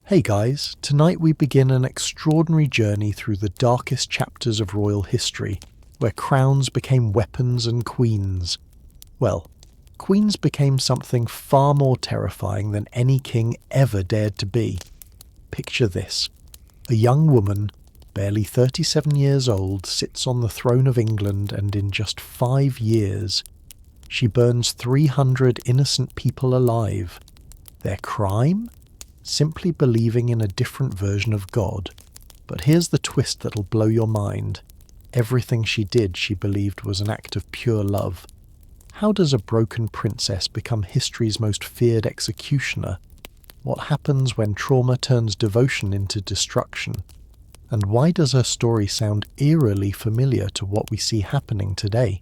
Hey guys, tonight we begin an extraordinary journey through the darkest chapters of royal history, where crowns became weapons and queens. Well, queens became something far more terrifying than any king ever dared to be. Picture this. A young woman, barely 37 years old, sits on the throne of England, and in just 5 years, she burns 300 innocent people alive. Their crime? Simply believing in a different version of God. But here's the twist that'll blow your mind. Everything she did, she believed, was an act of pure love. How does a broken princess become history's most feared executioner? What happens when trauma turns devotion into destruction? And why does her story sound eerily familiar to what we see happening today?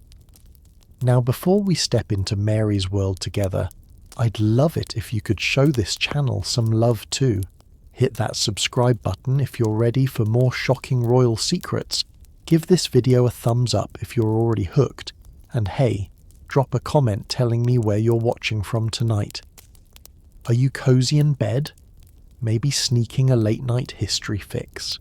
Now, before we step into Mary's world together, I'd love it if you could show this channel some love too. Hit that subscribe button if you're ready for more shocking royal secrets. Give this video a thumbs up if you're already hooked. And hey, drop a comment telling me where you're watching from tonight. Are you cozy in bed? Maybe sneaking a late night history fix?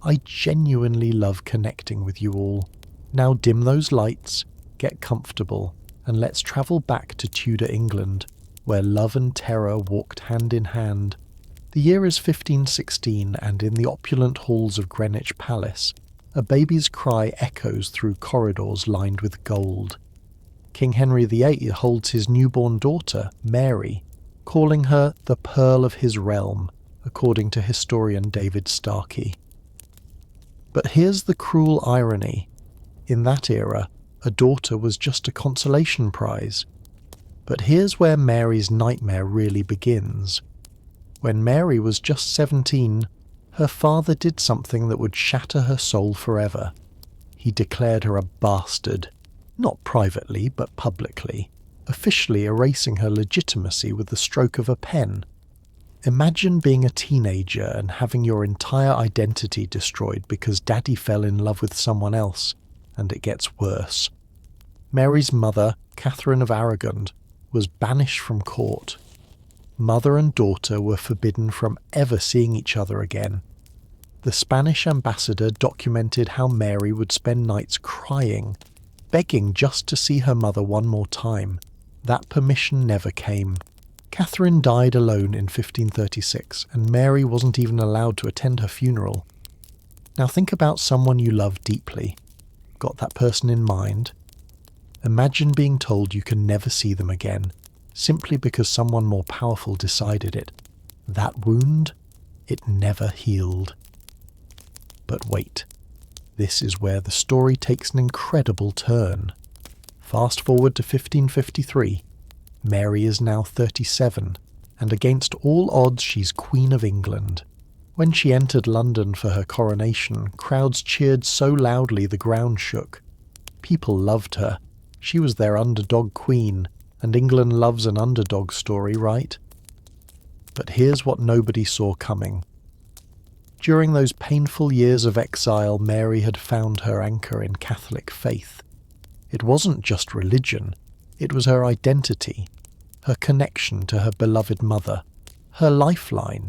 I genuinely love connecting with you all. Now dim those lights, get comfortable, and let's travel back to Tudor England, where love and terror walked hand in hand. The year is 1516, and in the opulent halls of Greenwich Palace, a baby's cry echoes through corridors lined with gold. King Henry VIII holds his newborn daughter, Mary, calling her the pearl of his realm, according to historian David Starkey. But here's the cruel irony. In that era, a daughter was just a consolation prize. But here's where Mary's nightmare really begins. When Mary was just 17, her father did something that would shatter her soul forever. He declared her a bastard, not privately but publicly, officially erasing her legitimacy with the stroke of a pen. Imagine being a teenager and having your entire identity destroyed because daddy fell in love with someone else, and it gets worse. Mary's mother, Catherine of Aragon, was banished from court. Mother and daughter were forbidden from ever seeing each other again. The Spanish ambassador documented how Mary would spend nights crying, begging just to see her mother one more time. That permission never came. Catherine died alone in 1536, and Mary wasn't even allowed to attend her funeral. Now think about someone you love deeply. Got that person in mind? Imagine being told you can never see them again, simply because someone more powerful decided it. That wound, it never healed. But wait, this is where the story takes an incredible turn. Fast forward to 1553. Mary is now 37, and against all odds she's Queen of England. When she entered London for her coronation, crowds cheered so loudly the ground shook. People loved her. She was their underdog queen, and England loves an underdog story, right? But here's what nobody saw coming. During those painful years of exile, Mary had found her anchor in Catholic faith. It wasn't just religion, it was her identity, her connection to her beloved mother, her lifeline.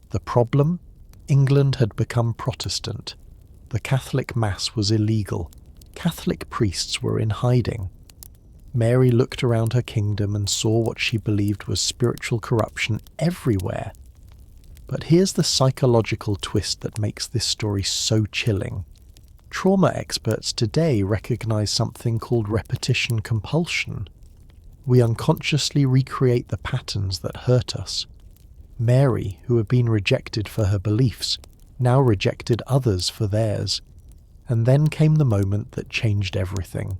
The problem? England had become Protestant. The Catholic Mass was illegal. Catholic priests were in hiding. Mary looked around her kingdom and saw what she believed was spiritual corruption everywhere. But here's the psychological twist that makes this story so chilling. Trauma experts today recognize something called repetition compulsion. We unconsciously recreate the patterns that hurt us. Mary, who had been rejected for her beliefs, now rejected others for theirs. And then came the moment that changed everything.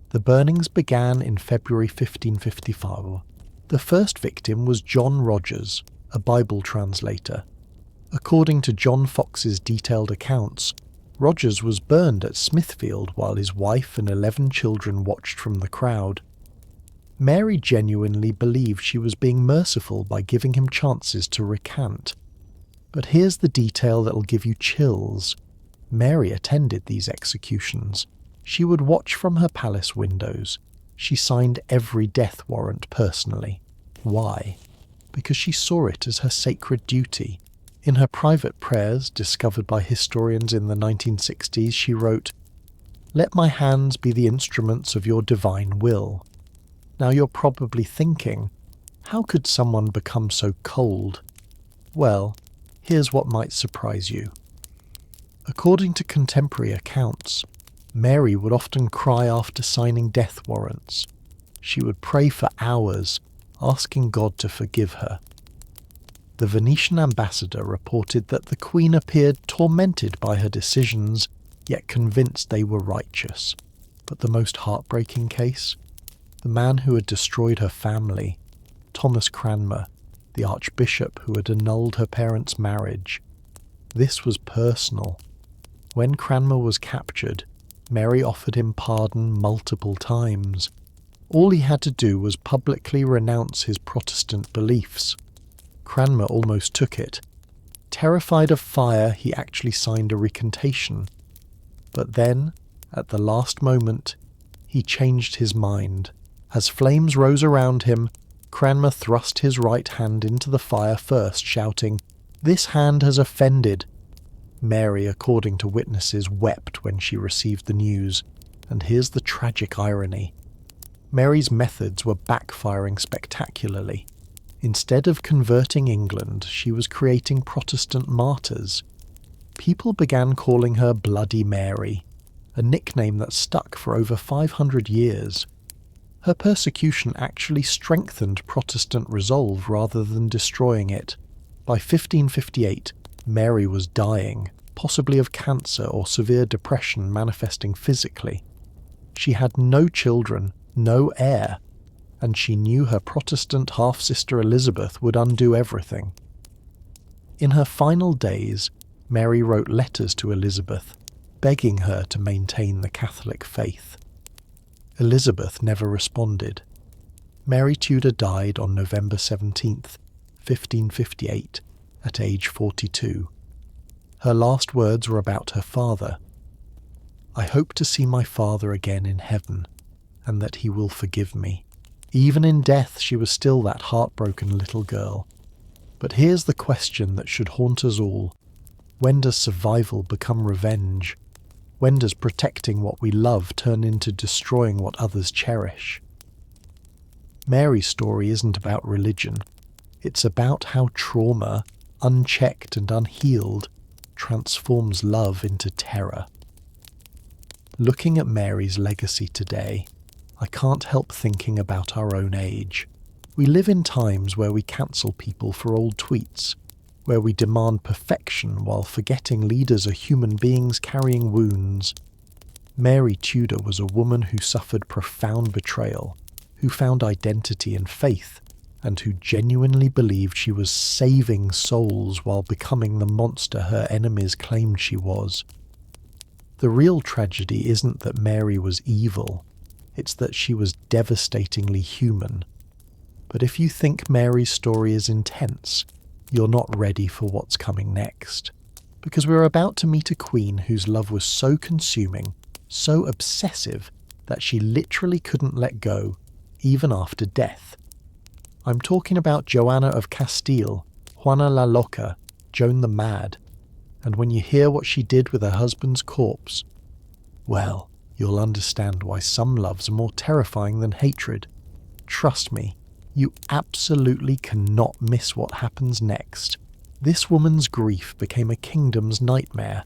The burnings began in February 1555. The first victim was John Rogers, a Bible translator. According to John Fox's detailed accounts, Rogers was burned at Smithfield while his wife and 11 children watched from the crowd. Mary genuinely believed she was being merciful by giving him chances to recant. But here's the detail that'll give you chills. Mary attended these executions. She would watch from her palace windows. She signed every death warrant personally. Why? Because she saw it as her sacred duty. In her private prayers, discovered by historians in the 1960s, she wrote, "Let my hands be the instruments of your divine will." Now you're probably thinking, how could someone become so cold? Well, here's what might surprise you. According to contemporary accounts, Mary would often cry after signing death warrants. She would pray for hours, asking God to forgive her. The Venetian ambassador reported that the Queen appeared tormented by her decisions, yet convinced they were righteous. But the most heartbreaking case? The man who had destroyed her family, Thomas Cranmer, the archbishop who had annulled her parents' marriage. This was personal. When Cranmer was captured, Mary offered him pardon multiple times. All he had to do was publicly renounce his Protestant beliefs. Cranmer almost took it. Terrified of fire, he actually signed a recantation. But then, at the last moment, he changed his mind. As flames rose around him, Cranmer thrust his right hand into the fire first, shouting, "This hand has offended." Mary, according to witnesses, wept when she received the news. And here's the tragic irony. Mary's methods were backfiring spectacularly. Instead of converting England, she was creating Protestant martyrs. People began calling her Bloody Mary, a nickname that stuck for over 500 years. Her persecution actually strengthened Protestant resolve rather than destroying it. By 1558, Mary was dying, possibly of cancer or severe depression manifesting physically. She had no children, no heir, and she knew her Protestant half-sister Elizabeth would undo everything. In her final days, Mary wrote letters to Elizabeth, begging her to maintain the Catholic faith. Elizabeth never responded. Mary Tudor died on November 17th, 1558, at age 42. Her last words were about her father. "I hope to see my father again in heaven, and that he will forgive me." Even in death, she was still that heartbroken little girl. But here's the question that should haunt us all. When does survival become revenge? When does protecting what we love turn into destroying what others cherish? Mary's story isn't about religion. It's about how trauma, unchecked and unhealed, transforms love into terror. Looking at Mary's legacy today, I can't help thinking about our own age. We live in times where we cancel people for old tweets, where we demand perfection while forgetting leaders are human beings carrying wounds. Mary Tudor was a woman who suffered profound betrayal, who found identity in faith, and who genuinely believed she was saving souls while becoming the monster her enemies claimed she was. The real tragedy isn't that Mary was evil. It's that she was devastatingly human. But if you think Mary's story is intense, you're not ready for what's coming next. Because we're about to meet a queen whose love was so consuming, so obsessive, that she literally couldn't let go, even after death. I'm talking about Joanna of Castile, Juana la Loca, Joan the Mad. And when you hear what she did with her husband's corpse, well, you'll understand why some loves are more terrifying than hatred. Trust me, you absolutely cannot miss what happens next. This woman's grief became a kingdom's nightmare,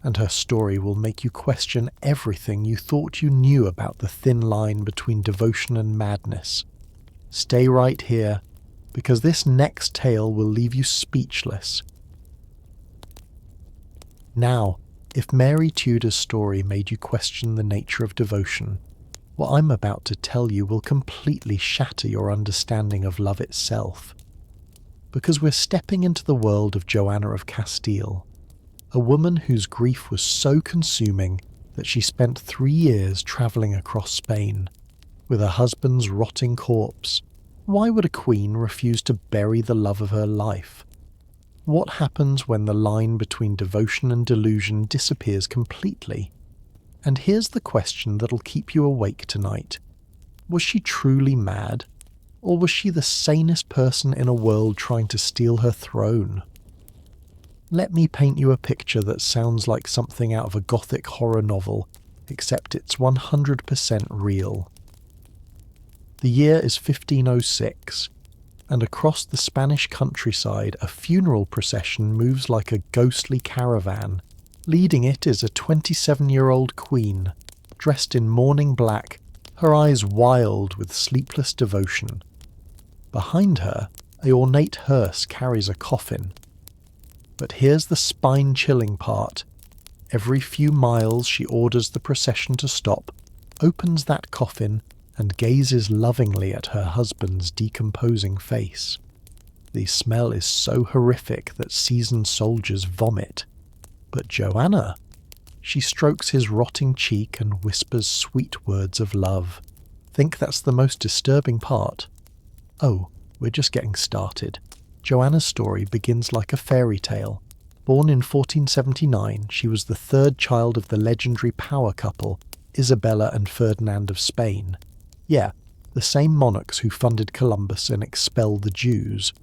and her story will make you question everything you thought you knew about the thin line between devotion and madness. Stay right here, because this next tale will leave you speechless. Now, if Mary Tudor's story made you question the nature of devotion, what I'm about to tell you will completely shatter your understanding of love itself. Because we're stepping into the world of Joanna of Castile, a woman whose grief was so consuming that she spent 3 years travelling across Spain. With her husband's rotting corpse, why would a queen refuse to bury the love of her life? What happens when the line between devotion and delusion disappears completely? And here's the question that'll keep you awake tonight. Was she truly mad? Or was she the sanest person in a world trying to steal her throne? Let me paint you a picture that sounds like something out of a gothic horror novel, except it's 100% real. The year is 1506, and across the Spanish countryside a funeral procession moves like a ghostly caravan. Leading it is a 27-year-old queen, dressed in mourning black, her eyes wild with sleepless devotion. Behind her, an ornate hearse carries a coffin. But here's the spine-chilling part. Every few miles she orders the procession to stop, opens that coffin, and gazes lovingly at her husband's decomposing face. The smell is so horrific that seasoned soldiers vomit. But Joanna, she strokes his rotting cheek and whispers sweet words of love. Think that's the most disturbing part? Oh, we're just getting started. Joanna's story begins like a fairy tale. Born in 1479, she was the third child of the legendary power couple, Isabella and Ferdinand of Spain. Yeah, the same monarchs who funded Columbus and expelled the Jews.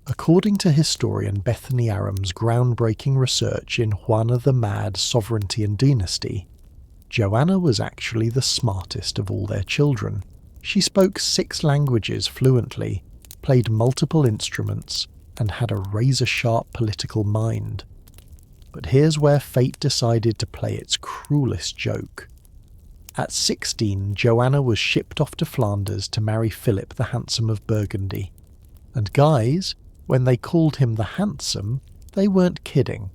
According to historian Bethany Aram's groundbreaking research in Joanna the Mad, Sovereignty and Dynasty, Joanna was actually the smartest of all their children. She spoke 6 languages fluently, played multiple instruments, and had a razor-sharp political mind. But here's where fate decided to play its cruelest joke. At 16, Joanna was shipped off to Flanders to marry Philip the Handsome of Burgundy. And guys, when they called him the Handsome, they weren't kidding.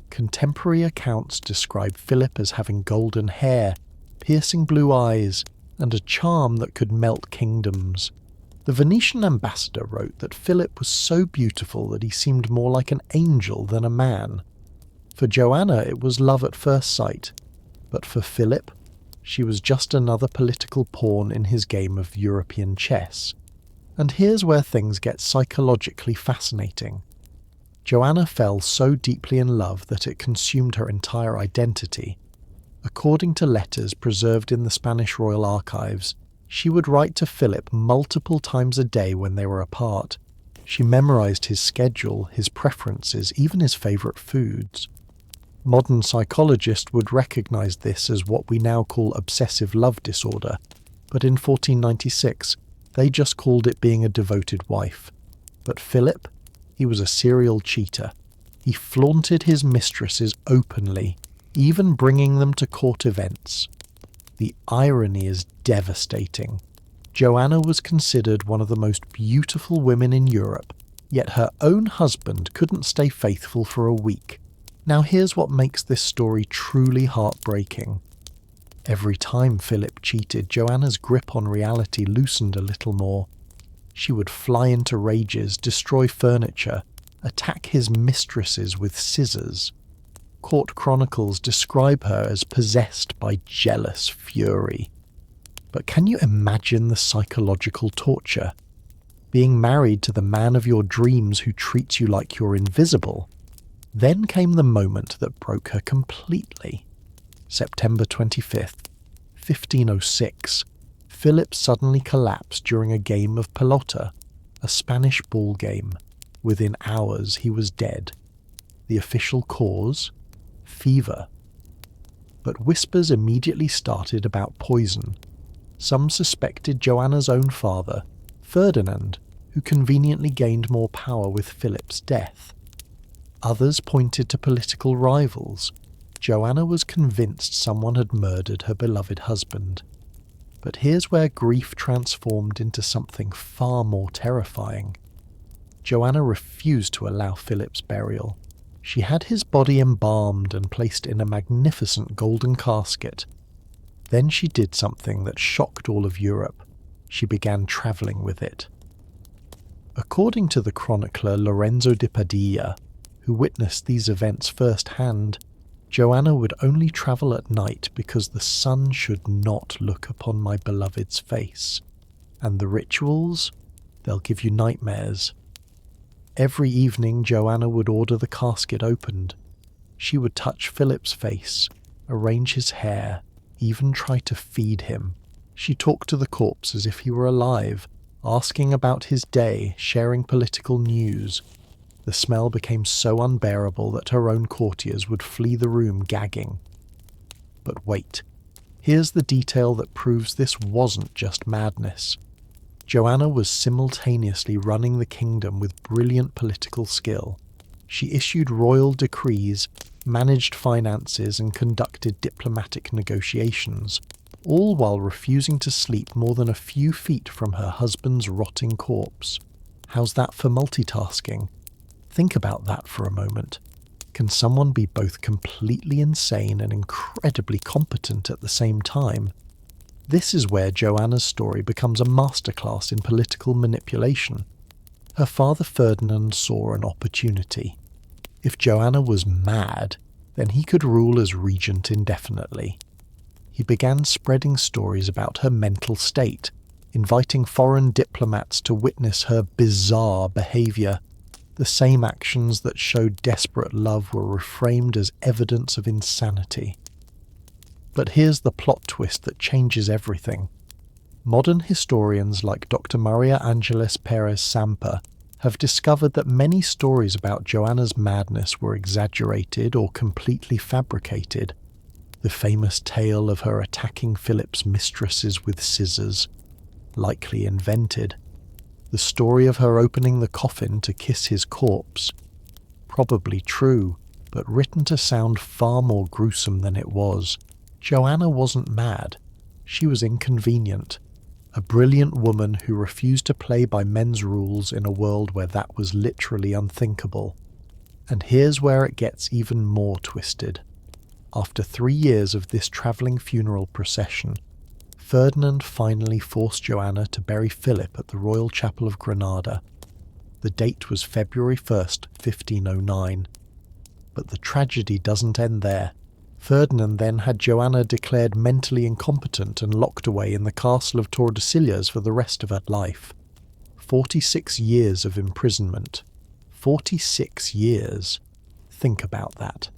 Contemporary accounts describe Philip as having golden hair, piercing blue eyes, and a charm that could melt kingdoms. The Venetian ambassador wrote that Philip was so beautiful that he seemed more like an angel than a man. For Joanna, it was love at first sight, but for Philip, she was just another political pawn in his game of European chess. And here's where things get psychologically fascinating. Joanna fell so deeply in love that it consumed her entire identity. According to letters preserved in the Spanish royal archives, she would write to Philip multiple times a day when they were apart. She memorized his schedule, his preferences, even his favorite foods. Modern psychologists would recognize this as what we now call obsessive love disorder, but in 1496, they just called it being a devoted wife. But Philip, he was a serial cheater. He flaunted his mistresses openly, even bringing them to court events. The irony is devastating. Joanna was considered one of the most beautiful women in Europe, yet her own husband couldn't stay faithful for a week. Now here's what makes this story truly heartbreaking. Every time Philip cheated, Joanna's grip on reality loosened a little more. She would fly into rages, destroy furniture, attack his mistresses with scissors. Court chronicles describe her as possessed by jealous fury. But can you imagine the psychological torture? Being married to the man of your dreams who treats you like you're invisible. Then came the moment that broke her completely. September 25th, 1506. Philip suddenly collapsed during a game of pelota, a Spanish ball game. Within hours he was dead. The official cause? Fever. But whispers immediately started about poison. Some suspected Joanna's own father, Ferdinand, who conveniently gained more power with Philip's death. Others pointed to political rivals. Joanna was convinced someone had murdered her beloved husband. But here's where grief transformed into something far more terrifying. Joanna refused to allow Philip's burial. She had his body embalmed and placed in a magnificent golden casket. Then she did something that shocked all of Europe. She began travelling with it. According to the chronicler Lorenzo di Padilla, who witnessed these events firsthand, Joanna would only travel at night because the sun should not look upon my beloved's face. And the rituals? They'll give you nightmares. Every evening Joanna would order the casket opened. She would touch Philip's face, arrange his hair, even try to feed him. She talked to the corpse as if he were alive, asking about his day, sharing political news. The smell became so unbearable that her own courtiers would flee the room gagging. But wait, here's the detail that proves this wasn't just madness. Joanna was simultaneously running the kingdom with brilliant political skill. She issued royal decrees, managed finances, and conducted diplomatic negotiations, all while refusing to sleep more than a few feet from her husband's rotting corpse. How's that for multitasking? Think about that for a moment. Can someone be both completely insane and incredibly competent at the same time? This is where Joanna's story becomes a masterclass in political manipulation. Her father Ferdinand saw an opportunity. If Joanna was mad, then he could rule as regent indefinitely. He began spreading stories about her mental state, inviting foreign diplomats to witness her bizarre behaviour. The same actions that showed desperate love were reframed as evidence of insanity. But here's the plot twist that changes everything. Modern historians like Dr. Maria Angeles Perez Samper have discovered that many stories about Joanna's madness were exaggerated or completely fabricated. The famous tale of her attacking Philip's mistresses with scissors, likely invented. The story of her opening the coffin to kiss his corpse, probably true, but written to sound far more gruesome than it was. Joanna wasn't mad. She was inconvenient. A brilliant woman who refused to play by men's rules in a world where that was literally unthinkable. And here's where it gets even more twisted. After 3 years of this travelling funeral procession, Ferdinand finally forced Joanna to bury Philip at the Royal Chapel of Granada. The date was February 1st, 1509. But the tragedy doesn't end there. Ferdinand then had Joanna declared mentally incompetent and locked away in the castle of Tordesillas for the rest of her life. 46 years of imprisonment. 46 years. Think about that.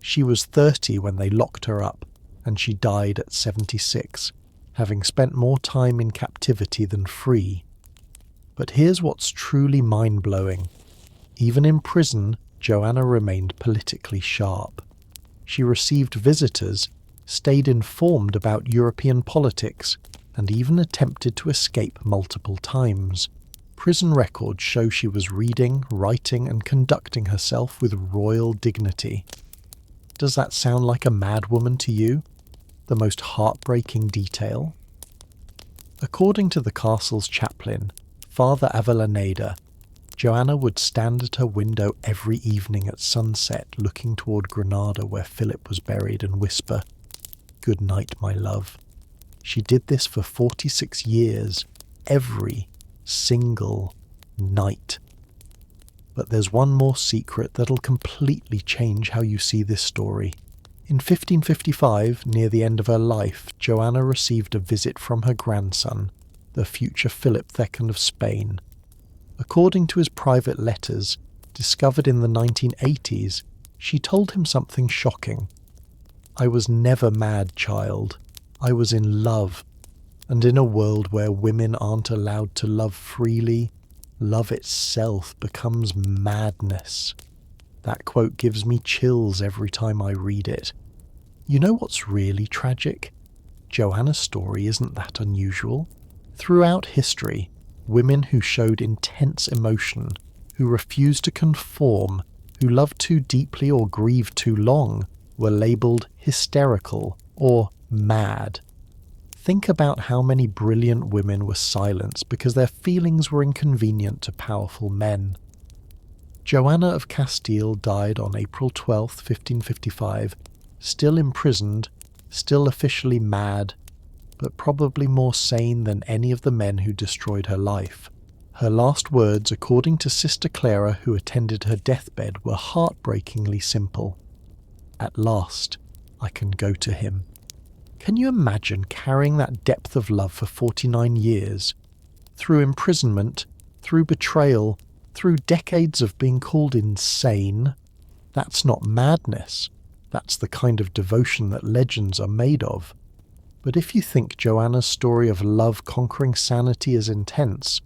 She was 30 when they locked her up, and she died at 76, having spent more time in captivity than free. But here's what's truly mind-blowing. Even in prison, Joanna remained politically sharp. She received visitors, stayed informed about European politics, and even attempted to escape multiple times. Prison records show she was reading, writing, and conducting herself with royal dignity. Does that sound like a madwoman to you? The most heartbreaking detail? According to the castle's chaplain, Father Avellaneda, Joanna would stand at her window every evening at sunset looking toward Granada where Philip was buried and whisper, "Good night, my love." She did this for 46 years, every single night. But there's one more secret that'll completely change how you see this story. In 1555, near the end of her life, Joanna received a visit from her grandson, the future Philip II of Spain. According to his private letters, discovered in the 1980s, she told him something shocking. "I was never mad, child. I was in love. And in a world where women aren't allowed to love freely, love itself becomes madness." That quote gives me chills every time I read it. You know what's really tragic? Joanna's story isn't that unusual. Throughout history, women who showed intense emotion, who refused to conform, who loved too deeply or grieved too long, were labelled hysterical or mad. Think about how many brilliant women were silenced because their feelings were inconvenient to powerful men. Joanna of Castile died on April 12, 1555, still imprisoned, still officially mad, but probably more sane than any of the men who destroyed her life. Her last words, according to Sister Clara, who attended her deathbed, were heartbreakingly simple. "At last, I can go to him." Can you imagine carrying that depth of love for 49 years? Through imprisonment, through betrayal, through decades of being called insane? That's not madness. That's the kind of devotion that legends are made of. But if you think Joanna's story of love conquering sanity is intense,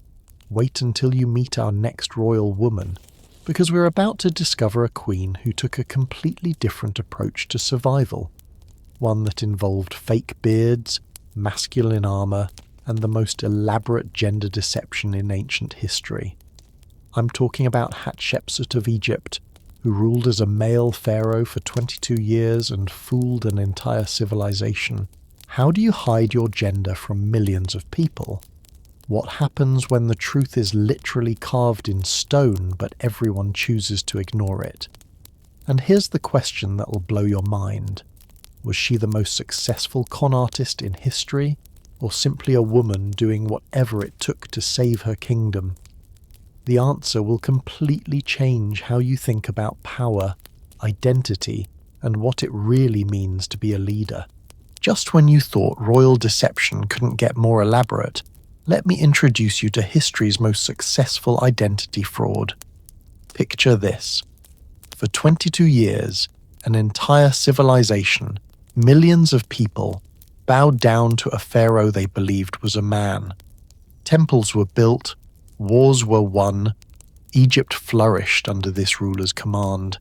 wait until you meet our next royal woman. because we're about to discover a queen who took a completely different approach to survival, one that involved fake beards, masculine armour, and the most elaborate gender deception in ancient history. I'm talking about Hatshepsut of Egypt, who ruled as a male pharaoh for 22 years and fooled an entire civilization. How do you hide your gender from millions of people? What happens when the truth is literally carved in stone, but everyone chooses to ignore it? And here's the question that will blow your mind. Was she the most successful con artist in history, or simply a woman doing whatever it took to save her kingdom? The answer will completely change how you think about power, identity, and what it really means to be a leader. Just when you thought royal deception couldn't get more elaborate, let me introduce you to history's most successful identity fraud. Picture this. For 22 years, an entire civilization, millions of people, bowed down to a pharaoh they believed was a man. Temples were built, wars were won, Egypt flourished under this ruler's command.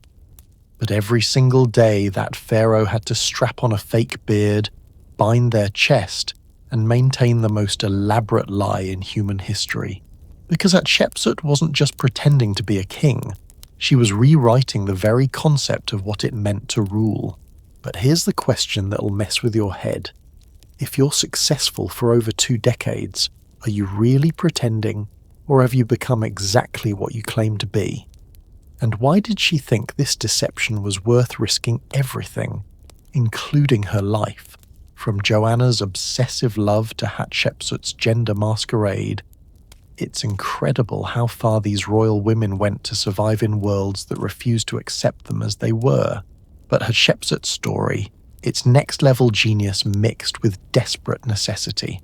But every single day that pharaoh had to strap on a fake beard, bind their chest, and maintain the most elaborate lie in human history. Because Hatshepsut wasn't just pretending to be a king, she was rewriting the very concept of what it meant to rule. But here's the question that'll mess with your head. If you're successful for over 2 decades, are you really pretending, or have you become exactly what you claim to be? And why did she think this deception was worth risking everything, including her life? From Joanna's obsessive love to Hatshepsut's gender masquerade, it's incredible how far these royal women went to survive in worlds that refused to accept them as they were. But Hatshepsut's story, it's next-level genius mixed with desperate necessity.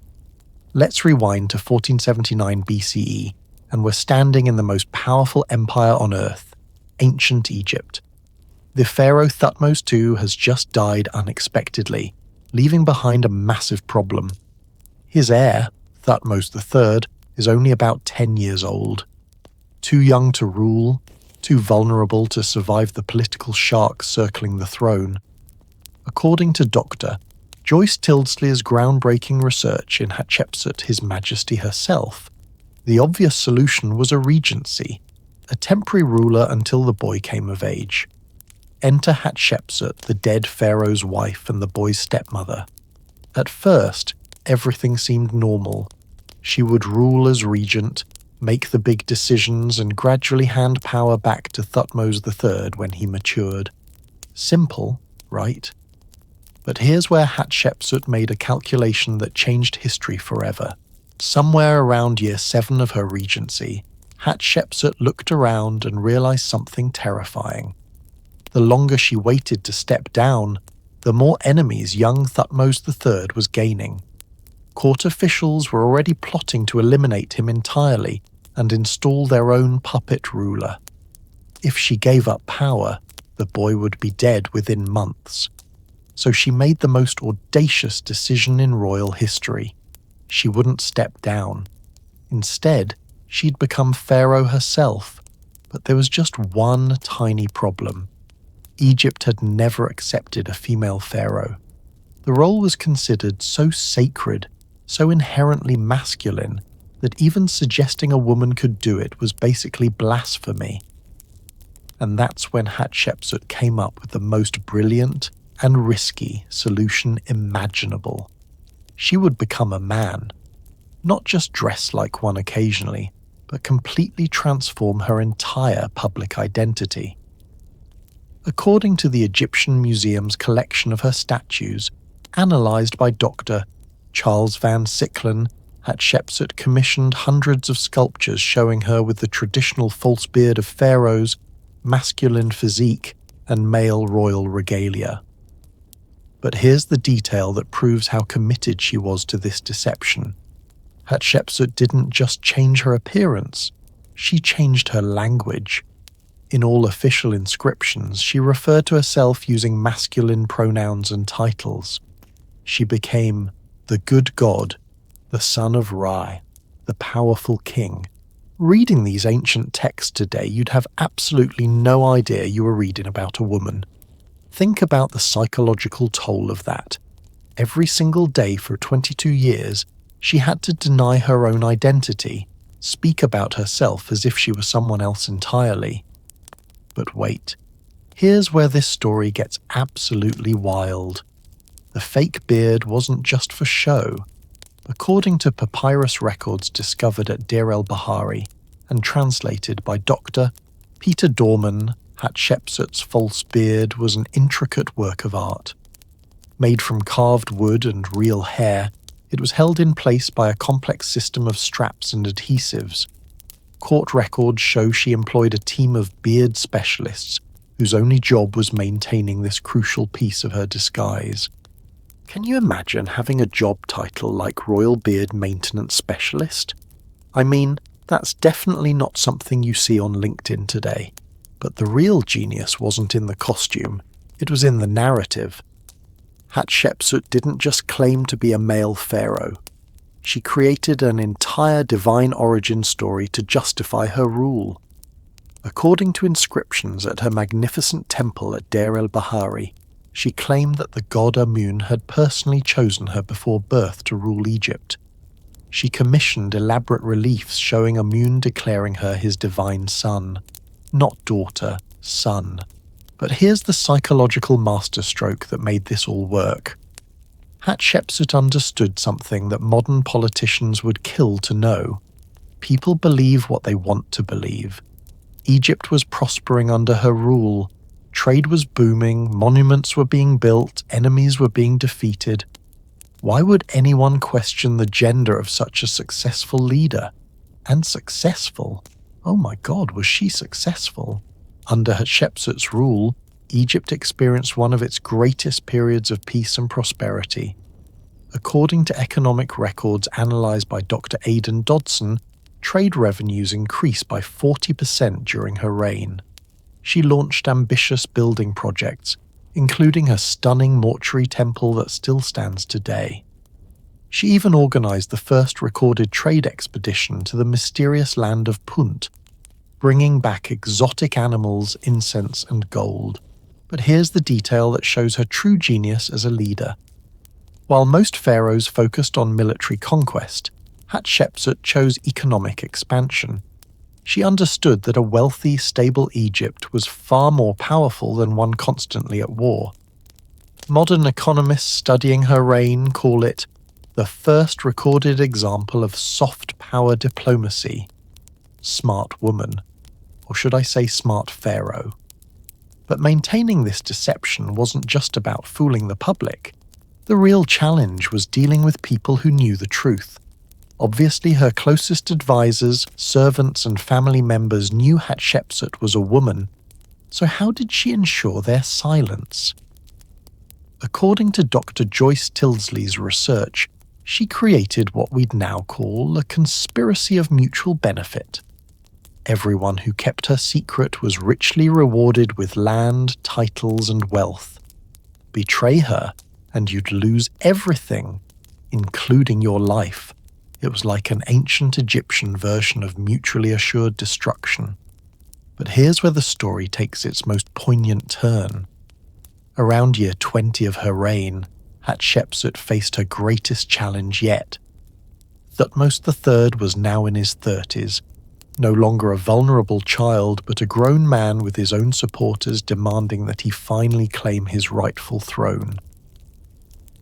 Let's rewind to 1479 BCE, and we're standing in the most powerful empire on earth, ancient Egypt. The pharaoh Thutmose II has just died unexpectedly, leaving behind a massive problem. His heir, Thutmose III, is only about 10 years old. Too young to rule, too vulnerable to survive the political sharks circling the throne. According to Dr. Joyce Tildesley's groundbreaking research in Hatshepsut, His Majesty herself, the obvious solution was a regency, a temporary ruler until the boy came of age. Enter Hatshepsut, the dead pharaoh's wife and the boy's stepmother. At first, everything seemed normal. She would rule as regent, make the big decisions, and gradually hand power back to Thutmose III when he matured. Simple, right? But here's where Hatshepsut made a calculation that changed history forever. Somewhere around year 7 of her regency, Hatshepsut looked around and realized something terrifying. The longer she waited to step down, the more enemies young Thutmose III was gaining. Court officials were already plotting to eliminate him entirely and install their own puppet ruler. If she gave up power, the boy would be dead within months. So she made the most audacious decision in royal history. She wouldn't step down. Instead, she'd become pharaoh herself. But there was just one tiny problem. Egypt had never accepted a female pharaoh. The role was considered so sacred, so inherently masculine, that even suggesting a woman could do it was basically blasphemy. And that's when Hatshepsut came up with the most brilliant and risky solution imaginable. She would become a man, not just dress like one occasionally, but completely transform her entire public identity. According to the Egyptian Museum's collection of her statues, analysed by Dr. Charles van Sicklen, Hatshepsut commissioned hundreds of sculptures showing her with the traditional false beard of pharaohs, masculine physique, and male royal regalia. But here's the detail that proves how committed she was to this deception. Hatshepsut didn't just change her appearance, she changed her language. In all official inscriptions, she referred to herself using masculine pronouns and titles. She became the good god, the son of Ra, the powerful king, Reading these ancient texts today, you'd have absolutely no idea you were reading about a woman. Think about the psychological toll of that. Every single day for 22 years, she had to deny her own identity, speak about herself as if she were someone else entirely. But wait, here's where this story gets absolutely wild. The fake beard wasn't just for show. According to papyrus records discovered at Deir el-Bahari and translated by Dr. Peter Dorman, Hatshepsut's false beard was an intricate work of art. Made from carved wood and real hair, it was held in place by a complex system of straps and adhesives. Court records show she employed a team of beard specialists whose only job was maintaining this crucial piece of her disguise. Can you imagine having a job title like Royal Beard Maintenance Specialist? I mean, that's definitely not something you see on LinkedIn today. But the real genius wasn't in the costume, it was in the narrative. Hatshepsut didn't just claim to be a male pharaoh. She created an entire divine origin story to justify her rule. According to inscriptions at her magnificent temple at Deir el-Bahari, she claimed that the god Amun had personally chosen her before birth to rule Egypt. She commissioned elaborate reliefs showing Amun declaring her his divine son. Not daughter, son. But here's the psychological masterstroke that made this all work. Hatshepsut understood something that modern politicians would kill to know. People believe what they want to believe. Egypt was prospering under her rule. Trade was booming, monuments were being built, enemies were being defeated. Why would anyone question the gender of such a successful leader? And successful? Oh my God, was she successful? Under Hatshepsut's rule, Egypt experienced one of its greatest periods of peace and prosperity. According to economic records analysed by Dr. Aidan Dodson, trade revenues increased by 40% during her reign. She launched ambitious building projects, including a stunning mortuary temple that still stands today. She even organised the first recorded trade expedition to the mysterious land of Punt, bringing back exotic animals, incense and gold. But here's the detail that shows her true genius as a leader. While most pharaohs focused on military conquest, Hatshepsut chose economic expansion. She understood that a wealthy, stable Egypt was far more powerful than one constantly at war. Modern economists studying her reign call it the first recorded example of soft power diplomacy. Smart woman. Or should I say smart pharaoh? But maintaining this deception wasn't just about fooling the public. The real challenge was dealing with people who knew the truth. Obviously, her closest advisors, servants and family members knew Hatshepsut was a woman, so how did she ensure their silence? According to Dr. Joyce Tilsley's research, she created what we'd now call a conspiracy of mutual benefit. Everyone who kept her secret was richly rewarded with land, titles and wealth. Betray her, and you'd lose everything, including your life. It was like an ancient Egyptian version of mutually assured destruction. But here's where the story takes its most poignant turn. Around year 20 of her reign, Hatshepsut faced her greatest challenge yet. Thutmose III was now in his 30s, no longer a vulnerable child but a grown man with his own supporters demanding that he finally claim his rightful throne.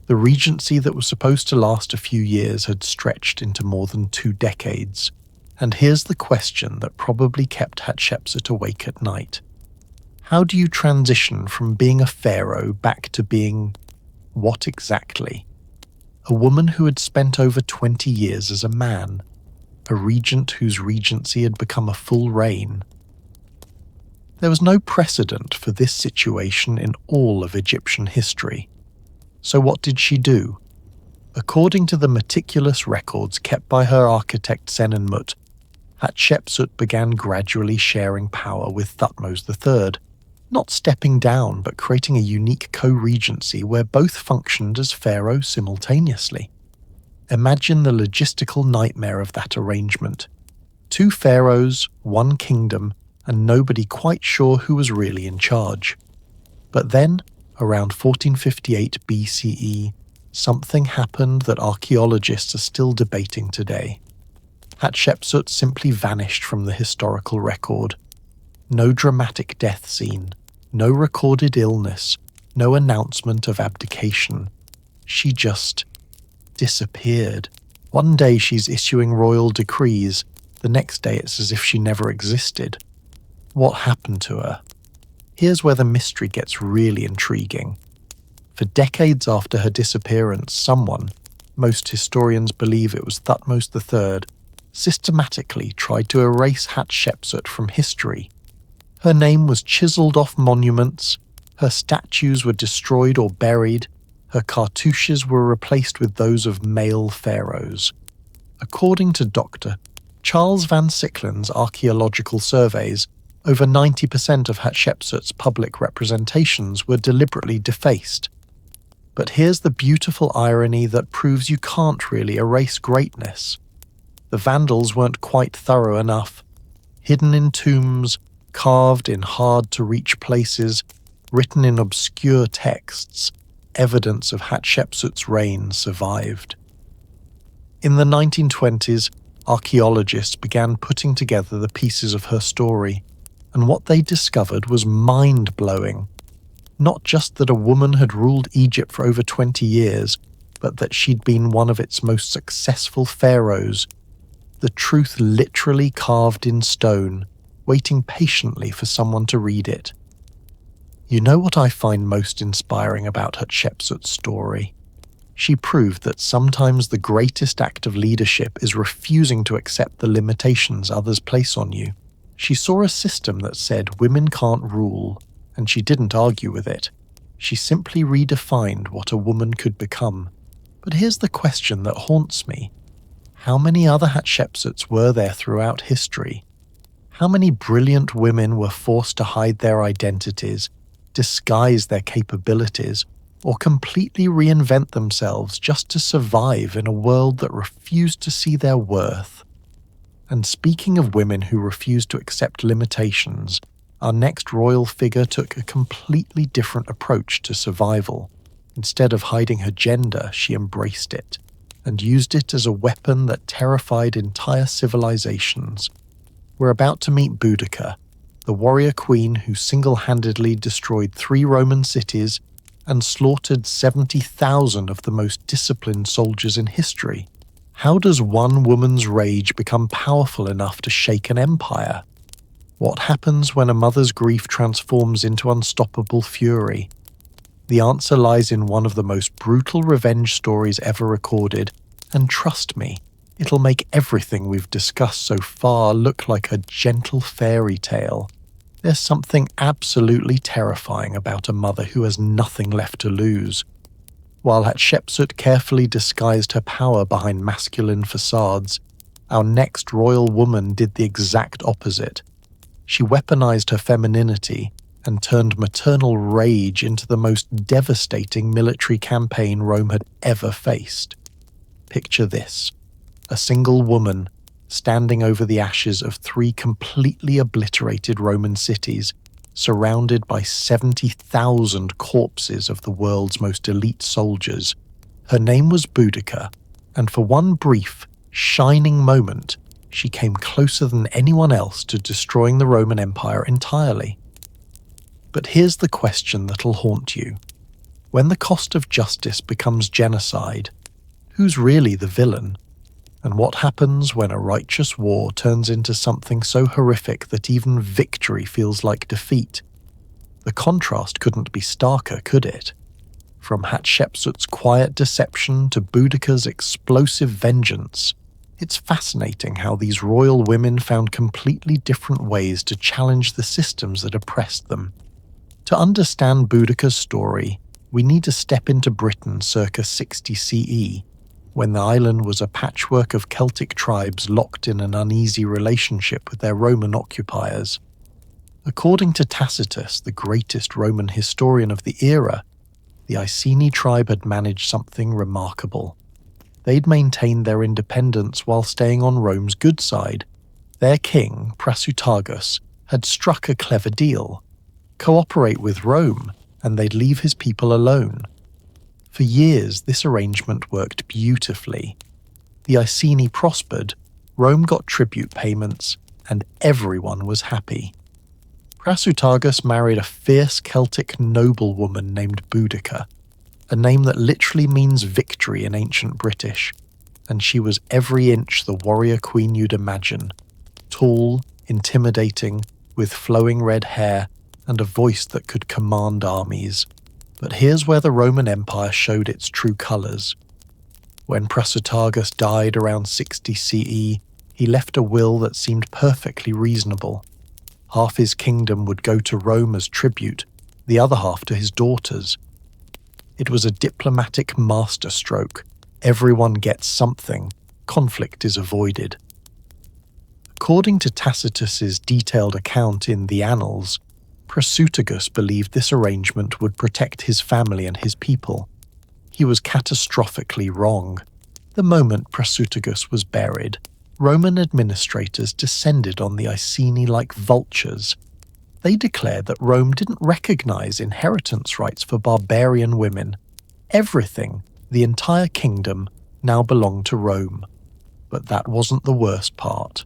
The regency that was supposed to last a few years had stretched into more than 2 decades, and here's the question that probably kept Hatshepsut awake at night. How do you transition from being a pharaoh back to being what exactly? A woman who had spent over 20 years as a man, a regent whose regency had become a full reign. There was no precedent for this situation in all of Egyptian history. So what did she do? According to the meticulous records kept by her architect Senenmut, Hatshepsut began gradually sharing power with Thutmose III, not stepping down but creating a unique co-regency where both functioned as pharaoh simultaneously. Imagine the logistical nightmare of that arrangement. 2 pharaohs, 1 kingdom, and nobody quite sure who was really in charge. But then, around 1458 BCE, something happened that archaeologists are still debating today. Hatshepsut simply vanished from the historical record. No dramatic death scene, no recorded illness, no announcement of abdication. She just disappeared. One day she's issuing royal decrees, the next day it's as if she never existed. What happened to her? Here's where the mystery gets really intriguing. For decades after her disappearance, someone, most historians believe it was Thutmose III, systematically tried to erase Hatshepsut from history. Her name was chiseled off monuments, her statues were destroyed or buried, her cartouches were replaced with those of male pharaohs. According to Dr. Charles Van Sicklen's archaeological surveys, over 90% of Hatshepsut's public representations were deliberately defaced. But here's the beautiful irony that proves you can't really erase greatness. The Vandals weren't quite thorough enough. Hidden in tombs, carved in hard-to-reach places, written in obscure texts, evidence of Hatshepsut's reign survived. In the 1920s, archaeologists began putting together the pieces of her story, and what they discovered was mind-blowing. Not just that a woman had ruled Egypt for over 20 years, but that she'd been one of its most successful pharaohs. The truth literally carved in stone, waiting patiently for someone to read it. You know what I find most inspiring about Hatshepsut's story? She proved that sometimes the greatest act of leadership is refusing to accept the limitations others place on you. She saw a system that said women can't rule, and she didn't argue with it. She simply redefined what a woman could become. But here's the question that haunts me. How many other Hatshepsuts were there throughout history? How many brilliant women were forced to hide their identities, disguise their capabilities, or completely reinvent themselves just to survive in a world that refused to see their worth? And speaking of women who refused to accept limitations, our next royal figure took a completely different approach to survival. Instead of hiding her gender, she embraced it, and used it as a weapon that terrified entire civilizations. We're about to meet Boudica, the warrior queen who single-handedly destroyed 3 Roman cities and slaughtered 70,000 of the most disciplined soldiers in history. How does one woman's rage become powerful enough to shake an empire? What happens when a mother's grief transforms into unstoppable fury? The answer lies in one of the most brutal revenge stories ever recorded, and trust me, it'll make everything we've discussed so far look like a gentle fairy tale. There's something absolutely terrifying about a mother who has nothing left to lose. While Hatshepsut carefully disguised her power behind masculine facades, our next royal woman did the exact opposite. She weaponized her femininity and turned maternal rage into the most devastating military campaign Rome had ever faced. Picture this: a single woman standing over the ashes of 3 completely obliterated Roman cities, surrounded by 70,000 corpses of the world's most elite soldiers. Her name was Boudica, and for one brief, shining moment, she came closer than anyone else to destroying the Roman Empire entirely. But here's the question that'll haunt you. When the cost of justice becomes genocide, who's really the villain? And what happens when a righteous war turns into something so horrific that even victory feels like defeat? The contrast couldn't be starker, could it? From Hatshepsut's quiet deception to Boudica's explosive vengeance, it's fascinating how these royal women found completely different ways to challenge the systems that oppressed them. To understand Boudica's story, we need to step into Britain circa 60 CE, when the island was a patchwork of Celtic tribes locked in an uneasy relationship with their Roman occupiers. According to Tacitus, the greatest Roman historian of the era, the Iceni tribe had managed something remarkable. They'd maintained their independence while staying on Rome's good side. Their king, Prasutagus, had struck a clever deal: cooperate with Rome, and they'd leave his people alone. For years, this arrangement worked beautifully. The Iceni prospered, Rome got tribute payments, and everyone was happy. Prasutagus married a fierce Celtic noblewoman named Boudica, a name that literally means victory in ancient British, and she was every inch the warrior queen you'd imagine. Tall, intimidating, with flowing red hair and a voice that could command armies. But here's where the Roman Empire showed its true colours. When Prasutagus died around 60 CE, he left a will that seemed perfectly reasonable. Half his kingdom would go to Rome as tribute, the other half to his daughters. It was a diplomatic masterstroke. Everyone gets something, conflict is avoided. According to Tacitus's detailed account in the Annals, Prasutagus believed this arrangement would protect his family and his people. He was catastrophically wrong. The moment Prasutagus was buried, Roman administrators descended on the Iceni like vultures. They declared that Rome didn't recognize inheritance rights for barbarian women. Everything, the entire kingdom, now belonged to Rome. But that wasn't the worst part.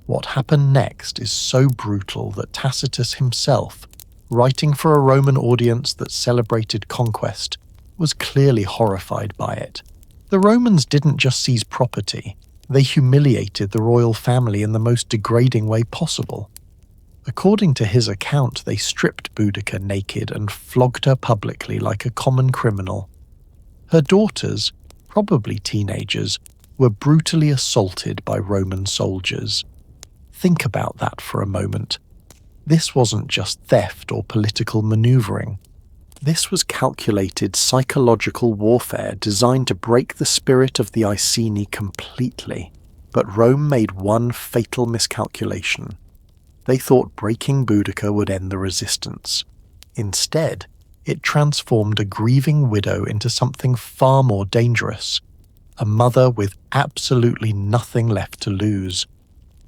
What happened next is so brutal that Tacitus himself, writing for a Roman audience that celebrated conquest, was clearly horrified by it. The Romans didn't just seize property, they humiliated the royal family in the most degrading way possible. According to his account, they stripped Boudica naked and flogged her publicly like a common criminal. Her daughters, probably teenagers, were brutally assaulted by Roman soldiers. Think about that for a moment. This wasn't just theft or political maneuvering. This was calculated psychological warfare designed to break the spirit of the Iceni completely. But Rome made one fatal miscalculation. They thought breaking Boudica would end the resistance. Instead, it transformed a grieving widow into something far more dangerous, a mother with absolutely nothing left to lose.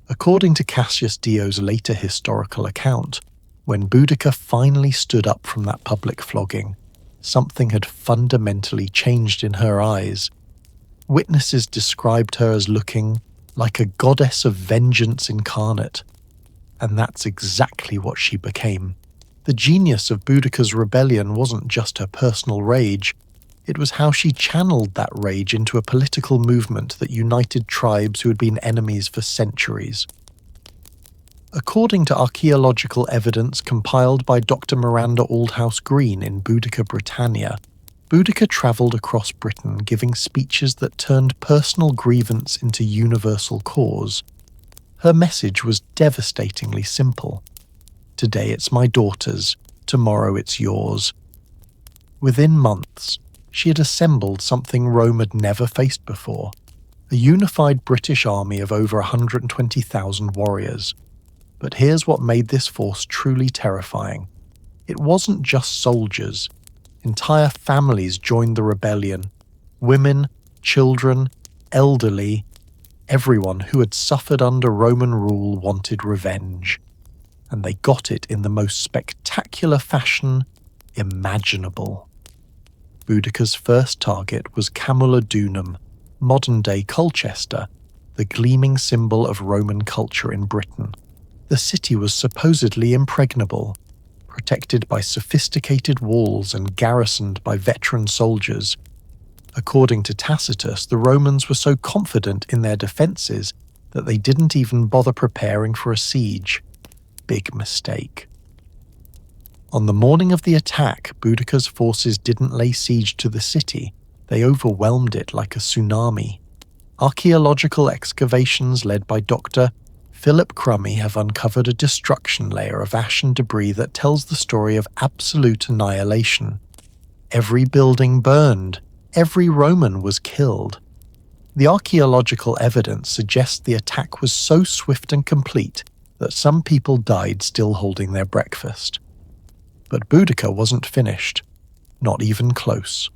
According to Cassius Dio's later historical account, when Boudica finally stood up from that public flogging, something had fundamentally changed in her eyes. Witnesses described her as looking like a goddess of vengeance incarnate. And that's exactly what she became. The genius of Boudica's rebellion wasn't just her personal rage, it was how she channeled that rage into a political movement that united tribes who had been enemies for centuries. According to archaeological evidence compiled by Dr. Miranda Aldhouse Green in Boudica, Britannia, Boudica travelled across Britain giving speeches that turned personal grievance into universal cause. Her message was devastatingly simple. Today it's my daughter's, tomorrow it's yours. Within months, she had assembled something Rome had never faced before, a unified British army of over 120,000 warriors. But here's what made this force truly terrifying. It wasn't just soldiers. Entire families joined the rebellion. Women, children, elderly, everyone who had suffered under Roman rule wanted revenge. And they got it in the most spectacular fashion imaginable. Boudica's first target was Camulodunum, modern-day Colchester, the gleaming symbol of Roman culture in Britain. The city was supposedly impregnable, protected by sophisticated walls and garrisoned by veteran soldiers. According to Tacitus, the Romans were so confident in their defences that they didn't even bother preparing for a siege. Big mistake. On the morning of the attack, Boudica's forces didn't lay siege to the city, they overwhelmed it like a tsunami. Archaeological excavations led by Dr. Philip Crummy have uncovered a destruction layer of ash and debris that tells the story of absolute annihilation. Every building burned, every Roman was killed. The archaeological evidence suggests the attack was so swift and complete that some people died still holding their breakfast. But Boudica wasn't finished, not even close.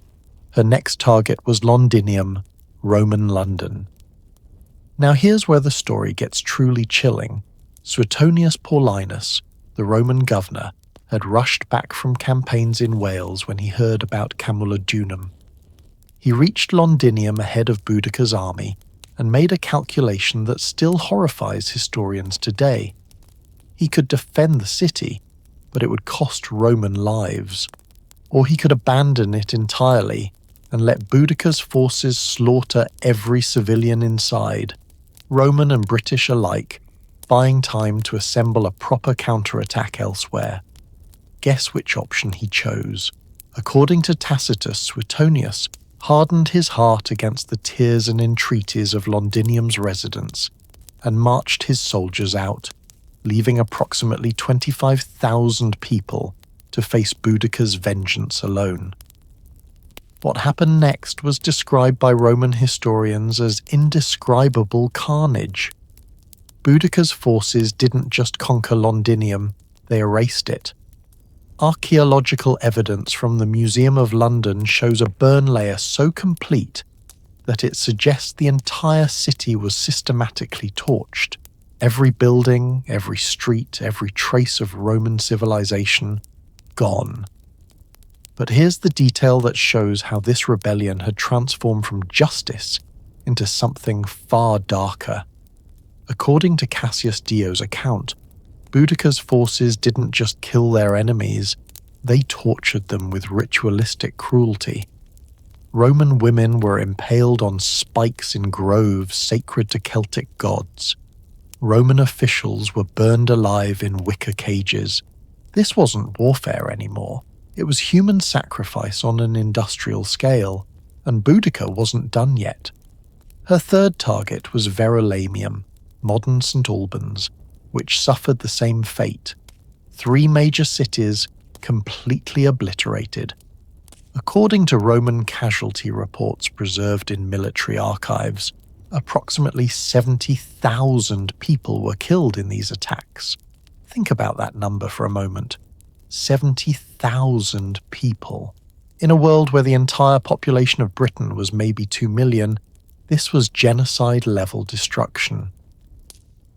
Her next target was Londinium, Roman London. Now here's where the story gets truly chilling. Suetonius Paulinus, the Roman governor, had rushed back from campaigns in Wales when he heard about Camulodunum. He reached Londinium ahead of Boudica's army and made a calculation that still horrifies historians today. He could defend the city, but it would cost Roman lives. Or he could abandon it entirely and let Boudica's forces slaughter every civilian inside, Roman and British alike, buying time to assemble a proper counterattack elsewhere. Guess which option he chose. According to Tacitus, Suetonius hardened his heart against the tears and entreaties of Londinium's residents and marched his soldiers out, leaving approximately 25,000 people to face Boudica's vengeance alone. What happened next was described by Roman historians as indescribable carnage. Boudica's forces didn't just conquer Londinium, they erased it. Archaeological evidence from the Museum of London shows a burn layer so complete that it suggests the entire city was systematically torched. Every building, every street, every trace of Roman civilization, gone. But here's the detail that shows how this rebellion had transformed from justice into something far darker. According to Cassius Dio's account, Boudica's forces didn't just kill their enemies, they tortured them with ritualistic cruelty. Roman women were impaled on spikes in groves sacred to Celtic gods. Roman officials were burned alive in wicker cages. This wasn't warfare anymore. It was human sacrifice on an industrial scale, and Boudica wasn't done yet. Her third target was Verulamium, modern St. Albans, which suffered the same fate. 3 major cities completely obliterated. According to Roman casualty reports preserved in military archives, approximately 70,000 people were killed in these attacks. Think about that number for a moment. 70,000 people. In a world where the entire population of Britain was maybe 2 million, this was genocide-level destruction.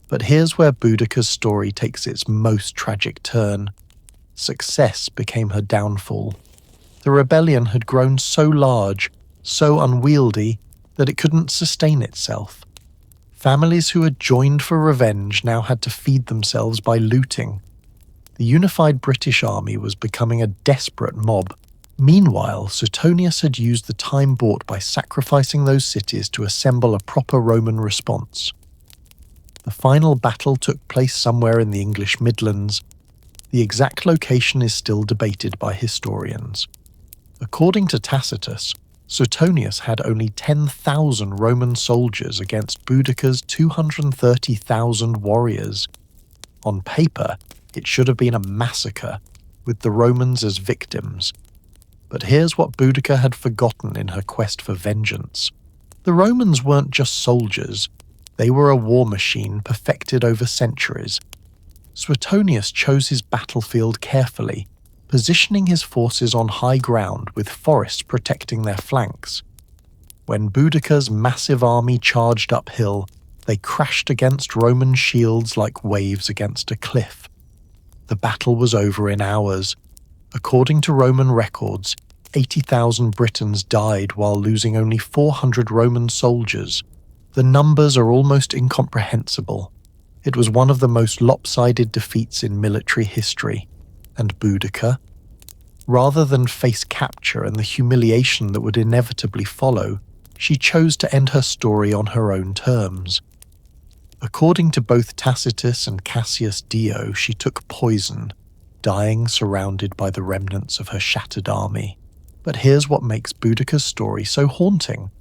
But here's where Boudica's story takes its most tragic turn. Success became her downfall. The rebellion had grown so large, so unwieldy, that it couldn't sustain itself. Families who had joined for revenge now had to feed themselves by looting. The unified British army was becoming a desperate mob. Meanwhile, Suetonius had used the time bought by sacrificing those cities to assemble a proper Roman response. The final battle took place somewhere in the English Midlands. The exact location is still debated by historians. According to Tacitus, Suetonius had only 10,000 Roman soldiers against Boudica's 230,000 warriors. On paper, it should have been a massacre, with the Romans as victims. But here's what Boudica had forgotten in her quest for vengeance. The Romans weren't just soldiers, they were a war machine perfected over centuries. Suetonius chose his battlefield carefully, positioning his forces on high ground with forests protecting their flanks. When Boudica's massive army charged uphill, they crashed against Roman shields like waves against a cliff. The battle was over in hours. According to Roman records, 80,000 Britons died while losing only 400 Roman soldiers. The numbers are almost incomprehensible. It was one of the most lopsided defeats in military history. And Boudica? Rather than face capture and the humiliation that would inevitably follow, she chose to end her story on her own terms. According to both Tacitus and Cassius Dio, she took poison, dying surrounded by the remnants of her shattered army. But here's what makes Boudica's story so haunting.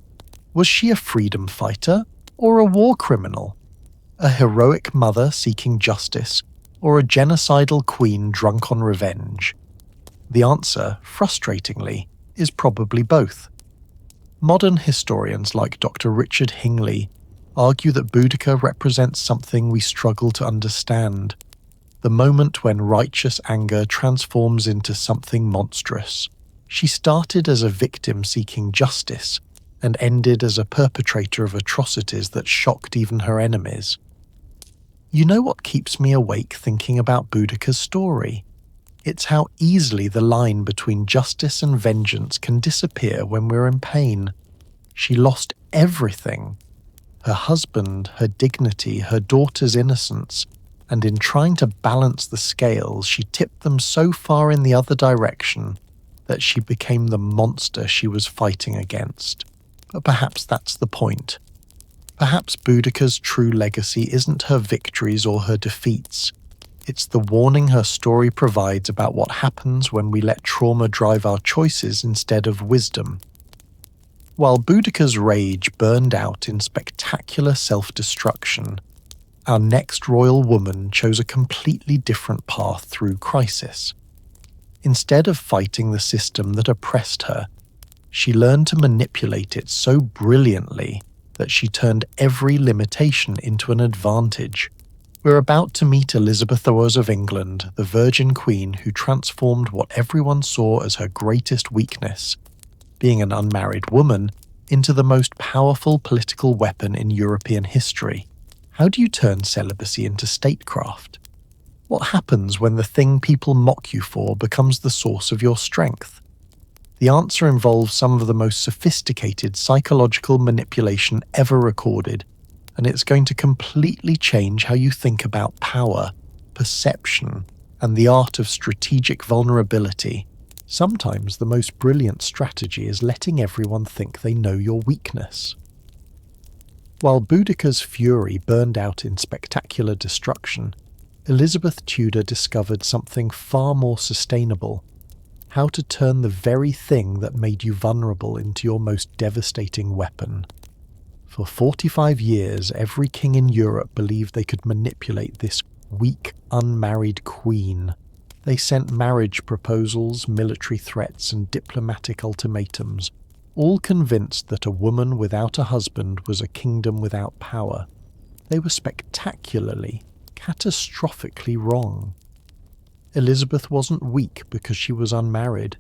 Was she a freedom fighter or a war criminal? A heroic mother seeking justice or a genocidal queen drunk on revenge? The answer, frustratingly, is probably both. Modern historians like Dr. Richard Hingley argue that Boudica represents something we struggle to understand, the moment when righteous anger transforms into something monstrous. She started as a victim seeking justice, and ended as a perpetrator of atrocities that shocked even her enemies. You know what keeps me awake thinking about Boudica's story? It's how easily the line between justice and vengeance can disappear when we're in pain. She lost everything. Her husband, her dignity, her daughter's innocence, and in trying to balance the scales, she tipped them so far in the other direction that she became the monster she was fighting against. But perhaps that's the point. Perhaps Boudica's true legacy isn't her victories or her defeats. It's the warning her story provides about what happens when we let trauma drive our choices instead of wisdom. While Boudica's rage burned out in spectacular self-destruction, our next royal woman chose a completely different path through crisis. Instead of fighting the system that oppressed her, she learned to manipulate it so brilliantly that she turned every limitation into an advantage. We're about to meet Elizabeth of England, the Virgin Queen who transformed what everyone saw as her greatest weakness, being an unmarried woman, into the most powerful political weapon in European history. How do you turn celibacy into statecraft? What happens when the thing people mock you for becomes the source of your strength? The answer involves some of the most sophisticated psychological manipulation ever recorded, and it's going to completely change how you think about power, perception, and the art of strategic vulnerability. Sometimes the most brilliant strategy is letting everyone think they know your weakness. While Boudica's fury burned out in spectacular destruction, Elizabeth Tudor discovered something far more sustainable: how to turn the very thing that made you vulnerable into your most devastating weapon. For 45 years, every king in Europe believed they could manipulate this weak, unmarried queen. They sent marriage proposals, military threats, and diplomatic ultimatums, all convinced that a woman without a husband was a kingdom without power. They were spectacularly, catastrophically wrong. Elizabeth wasn't weak because she was unmarried.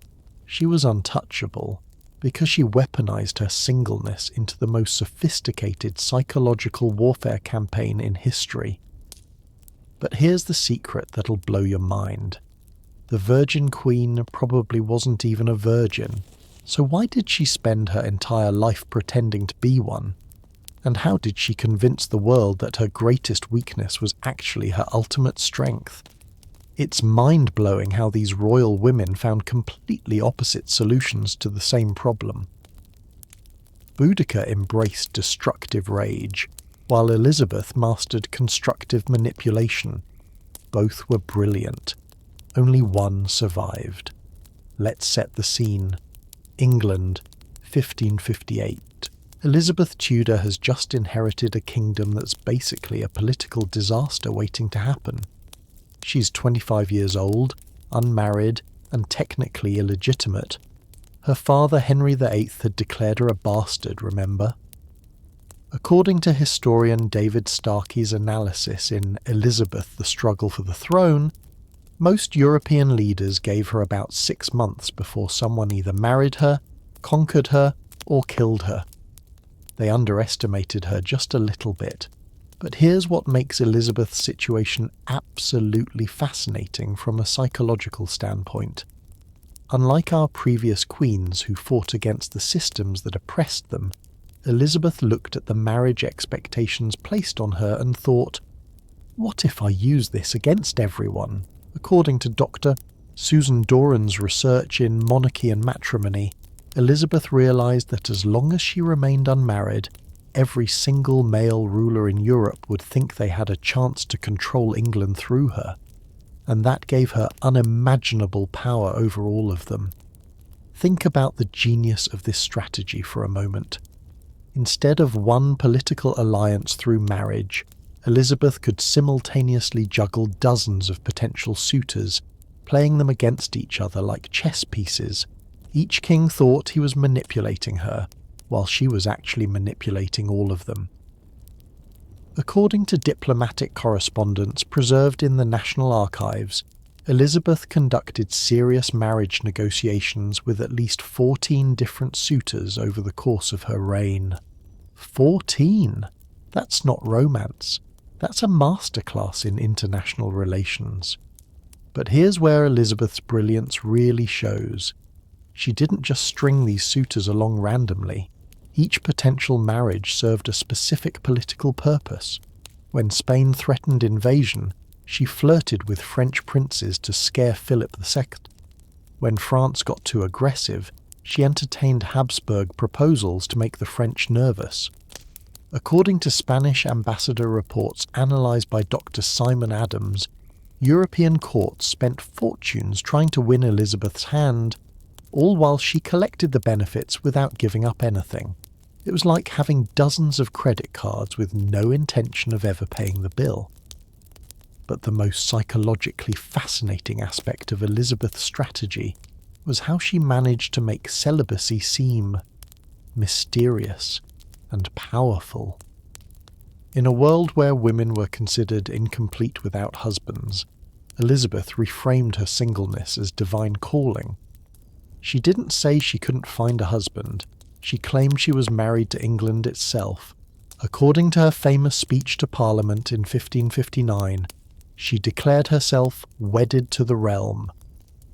She was untouchable because she weaponized her singleness into the most sophisticated psychological warfare campaign in history. But here's the secret that'll blow your mind. The Virgin Queen probably wasn't even a virgin, so why did she spend her entire life pretending to be one? And how did she convince the world that her greatest weakness was actually her ultimate strength? It's mind-blowing how these royal women found completely opposite solutions to the same problem. Boudica embraced destructive rage, while Elizabeth mastered constructive manipulation. Both were brilliant. Only one survived. Let's set the scene. England, 1558. Elizabeth Tudor has just inherited a kingdom that's basically a political disaster waiting to happen. She's 25 years old, unmarried, and technically illegitimate. Her father, Henry VIII, had declared her a bastard, remember? According to historian David Starkey's analysis in Elizabeth, the Struggle for the Throne, most European leaders gave her about 6 months before someone either married her, conquered her, or killed her. They underestimated her just a little bit. But here's what makes Elizabeth's situation absolutely fascinating from a psychological standpoint. Unlike our previous queens who fought against the systems that oppressed them, Elizabeth looked at the marriage expectations placed on her and thought, what if I use this against everyone? According to Dr. Susan Doran's research in Monarchy and Matrimony, Elizabeth realised that as long as she remained unmarried, every single male ruler in Europe would think they had a chance to control England through her, and that gave her unimaginable power over all of them. Think about the genius of this strategy for a moment. Instead of one political alliance through marriage, Elizabeth could simultaneously juggle dozens of potential suitors, playing them against each other like chess pieces. Each king thought he was manipulating her, while she was actually manipulating all of them. According to diplomatic correspondence preserved in the National Archives, Elizabeth conducted serious marriage negotiations with at least 14 different suitors over the course of her reign. 14! That's not romance. That's a masterclass in international relations. But here's where Elizabeth's brilliance really shows. She didn't just string these suitors along randomly. Each potential marriage served a specific political purpose. When Spain threatened invasion, she flirted with French princes to scare Philip II. When France got too aggressive, she entertained Habsburg proposals to make the French nervous. According to Spanish ambassador reports analysed by Dr. Simon Adams, European courts spent fortunes trying to win Elizabeth's hand, all while she collected the benefits without giving up anything. It was like having dozens of credit cards with no intention of ever paying the bill. But the most psychologically fascinating aspect of Elizabeth's strategy was how she managed to make celibacy seem mysterious and powerful. In a world where women were considered incomplete without husbands, Elizabeth reframed her singleness as divine calling. She didn't say she couldn't find a husband. She claimed she was married to England itself. According to her famous speech to Parliament in 1559, she declared herself wedded to the realm.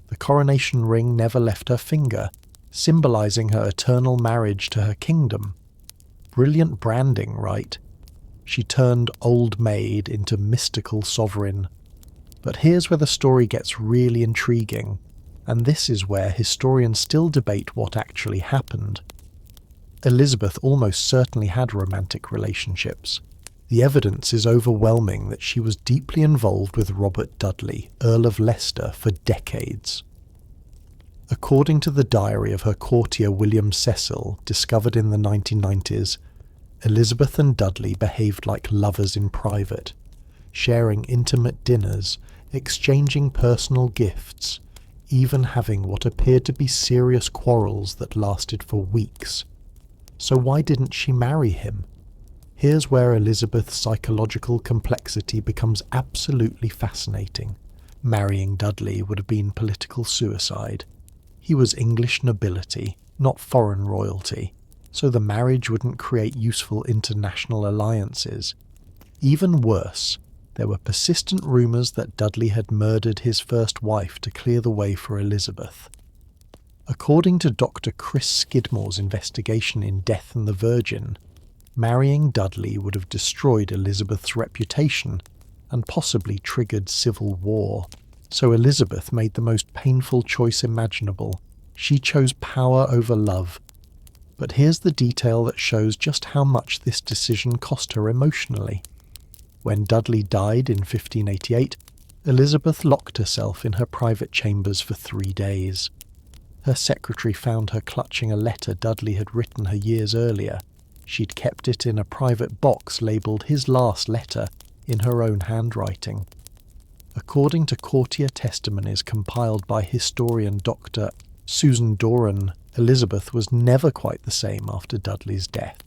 The coronation ring never left her finger, symbolising her eternal marriage to her kingdom. Brilliant branding, right? She turned old maid into mystical sovereign. But here's where the story gets really intriguing, and this is where historians still debate what actually happened. Elizabeth almost certainly had romantic relationships. The evidence is overwhelming that she was deeply involved with Robert Dudley, Earl of Leicester, for decades. According to the diary of her courtier William Cecil, discovered in the 1990s, Elizabeth and Dudley behaved like lovers in private, sharing intimate dinners, exchanging personal gifts, even having what appeared to be serious quarrels that lasted for weeks. So why didn't she marry him? Here's where Elizabeth's psychological complexity becomes absolutely fascinating. Marrying Dudley would have been political suicide. He was English nobility, not foreign royalty, so the marriage wouldn't create useful international alliances. Even worse, there were persistent rumours that Dudley had murdered his first wife to clear the way for Elizabeth. According to Dr. Chris Skidmore's investigation in Death and the Virgin, marrying Dudley would have destroyed Elizabeth's reputation and possibly triggered civil war. So Elizabeth made the most painful choice imaginable. She chose power over love. But here's the detail that shows just how much this decision cost her emotionally. When Dudley died in 1588, Elizabeth locked herself in her private chambers for 3 days. Her secretary found her clutching a letter Dudley had written her years earlier. She'd kept it in a private box labelled his last letter in her own handwriting. According to courtier testimonies compiled by historian Dr. Susan Doran, Elizabeth was never quite the same after Dudley's death.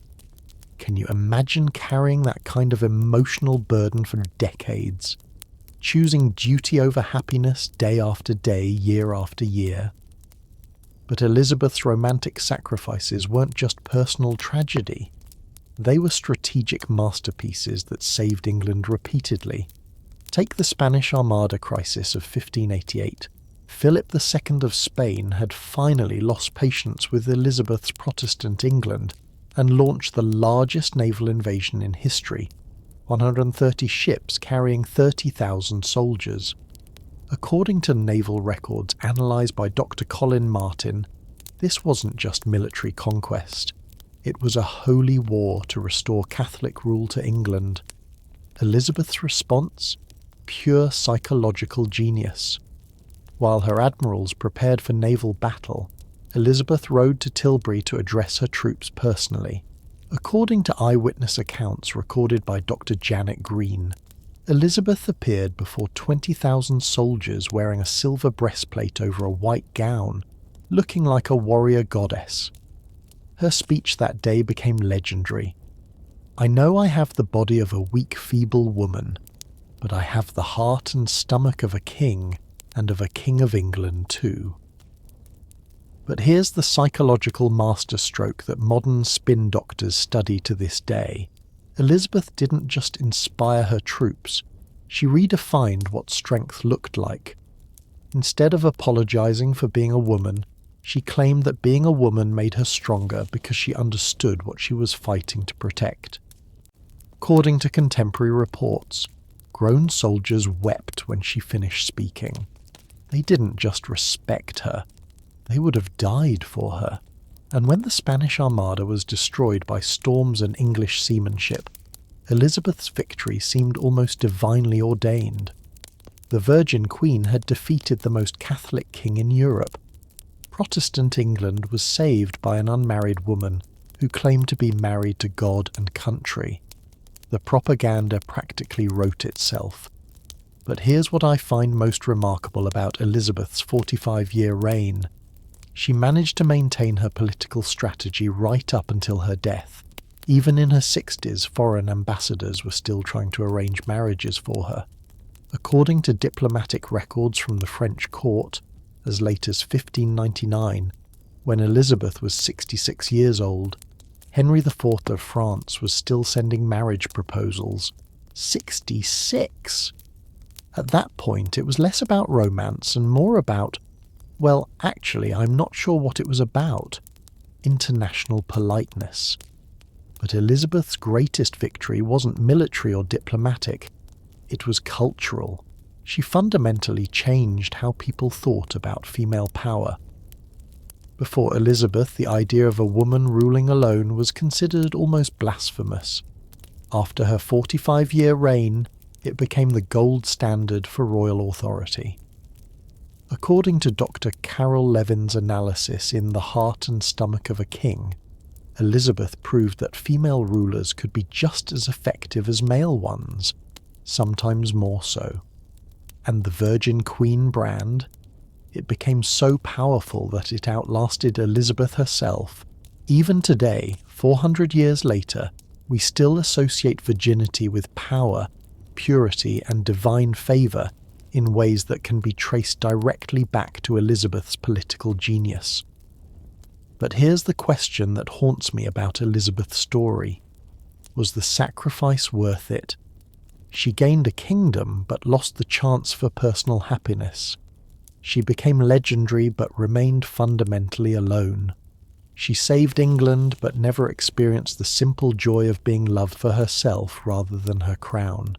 Can you imagine carrying that kind of emotional burden for decades? Choosing duty over happiness day after day, year after year? But Elizabeth's romantic sacrifices weren't just personal tragedy. They were strategic masterpieces that saved England repeatedly. Take the Spanish Armada crisis of 1588. Philip II of Spain had finally lost patience with Elizabeth's Protestant England and launched the largest naval invasion in history, 130 ships carrying 30,000 soldiers. According to naval records analysed by Dr. Colin Martin, this wasn't just military conquest. It was a holy war to restore Catholic rule to England. Elizabeth's response? Pure psychological genius. While her admirals prepared for naval battle, Elizabeth rode to Tilbury to address her troops personally. According to eyewitness accounts recorded by Dr. Janet Green, Elizabeth appeared before 20,000 soldiers wearing a silver breastplate over a white gown, looking like a warrior goddess. Her speech that day became legendary. "I know I have the body of a weak, feeble woman, but I have the heart and stomach of a king, and of a King of England too. But here's the psychological masterstroke that modern spin doctors study to this day. Elizabeth didn't just inspire her troops, she redefined what strength looked like. Instead of apologizing for being a woman, she claimed that being a woman made her stronger because she understood what she was fighting to protect. According to contemporary reports, grown soldiers wept when she finished speaking. They didn't just respect her, they would have died for her. And when the Spanish Armada was destroyed by storms and English seamanship, Elizabeth's victory seemed almost divinely ordained. The Virgin Queen had defeated the most Catholic king in Europe. Protestant England was saved by an unmarried woman who claimed to be married to God and country. The propaganda practically wrote itself. But here's what I find most remarkable about Elizabeth's 45-year reign. She managed to maintain her political strategy right up until her death. Even in her 60s, foreign ambassadors were still trying to arrange marriages for her. According to diplomatic records from the French court, as late as 1599, when Elizabeth was 66 years old, Henry IV of France was still sending marriage proposals. 66! At that point, it was less about romance and more about, well, actually, I'm not sure what it was about. International politeness. But Elizabeth's greatest victory wasn't military or diplomatic. It was cultural. She fundamentally changed how people thought about female power. Before Elizabeth, the idea of a woman ruling alone was considered almost blasphemous. After her 45-year reign, it became the gold standard for royal authority. According to Dr. Carol Levin's analysis in The Heart and Stomach of a King, Elizabeth proved that female rulers could be just as effective as male ones, sometimes more so. And the Virgin Queen brand? It became so powerful that it outlasted Elizabeth herself. Even today, 400 years later, we still associate virginity with power, purity, and divine favour in ways that can be traced directly back to Elizabeth's political genius. But here's the question that haunts me about Elizabeth's story. Was the sacrifice worth it? She gained a kingdom but lost the chance for personal happiness. She became legendary but remained fundamentally alone. She saved England but never experienced the simple joy of being loved for herself rather than her crown.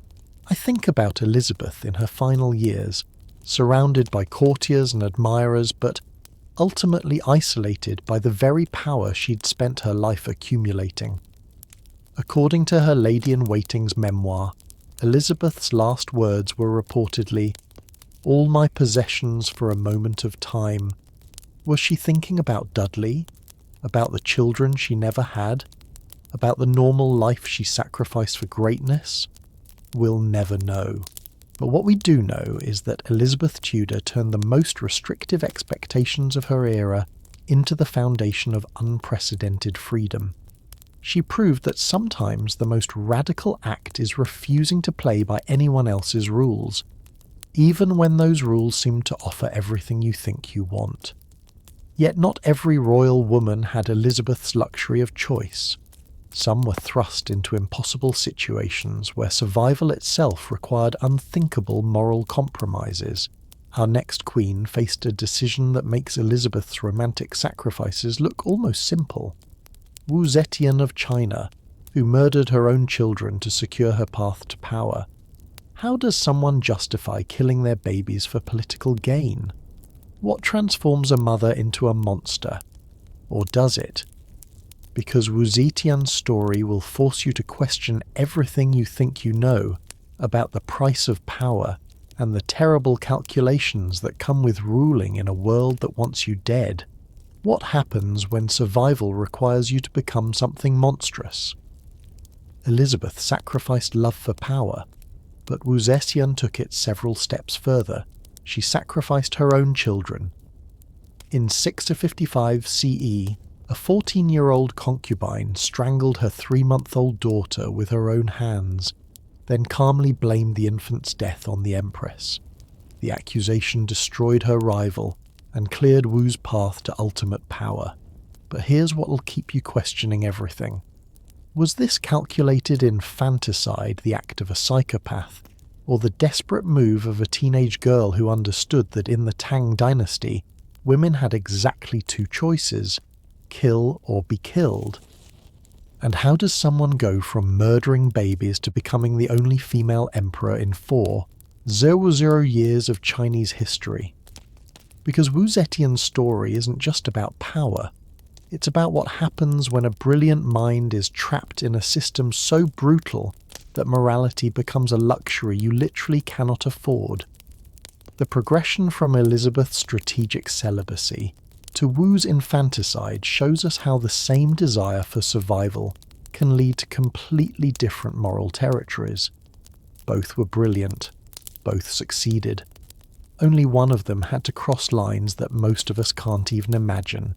I think about Elizabeth in her final years, surrounded by courtiers and admirers but ultimately isolated by the very power she'd spent her life accumulating. According to her lady-in-waiting's memoir, Elizabeth's last words were reportedly, "All my possessions for a moment of time." Was she thinking about Dudley? About the children she never had? About the normal life she sacrificed for greatness? We'll never know. But what we do know is that Elizabeth Tudor turned the most restrictive expectations of her era into the foundation of unprecedented freedom. She proved that sometimes the most radical act is refusing to play by anyone else's rules, even when those rules seem to offer everything you think you want. Yet not every royal woman had Elizabeth's luxury of choice. Some were thrust into impossible situations where survival itself required unthinkable moral compromises. Our next queen faced a decision that makes Elizabeth's romantic sacrifices look almost simple. Zetian of China, who murdered her own children to secure her path to power. How does someone justify killing their babies for political gain? What transforms a mother into a monster? Or does it? Because Zetian's story will force you to question everything you think you know about the price of power and the terrible calculations that come with ruling in a world that wants you dead. What happens when survival requires you to become something monstrous? Elizabeth sacrificed love for power, but Zetian took it several steps further. She sacrificed her own children. In 655 CE, a 14-year-old concubine strangled her 3-month-old daughter with her own hands, then calmly blamed the infant's death on the empress. The accusation destroyed her rival and cleared Wu's path to ultimate power. But here's what'll keep you questioning everything. Was this calculated infanticide, the act of a psychopath, or the desperate move of a teenage girl who understood that in the Tang dynasty, women had exactly two choices: kill or be killed? And how does someone go from murdering babies to becoming the only female emperor in 400 years of Chinese history? Because Wu Zetian's story isn't just about power. It's about what happens when a brilliant mind is trapped in a system so brutal that morality becomes a luxury you literally cannot afford. The progression from Elizabeth's strategic celibacy to Wu's infanticide shows us how the same desire for survival can lead to completely different moral territories. Both were brilliant. Both succeeded. Only one of them had to cross lines that most of us can't even imagine.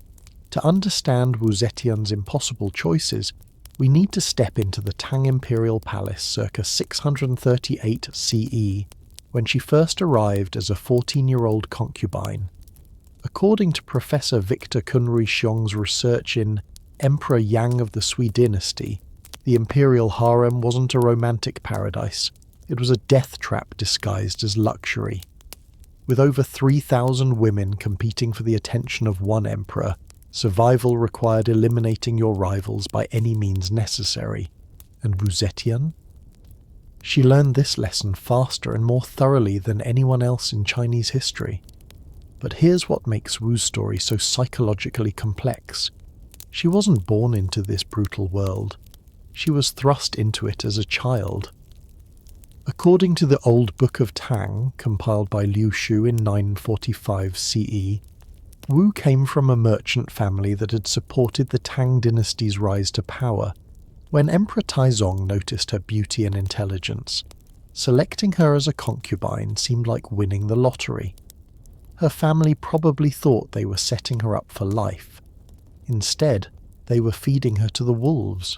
To understand Wu Zetian's impossible choices, we need to step into the Tang Imperial Palace circa 638 CE, when she first arrived as a 14-year-old concubine. According to Professor Victor Kunri Xiong's research in Emperor Yang of the Sui dynasty, the imperial harem wasn't a romantic paradise. It was a death trap disguised as luxury. With over 3,000 women competing for the attention of one emperor, survival required eliminating your rivals by any means necessary. And Wu Zetian? She learned this lesson faster and more thoroughly than anyone else in Chinese history. But here's what makes Wu's story so psychologically complex. She wasn't born into this brutal world. She was thrust into it as a child. According to the Old Book of Tang, compiled by Liu Shu in 945 CE, Wu came from a merchant family that had supported the Tang dynasty's rise to power. When Emperor Taizong noticed her beauty and intelligence, selecting her as a concubine seemed like winning the lottery. Her family probably thought they were setting her up for life. Instead, they were feeding her to the wolves.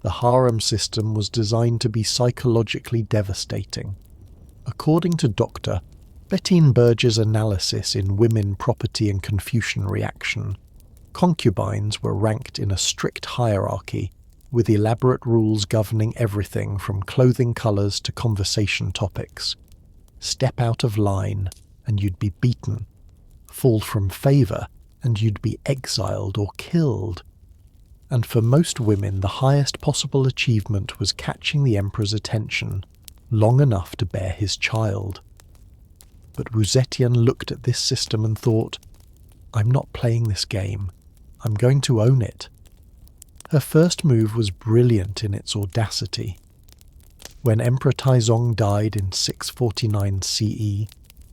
The harem system was designed to be psychologically devastating. According to Dr. Bettine Berger's analysis in Women, Property and Confucian Reaction, concubines were ranked in a strict hierarchy, with elaborate rules governing everything from clothing colours to conversation topics. Step out of line, and you'd be beaten. Fall from favour, and you'd be exiled or killed. And for most women, the highest possible achievement was catching the emperor's attention, long enough to bear his child. But Wu Zetian looked at this system and thought, I'm not playing this game. I'm going to own it. Her first move was brilliant in its audacity. When Emperor Taizong died in 649 CE,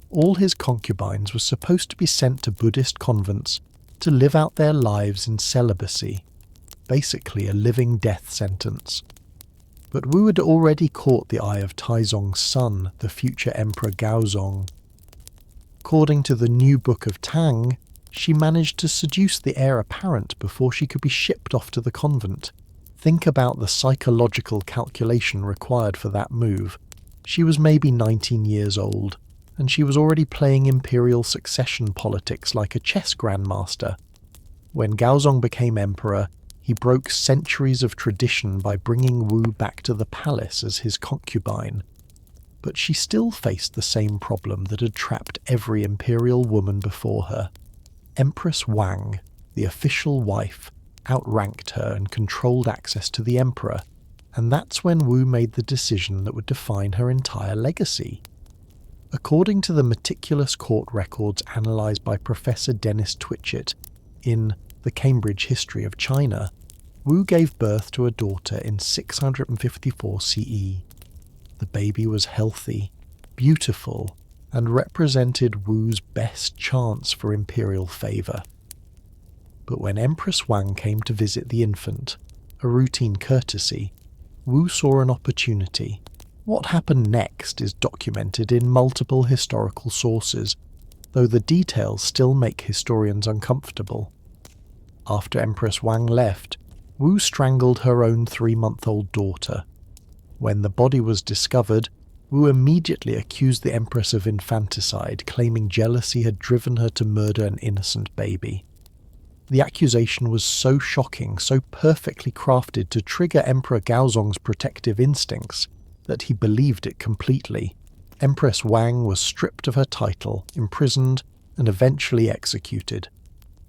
all his concubines were supposed to be sent to Buddhist convents to live out their lives in celibacy, basically a living death sentence. But Wu had already caught the eye of Taizong's son, the future Emperor Gaozong. According to the new Book of Tang, she managed to seduce the heir apparent before she could be shipped off to the convent. Think about the psychological calculation required for that move. She was maybe 19 years old, and she was already playing imperial succession politics like a chess grandmaster. When Gaozong became emperor, he broke centuries of tradition by bringing Wu back to the palace as his concubine. But she still faced the same problem that had trapped every imperial woman before her. Empress Wang, the official wife, outranked her and controlled access to the emperor, and that's when Wu made the decision that would define her entire legacy. According to the meticulous court records analysed by Professor Dennis Twitchett in The Cambridge History of China, Wu gave birth to a daughter in 654 CE. The baby was healthy, beautiful, and represented Wu's best chance for imperial favour. But when Empress Wang came to visit the infant, a routine courtesy, Wu saw an opportunity. What happened next is documented in multiple historical sources, though the details still make historians uncomfortable. After Empress Wang left, Wu strangled her own 3-month-old daughter. When the body was discovered, Wu immediately accused the empress of infanticide, claiming jealousy had driven her to murder an innocent baby. The accusation was so shocking, so perfectly crafted to trigger Emperor Gaozong's protective instincts, that he believed it completely. Empress Wang was stripped of her title, imprisoned, and eventually executed.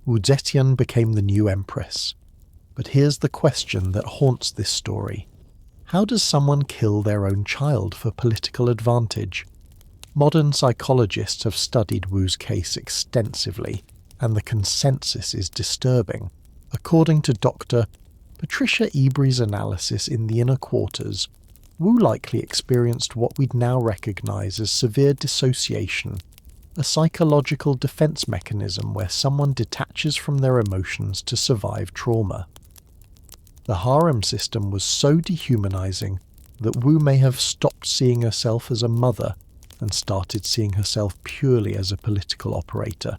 Wu Zetian became the new empress. But here's the question that haunts this story. How does someone kill their own child for political advantage? Modern psychologists have studied Wu's case extensively, and the consensus is disturbing. According to Dr. Patricia Ebre's analysis in The Inner Quarters, Wu likely experienced what we'd now recognise as severe dissociation, a psychological defence mechanism where someone detaches from their emotions to survive trauma. The harem system was so dehumanising that Wu may have stopped seeing herself as a mother and started seeing herself purely as a political operator.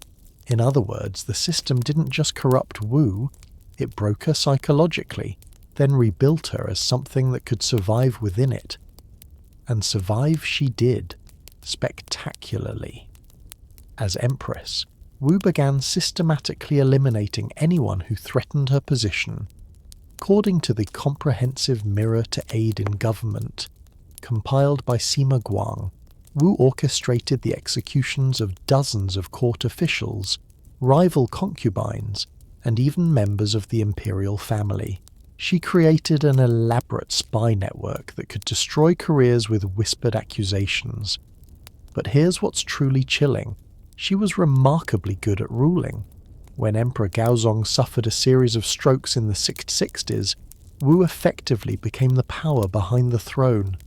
In other words, the system didn't just corrupt Wu, it broke her psychologically, then rebuilt her as something that could survive within it. And survive she did, spectacularly. As empress, Wu began systematically eliminating anyone who threatened her position. According to the comprehensive Mirror to Aid in Government, compiled by Sima Guang, Wu orchestrated the executions of dozens of court officials, rival concubines, and even members of the imperial family. She created an elaborate spy network that could destroy careers with whispered accusations. But here's what's truly chilling. She was remarkably good at ruling. When Emperor Gaozong suffered a series of strokes in the 660s, Wu effectively became the power behind the throne.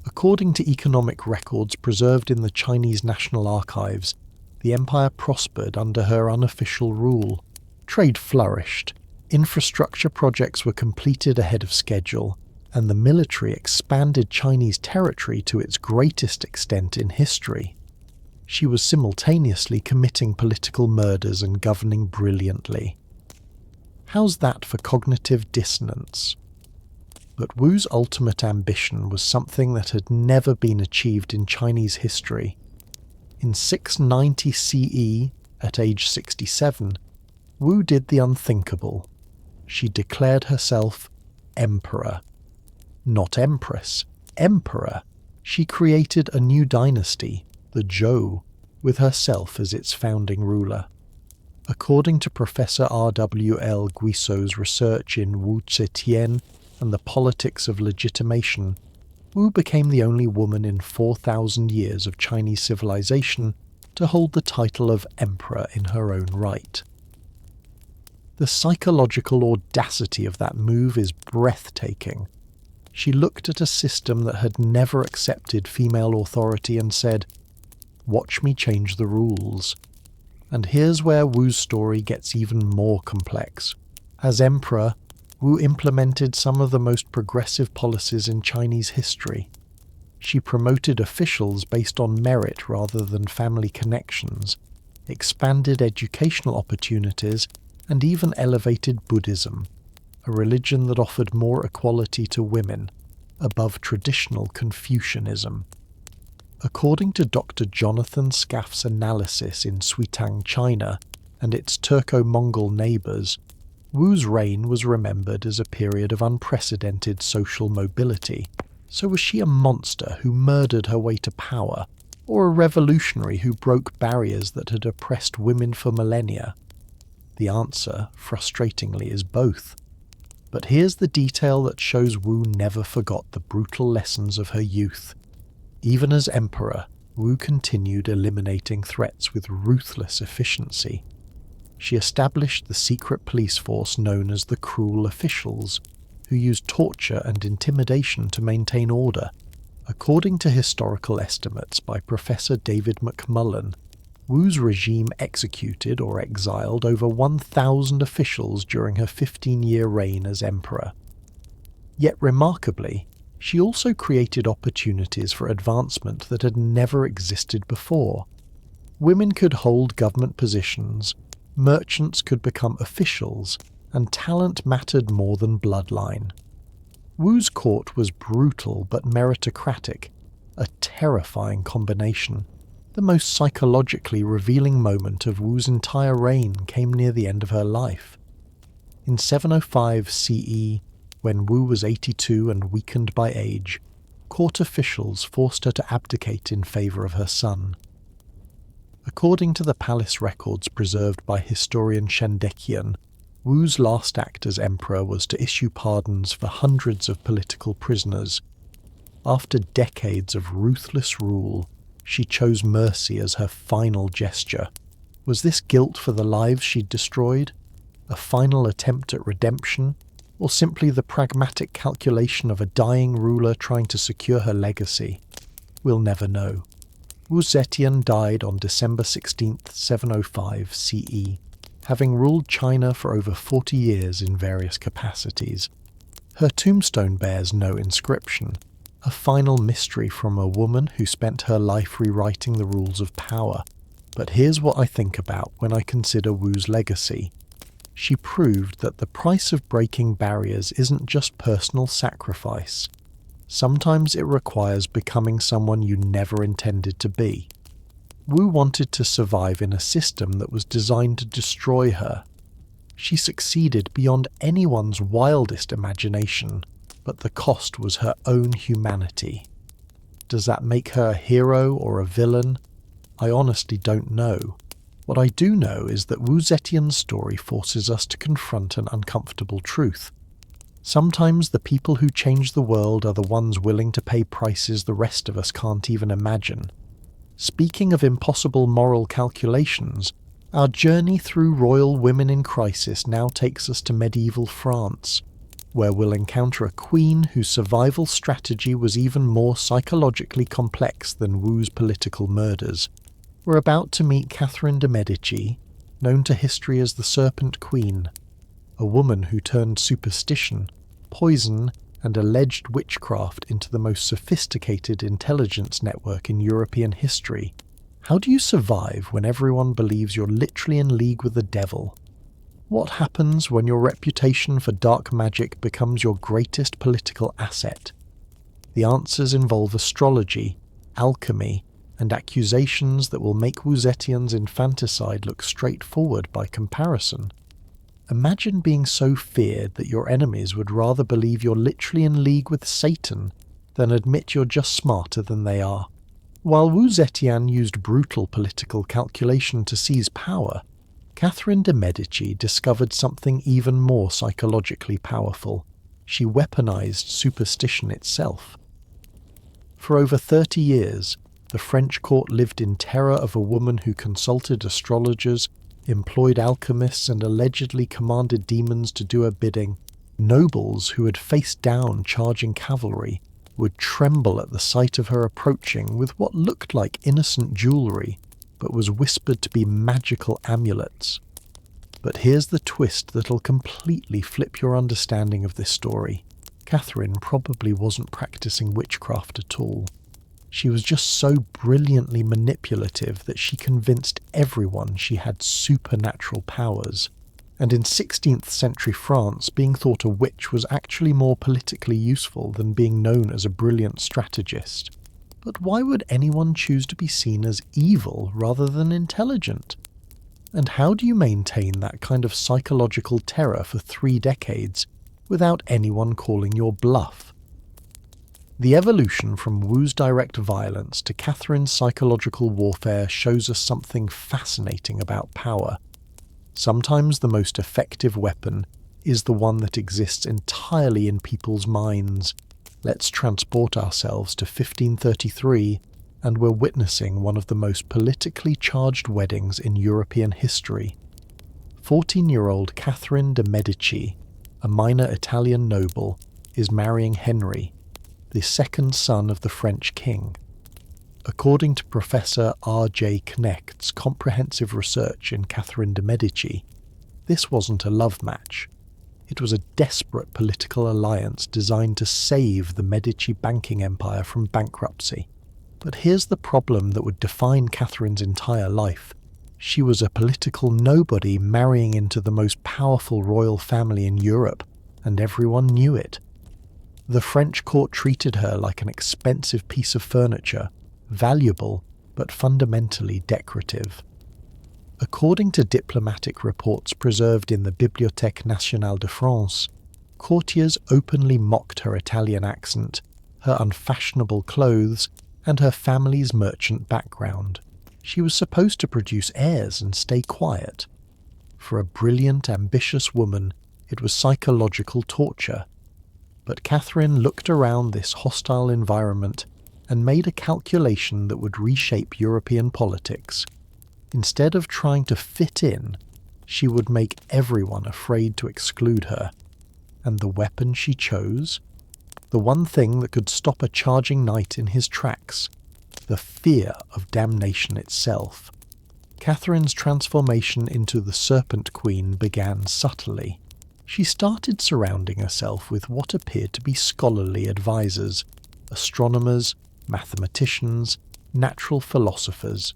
According to economic records preserved in the Chinese National Archives, the empire prospered under her unofficial rule. Trade flourished, infrastructure projects were completed ahead of schedule, and the military expanded Chinese territory to its greatest extent in history. She was simultaneously committing political murders and governing brilliantly. How's that for cognitive dissonance? But Wu's ultimate ambition was something that had never been achieved in Chinese history. In 690 CE, at age 67, Wu did the unthinkable. She declared herself emperor. Not empress, emperor. She created a new dynasty, the Zhou, with herself as its founding ruler. According to Professor R.W.L. Guizot's research in Wu Zetian and the Politics of Legitimation, Wu became the only woman in 4,000 years of Chinese civilization to hold the title of emperor in her own right. The psychological audacity of that move is breathtaking. She looked at a system that had never accepted female authority and said, "Watch me change the rules." And here's where Wu's story gets even more complex. As emperor, Wu implemented some of the most progressive policies in Chinese history. She promoted officials based on merit rather than family connections, expanded educational opportunities, and even elevated Buddhism, a religion that offered more equality to women, above traditional Confucianism. According to Dr. Jonathan Scaff's analysis in Suitang, China, and its Turco-Mongol neighbours, Wu's reign was remembered as a period of unprecedented social mobility. So was she a monster who murdered her way to power, or a revolutionary who broke barriers that had oppressed women for millennia? The answer, frustratingly, is both. But here's the detail that shows Wu never forgot the brutal lessons of her youth. Even as emperor, Wu continued eliminating threats with ruthless efficiency. She established the secret police force known as the Cruel Officials, who used torture and intimidation to maintain order. According to historical estimates by Professor David McMullen, Wu's regime executed or exiled over 1,000 officials during her 15-year reign as emperor. Yet remarkably, she also created opportunities for advancement that had never existed before. Women could hold government positions, merchants could become officials, and talent mattered more than bloodline. Wu's court was brutal but meritocratic, A terrifying combination. The most psychologically revealing moment of Wu's entire reign came near the end of her life. In 705 CE, when Wu was 82 and weakened by age, court officials forced her to abdicate in favour of her son. According to the palace records preserved by historian Zetian, Wu's last act as emperor was to issue pardons for hundreds of political prisoners. After decades of ruthless rule, she chose mercy as her final gesture. Was this guilt for the lives she'd destroyed? A final attempt at redemption? Or simply the pragmatic calculation of a dying ruler trying to secure her legacy? We'll never know. Wu Zetian died on December 16, 705 CE, having ruled China for over 40 years in various capacities. Her tombstone bears no inscription, a final mystery from a woman who spent her life rewriting the rules of power. But here's what I think about when I consider Wu's legacy. She proved that the price of breaking barriers isn't just personal sacrifice. Sometimes it requires becoming someone you never intended to be. Wu wanted to survive in a system that was designed to destroy her. She succeeded beyond anyone's wildest imagination, but the cost was her own humanity. Does that make her a hero or a villain? I honestly don't know. What I do know is that Wu Zetian's story forces us to confront an uncomfortable truth. Sometimes the people who change the world are the ones willing to pay prices the rest of us can't even imagine. Speaking of impossible moral calculations, our journey through royal women in crisis now takes us to medieval France, where we'll encounter a queen whose survival strategy was even more psychologically complex than Wu's political murders. We're about to meet Catherine de' Medici, known to history as the Serpent Queen, a woman who turned superstition, poison, and alleged witchcraft into the most sophisticated intelligence network in European history. How do you survive when everyone believes you're literally in league with the devil? What happens when your reputation for dark magic becomes your greatest political asset? The answers involve astrology, alchemy, and accusations that will make Wu Zetian's infanticide look straightforward by comparison. Imagine being so feared that your enemies would rather believe you're literally in league with Satan than admit you're just smarter than they are. While Wu Zetian used brutal political calculation to seize power, Catherine de' Medici discovered something even more psychologically powerful. She weaponized superstition itself. For over 30 years, the French court lived in terror of a woman who consulted astrologers, employed alchemists, and allegedly commanded demons to do her bidding. Nobles who had faced down charging cavalry would tremble at the sight of her approaching with what looked like innocent jewellery, but was whispered to be magical amulets. But here's the twist that'll completely flip your understanding of this story. Catherine probably wasn't practicing witchcraft at all. She was just so brilliantly manipulative that she convinced everyone she had supernatural powers. And in 16th century France, being thought a witch was actually more politically useful than being known as a brilliant strategist. But why would anyone choose to be seen as evil rather than intelligent? And how do you maintain that kind of psychological terror for 3 decades without anyone calling your bluff? The evolution from Wu's direct violence to Catherine's psychological warfare shows us something fascinating about power. Sometimes the most effective weapon is the one that exists entirely in people's minds. Let's transport ourselves to 1533, and we're witnessing one of the most politically charged weddings in European history. 14-year-old Catherine de' Medici, a minor Italian noble, is marrying Henry, the second son of the French king. According to Professor R.J. Knecht's comprehensive research in Catherine de' Medici, this wasn't a love match. It was a desperate political alliance designed to save the Medici banking empire from bankruptcy. But here's the problem that would define Catherine's entire life. She was a political nobody marrying into the most powerful royal family in Europe, and everyone knew it. The French court treated her like an expensive piece of furniture, valuable but fundamentally decorative. According to diplomatic reports preserved in the Bibliothèque nationale de France, courtiers openly mocked her Italian accent, her unfashionable clothes, and her family's merchant background. She was supposed to produce heirs and stay quiet. For a brilliant, ambitious woman, it was psychological torture. But Catherine looked around this hostile environment and made a calculation that would reshape European politics. Instead of trying to fit in, she would make everyone afraid to exclude her. And the weapon she chose? The one thing that could stop a charging knight in his tracks: the fear of damnation itself. Catherine's transformation into the Serpent Queen began subtly. She started surrounding herself with what appeared to be scholarly advisors, astronomers, mathematicians, natural philosophers.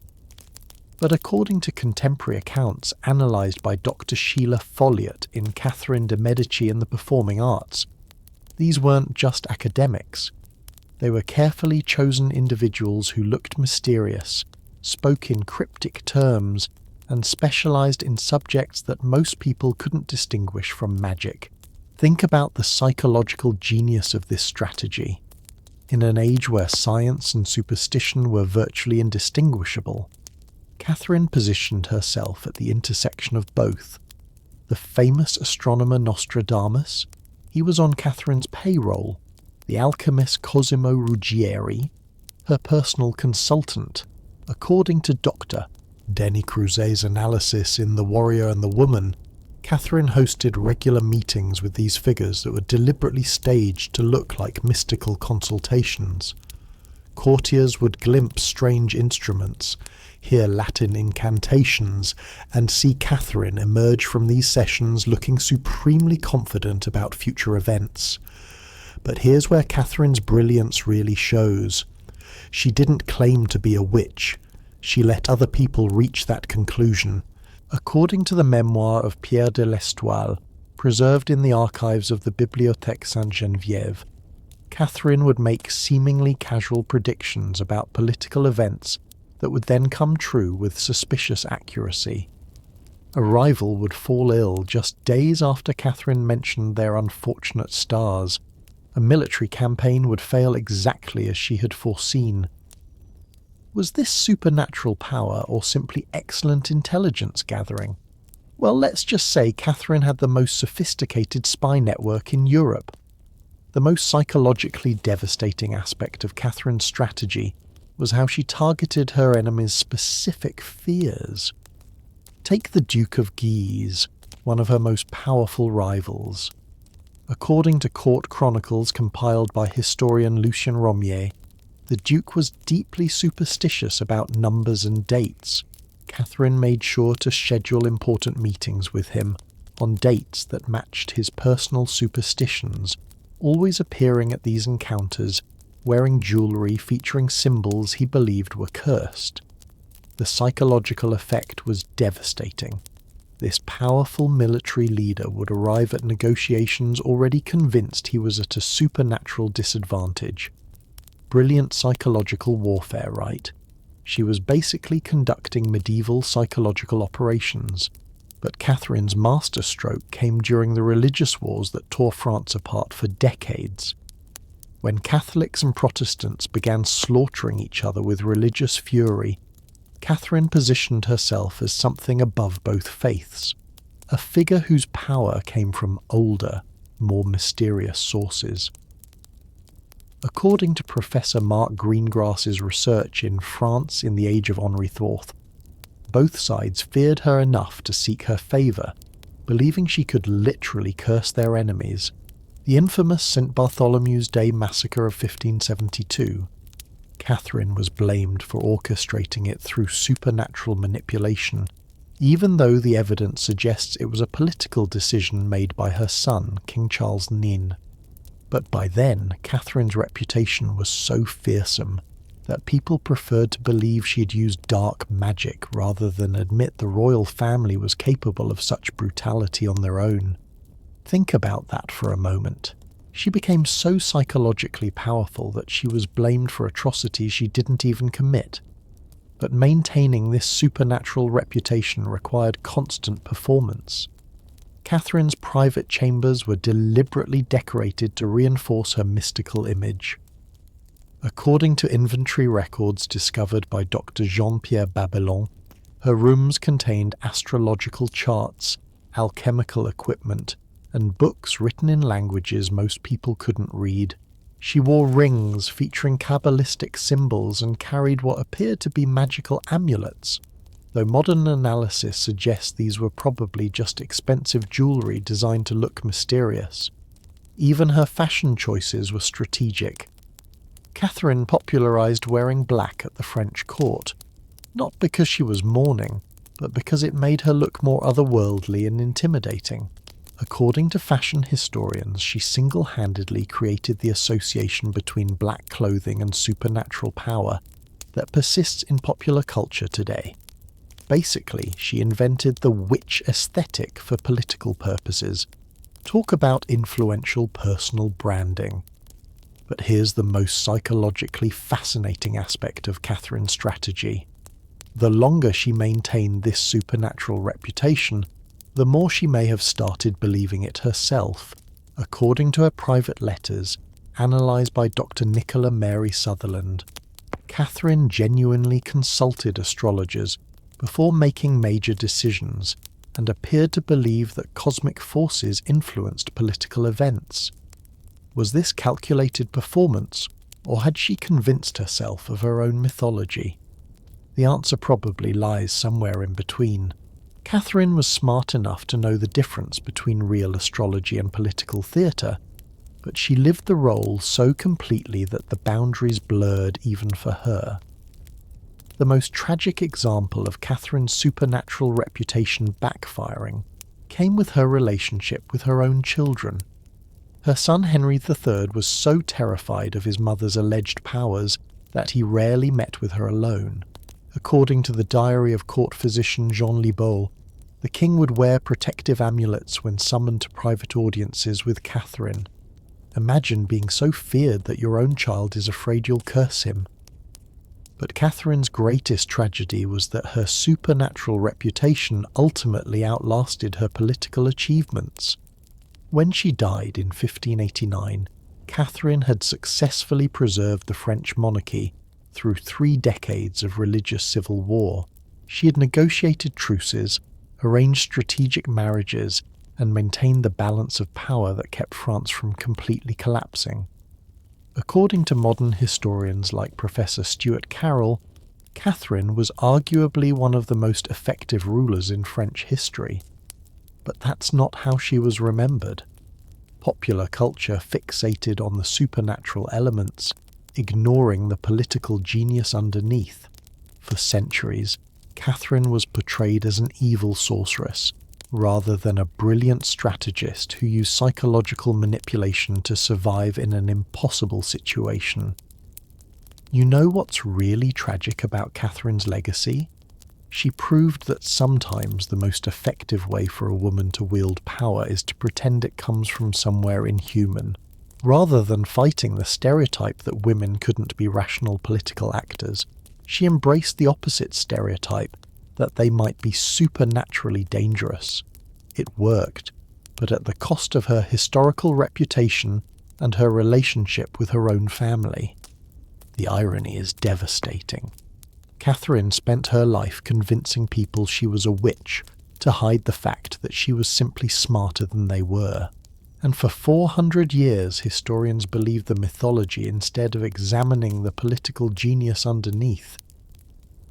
But according to contemporary accounts analysed by Dr. Sheila Folliott in Catherine de' Medici and the Performing Arts, these weren't just academics. They were carefully chosen individuals who looked mysterious, spoke in cryptic terms, and specialised in subjects that most people couldn't distinguish from magic. Think about the psychological genius of this strategy. In an age where science and superstition were virtually indistinguishable, Catherine positioned herself at the intersection of both. The famous astronomer Nostradamus, he was on Catherine's payroll. The alchemist Cosimo Ruggieri, her personal consultant. According to Dr. Denis Crouzet's analysis in The Warrior and the Woman, Catherine hosted regular meetings with these figures that were deliberately staged to look like mystical consultations. Courtiers would glimpse strange instruments, hear Latin incantations, and see Catherine emerge from these sessions looking supremely confident about future events. But here's where Catherine's brilliance really shows. She didn't claim to be a witch. She let other people reach that conclusion. According to the memoir of Pierre de l'Estoile, preserved in the archives of the Bibliothèque Sainte-Geneviève, Catherine would make seemingly casual predictions about political events that would then come true with suspicious accuracy. A rival would fall ill just days after Catherine mentioned their unfortunate stars. A military campaign would fail exactly as she had foreseen. Was this supernatural power or simply excellent intelligence gathering? Well, let's just say Catherine had the most sophisticated spy network in Europe. The most psychologically devastating aspect of Catherine's strategy was how she targeted her enemies' specific fears. Take the Duke of Guise, one of her most powerful rivals. According to court chronicles compiled by historian Lucien Romier, the Duke was deeply superstitious about numbers and dates. Catherine made sure to schedule important meetings with him on dates that matched his personal superstitions, always appearing at these encounters wearing jewellery featuring symbols he believed were cursed. The psychological effect was devastating. This powerful military leader would arrive at negotiations already convinced he was at a supernatural disadvantage. Brilliant psychological warfare, right? She was basically conducting medieval psychological operations, but Catherine's masterstroke came during the religious wars that tore France apart for decades. When Catholics and Protestants began slaughtering each other with religious fury, Catherine positioned herself as something above both faiths, a figure whose power came from older, more mysterious sources. According to Professor Mark Greengrass's research in France in the Age of Henri IV, both sides feared her enough to seek her favour, believing she could literally curse their enemies. The infamous St. Bartholomew's Day massacre of 1572. Catherine was blamed for orchestrating it through supernatural manipulation, even though the evidence suggests it was a political decision made by her son, King Charles IX. But by then, Catherine's reputation was so fearsome that people preferred to believe she had used dark magic rather than admit the royal family was capable of such brutality on their own. Think about that for a moment. She became so psychologically powerful that she was blamed for atrocities she didn't even commit. But maintaining this supernatural reputation required constant performance. Catherine's private chambers were deliberately decorated to reinforce her mystical image. According to inventory records discovered by Dr. Jean-Pierre Babylon, her rooms contained astrological charts, alchemical equipment, and books written in languages most people couldn't read. She wore rings featuring Kabbalistic symbols and carried what appeared to be magical amulets, though modern analysis suggests these were probably just expensive jewellery designed to look mysterious. Even her fashion choices were strategic. Catherine popularised wearing black at the French court, not because she was mourning, but because it made her look more otherworldly and intimidating. According to fashion historians, she single-handedly created the association between black clothing and supernatural power that persists in popular culture today. Basically, she invented the witch aesthetic for political purposes. Talk about influential personal branding. But here's the most psychologically fascinating aspect of Catherine's strategy. The longer she maintained this supernatural reputation, the more she may have started believing it herself. According to her private letters, analysed by Dr. Nicola Mary Sutherland, Catherine genuinely consulted astrologers before making major decisions and appeared to believe that cosmic forces influenced political events. Was this calculated performance, or had she convinced herself of her own mythology? The answer probably lies somewhere in between. Catherine was smart enough to know the difference between real astrology and political theatre, but she lived the role so completely that the boundaries blurred even for her. The most tragic example of Catherine's supernatural reputation backfiring came with her relationship with her own children. Her son Henry III was so terrified of his mother's alleged powers that he rarely met with her alone. According to the diary of court physician Jean Libault, the king would wear protective amulets when summoned to private audiences with Catherine. Imagine being so feared that your own child is afraid you'll curse him. But Catherine's greatest tragedy was that her supernatural reputation ultimately outlasted her political achievements. When she died in 1589, Catherine had successfully preserved the French monarchy through 3 decades of religious civil war. She had negotiated truces, arranged strategic marriages, and maintained the balance of power that kept France from completely collapsing. According to modern historians like Professor Stuart Carroll, Catherine was arguably one of the most effective rulers in French history. But that's not how she was remembered. Popular culture fixated on the supernatural elements, ignoring the political genius underneath. For centuries, Catherine was portrayed as an evil sorceress, rather than a brilliant strategist who used psychological manipulation to survive in an impossible situation. You know what's really tragic about Catherine's legacy? She proved that sometimes the most effective way for a woman to wield power is to pretend it comes from somewhere inhuman, rather than fighting the stereotype that women couldn't be rational political actors. She embraced the opposite stereotype, that they might be supernaturally dangerous. It worked, but at the cost of her historical reputation and her relationship with her own family. The irony is devastating. Catherine spent her life convincing people she was a witch to hide the fact that she was simply smarter than they were. And for 400 years, historians believed the mythology instead of examining the political genius underneath.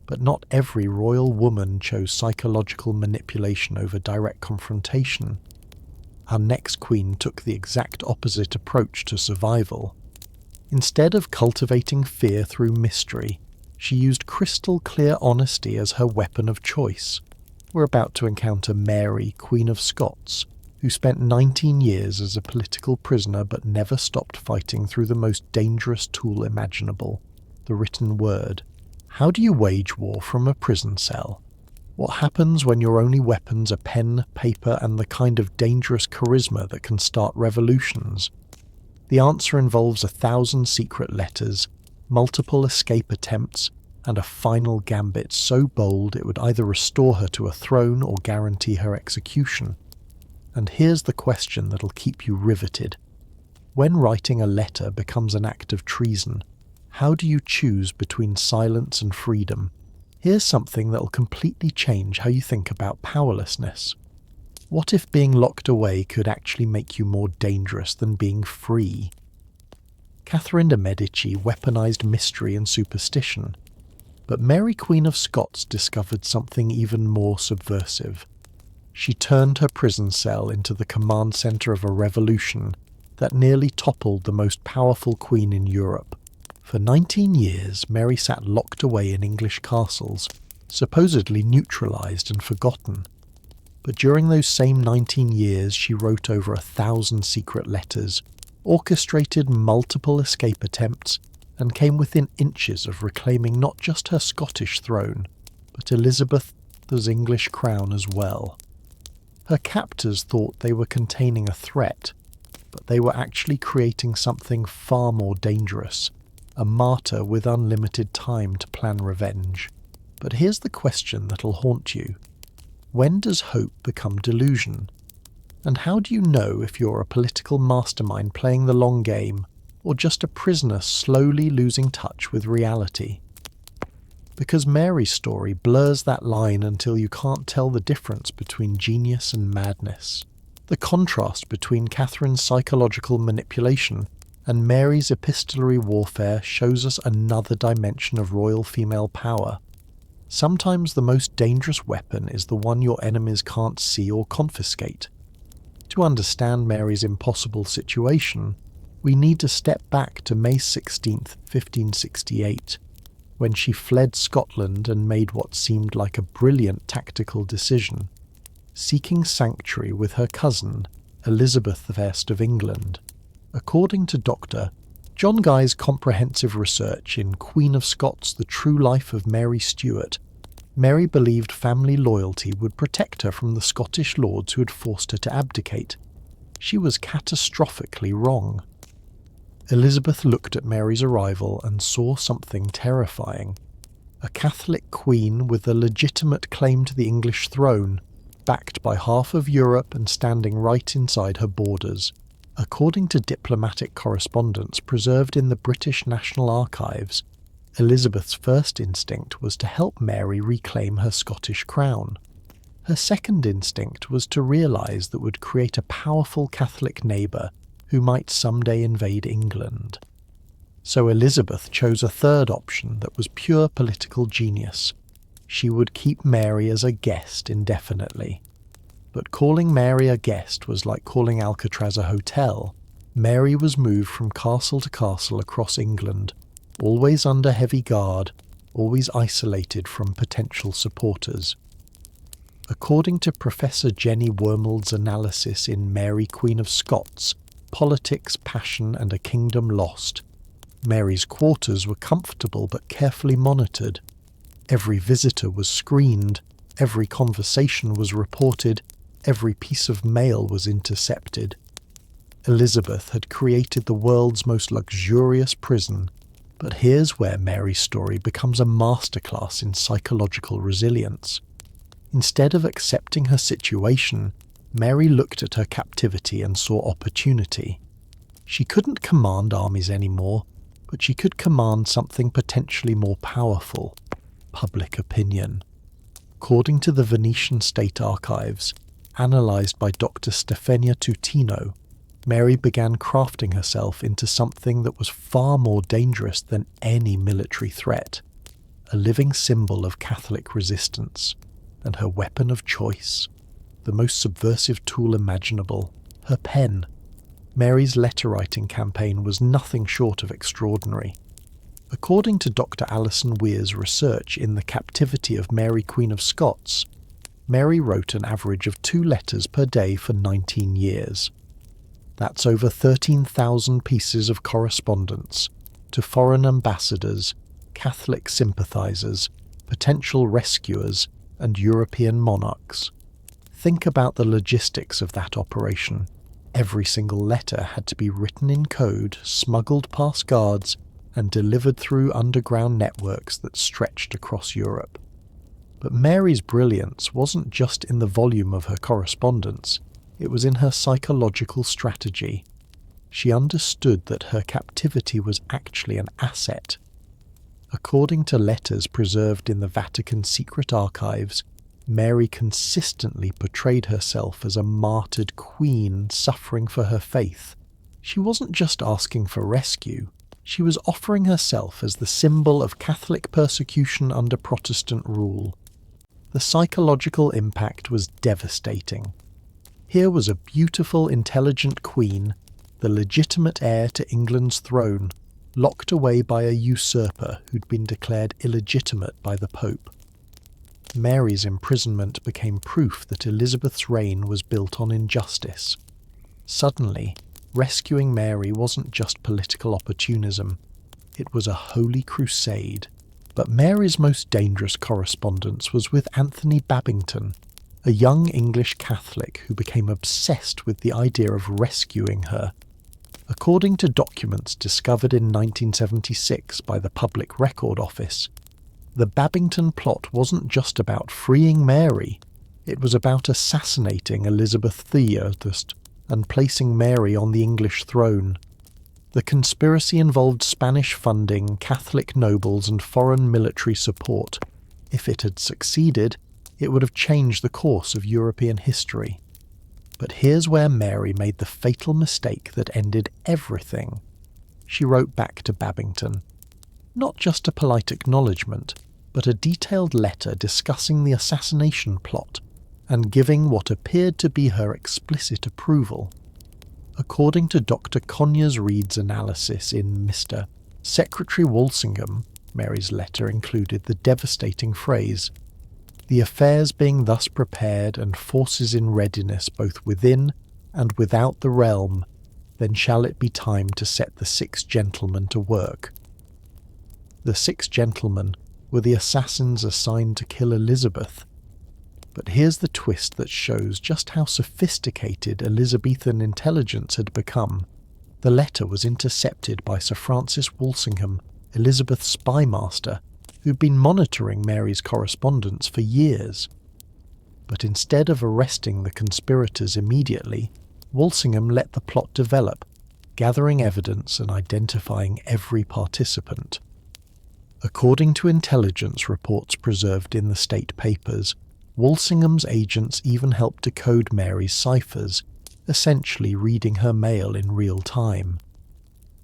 But not every royal woman chose psychological manipulation over direct confrontation. Our next queen took the exact opposite approach to survival. Instead of cultivating fear through mystery, she used crystal-clear honesty as her weapon of choice. We're about to encounter Mary, Queen of Scots, who spent 19 years as a political prisoner but never stopped fighting through the most dangerous tool imaginable, the written word. How do you wage war from a prison cell? What happens when your only weapons are pen, paper, and the kind of dangerous charisma that can start revolutions? The answer involves 1,000 secret letters, multiple escape attempts, and a final gambit so bold it would either restore her to a throne or guarantee her execution. And here's the question that'll keep you riveted. When writing a letter becomes an act of treason, how do you choose between silence and freedom? Here's something that'll completely change how you think about powerlessness. What if being locked away could actually make you more dangerous than being free? Catherine de' Medici weaponized mystery and superstition, but Mary Queen of Scots discovered something even more subversive. She turned her prison cell into the command centre of a revolution that nearly toppled the most powerful queen in Europe. For 19 years, Mary sat locked away in English castles, supposedly neutralised and forgotten. But during those same 19 years, she wrote over 1,000 secret letters, orchestrated multiple escape attempts, and came within inches of reclaiming not just her Scottish throne, but Elizabeth's English crown as well. Her captors thought they were containing a threat, but they were actually creating something far more dangerous, a martyr with unlimited time to plan revenge. But here's the question that'll haunt you. When does hope become delusion? And how do you know if you're a political mastermind playing the long game, or just a prisoner slowly losing touch with reality? Because Mary's story blurs that line until you can't tell the difference between genius and madness. The contrast between Catherine's psychological manipulation and Mary's epistolary warfare shows us another dimension of royal female power. Sometimes the most dangerous weapon is the one your enemies can't see or confiscate. To understand Mary's impossible situation, we need to step back to May 16, 1568, when she fled Scotland and made what seemed like a brilliant tactical decision, seeking sanctuary with her cousin, Elizabeth I of England. According to Dr. John Guy's comprehensive research in Queen of Scots: The True Life of Mary Stuart, Mary believed family loyalty would protect her from the Scottish lords who had forced her to abdicate. She was catastrophically wrong. Elizabeth looked at Mary's arrival and saw something terrifying. A Catholic queen with a legitimate claim to the English throne, backed by half of Europe and standing right inside her borders. According to diplomatic correspondence preserved in the British National Archives, Elizabeth's first instinct was to help Mary reclaim her Scottish crown. Her second instinct was to realise that would create a powerful Catholic neighbour who might someday invade England. So Elizabeth chose a third option that was pure political genius. She would keep Mary as a guest indefinitely. But calling Mary a guest was like calling Alcatraz a hotel. Mary was moved from castle to castle across England, always under heavy guard, always isolated from potential supporters. According to Professor Jenny Wormeld's analysis in Mary Queen of Scots: Politics, Passion and a Kingdom Lost, Mary's quarters were comfortable but carefully monitored. Every visitor was screened, every conversation was reported, every piece of mail was intercepted. Elizabeth had created the world's most luxurious prison, but here's where Mary's story becomes a masterclass in psychological resilience. Instead of accepting her situation, Mary looked at her captivity and saw opportunity. She couldn't command armies anymore, but she could command something potentially more powerful: public opinion. According to the Venetian State Archives, analysed by Dr. Stefania Tutino, Mary began crafting herself into something that was far more dangerous than any military threat: a living symbol of Catholic resistance, and her weapon of choice, the most subversive tool imaginable, her pen. Mary's letter-writing campaign was nothing short of extraordinary. According to Dr. Alison Weir's research in The Captivity of Mary Queen of Scots, Mary wrote an average of 2 letters per day for 19 years. That's over 13,000 pieces of correspondence to foreign ambassadors, Catholic sympathisers, potential rescuers, and European monarchs. Think about the logistics of that operation. Every single letter had to be written in code, smuggled past guards, and delivered through underground networks that stretched across Europe. But Mary's brilliance wasn't just in the volume of her correspondence, it was in her psychological strategy. She understood that her captivity was actually an asset. According to letters preserved in the Vatican secret archives, Mary consistently portrayed herself as a martyred queen suffering for her faith. She wasn't just asking for rescue, she was offering herself as the symbol of Catholic persecution under Protestant rule. The psychological impact was devastating. Here was a beautiful, intelligent queen, the legitimate heir to England's throne, locked away by a usurper who'd been declared illegitimate by the Pope. Mary's imprisonment became proof that Elizabeth's reign was built on injustice. Suddenly, rescuing Mary wasn't just political opportunism, it was a holy crusade. But Mary's most dangerous correspondence was with Anthony Babington, a young English Catholic who became obsessed with the idea of rescuing her. According to documents discovered in 1976 by the Public Record Office, the Babington plot wasn't just about freeing Mary, it was about assassinating Elizabeth II and placing Mary on the English throne. The conspiracy involved Spanish funding, Catholic nobles, and foreign military support. If it had succeeded, it would have changed the course of European history. But here's where Mary made the fatal mistake that ended everything. She wrote back to Babington. Not just a polite acknowledgement, but a detailed letter discussing the assassination plot and giving what appeared to be her explicit approval. According to Dr. Conyers Reed's analysis in Mr. Secretary Walsingham, Mary's letter included the devastating phrase, "The affairs being thus prepared and forces in readiness both within and without the realm, then shall it be time to set the 6 gentlemen to work." The 6 gentlemen were the assassins assigned to kill Elizabeth. But here's the twist that shows just how sophisticated Elizabethan intelligence had become. The letter was intercepted by Sir Francis Walsingham, Elizabeth's spymaster, who'd been monitoring Mary's correspondence for years. But instead of arresting the conspirators immediately, Walsingham let the plot develop, gathering evidence and identifying every participant. According to intelligence reports preserved in the state papers, Walsingham's agents even helped decode Mary's ciphers, essentially reading her mail in real time.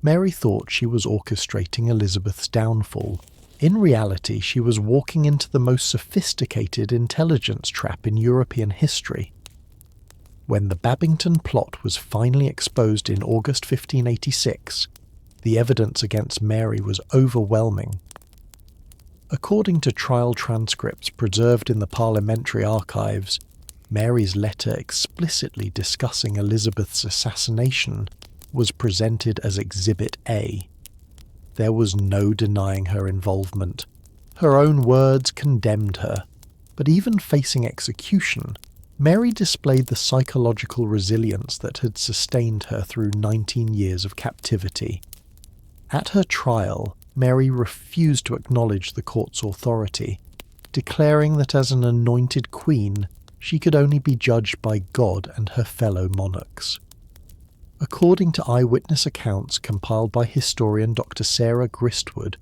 Mary thought she was orchestrating Elizabeth's downfall. In reality, she was walking into the most sophisticated intelligence trap in European history. When the Babington plot was finally exposed in August 1586, the evidence against Mary was overwhelming. According to trial transcripts preserved in the parliamentary archives, Mary's letter explicitly discussing Elizabeth's assassination was presented as Exhibit A. There was no denying her involvement. Her own words condemned her. But even facing execution, Mary displayed the psychological resilience that had sustained her through 19 years of captivity. At her trial, Mary refused to acknowledge the court's authority, declaring that as an anointed queen, she could only be judged by God and her fellow monarchs. According to eyewitness accounts compiled by historian Dr. Sarah Gristwood,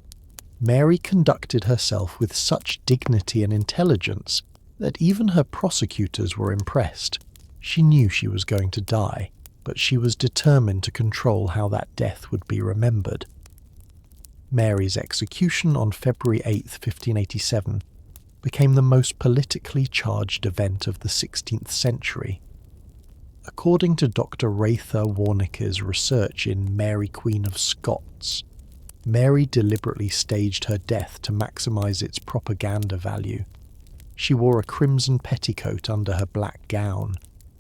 Mary conducted herself with such dignity and intelligence that even her prosecutors were impressed. She knew she was going to die, but she was determined to control how that death would be remembered. Mary's execution on February 8, 1587, became the most politically charged event of the 16th century. According to Dr. Ratha Warnicke's research in Mary Queen of Scots, Mary deliberately staged her death to maximise its propaganda value. She wore a crimson petticoat under her black gown.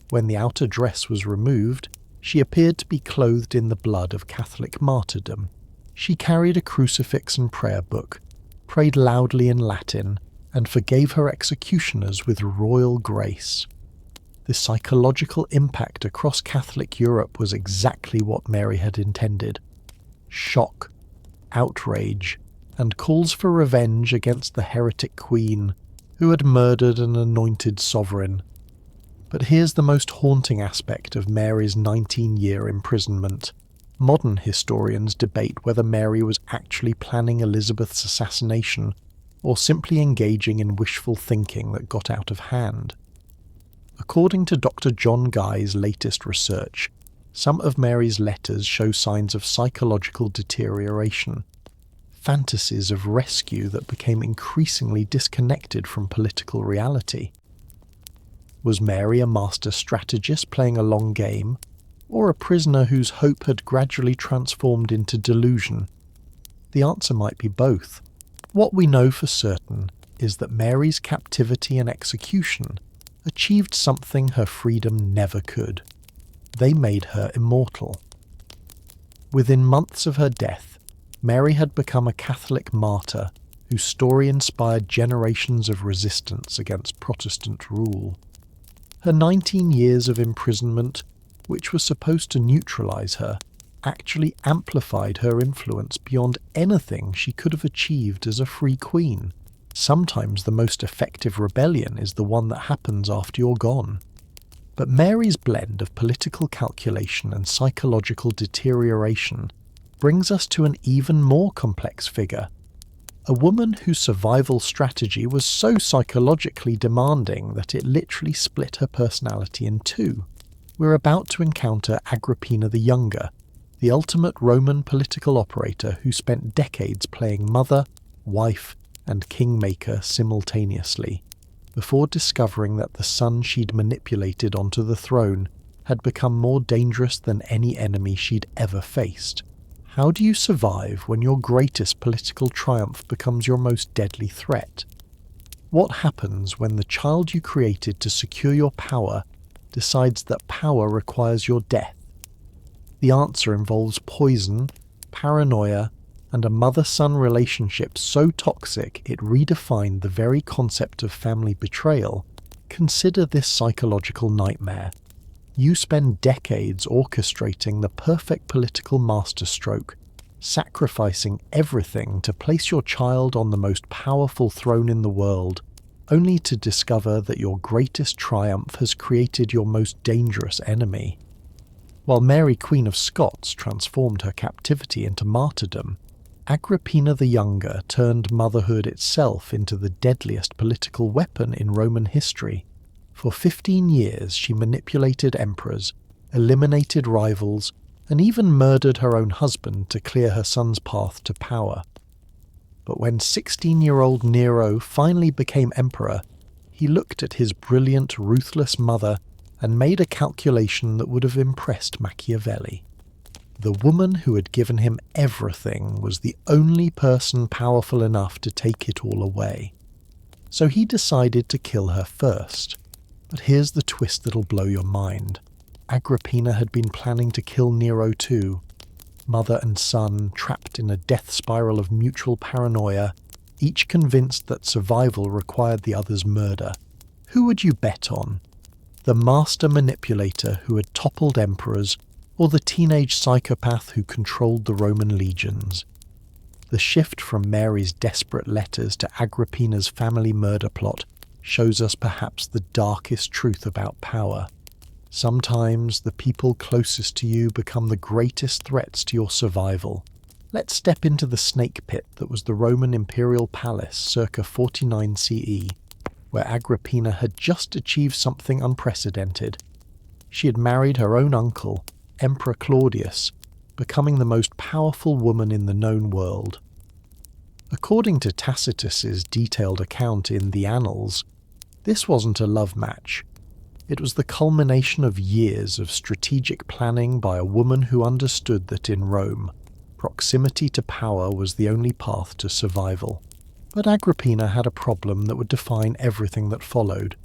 When the outer dress was removed, she appeared to be clothed in the blood of Catholic martyrdom. She carried a crucifix and prayer book, prayed loudly in Latin, and forgave her executioners with royal grace. The psychological impact across Catholic Europe was exactly what Mary had intended. Shock, outrage, and calls for revenge against the heretic queen who had murdered an anointed sovereign. But here's the most haunting aspect of Mary's 19-year imprisonment. Modern historians debate whether Mary was actually planning Elizabeth's assassination or simply engaging in wishful thinking that got out of hand. According to Dr. John Guy's latest research, some of Mary's letters show signs of psychological deterioration, fantasies of rescue that became increasingly disconnected from political reality. Was Mary a master strategist playing a long game, or a prisoner whose hope had gradually transformed into delusion? The answer might be both. What we know for certain is that Mary's captivity and execution achieved something her freedom never could. They made her immortal. Within months of her death, Mary had become a Catholic martyr whose story inspired generations of resistance against Protestant rule. Her 19 years of imprisonment, which was supposed to neutralize her, actually amplified her influence beyond anything she could have achieved as a free queen. Sometimes the most effective rebellion is the one that happens after you're gone. But Mary's blend of political calculation and psychological deterioration brings us to an even more complex figure, a woman whose survival strategy was so psychologically demanding that it literally split her personality in two. We're about to encounter Agrippina the Younger, the ultimate Roman political operator who spent decades playing mother, wife, and kingmaker simultaneously, before discovering that the son she'd manipulated onto the throne had become more dangerous than any enemy she'd ever faced. How do you survive when your greatest political triumph becomes your most deadly threat? What happens when the child you created to secure your power decides that power requires your death? The answer involves poison, paranoia, and a mother-son relationship so toxic it redefined the very concept of family betrayal. Consider this psychological nightmare. You spend decades orchestrating the perfect political masterstroke, sacrificing everything to place your child on the most powerful throne in the world, only to discover that your greatest triumph has created your most dangerous enemy. While Mary, Queen of Scots, transformed her captivity into martyrdom, Agrippina the Younger turned motherhood itself into the deadliest political weapon in Roman history. For 15 years she manipulated emperors, eliminated rivals, and even murdered her own husband to clear her son's path to power. But when 16-year-old Nero finally became emperor, he looked at his brilliant, ruthless mother and made a calculation that would have impressed Machiavelli. The woman who had given him everything was the only person powerful enough to take it all away. So he decided to kill her first. But here's the twist that'll blow your mind. Agrippina had been planning to kill Nero too. Mother and son, trapped in a death spiral of mutual paranoia, each convinced that survival required the other's murder. Who would you bet on? The master manipulator who had toppled emperors, or the teenage psychopath who controlled the Roman legions? The shift from Mary's desperate letters to Agrippina's family murder plot shows us perhaps the darkest truth about power. Sometimes the people closest to you become the greatest threats to your survival. Let's step into the snake pit that was the Roman imperial palace circa 49 CE, where Agrippina had just achieved something unprecedented. She had married her own uncle, Emperor Claudius, becoming the most powerful woman in the known world. According to Tacitus's detailed account in the Annals, this wasn't a love match. It was the culmination of years of strategic planning by a woman who understood that in Rome, proximity to power was the only path to survival. But Agrippina had a problem that would define everything that followed.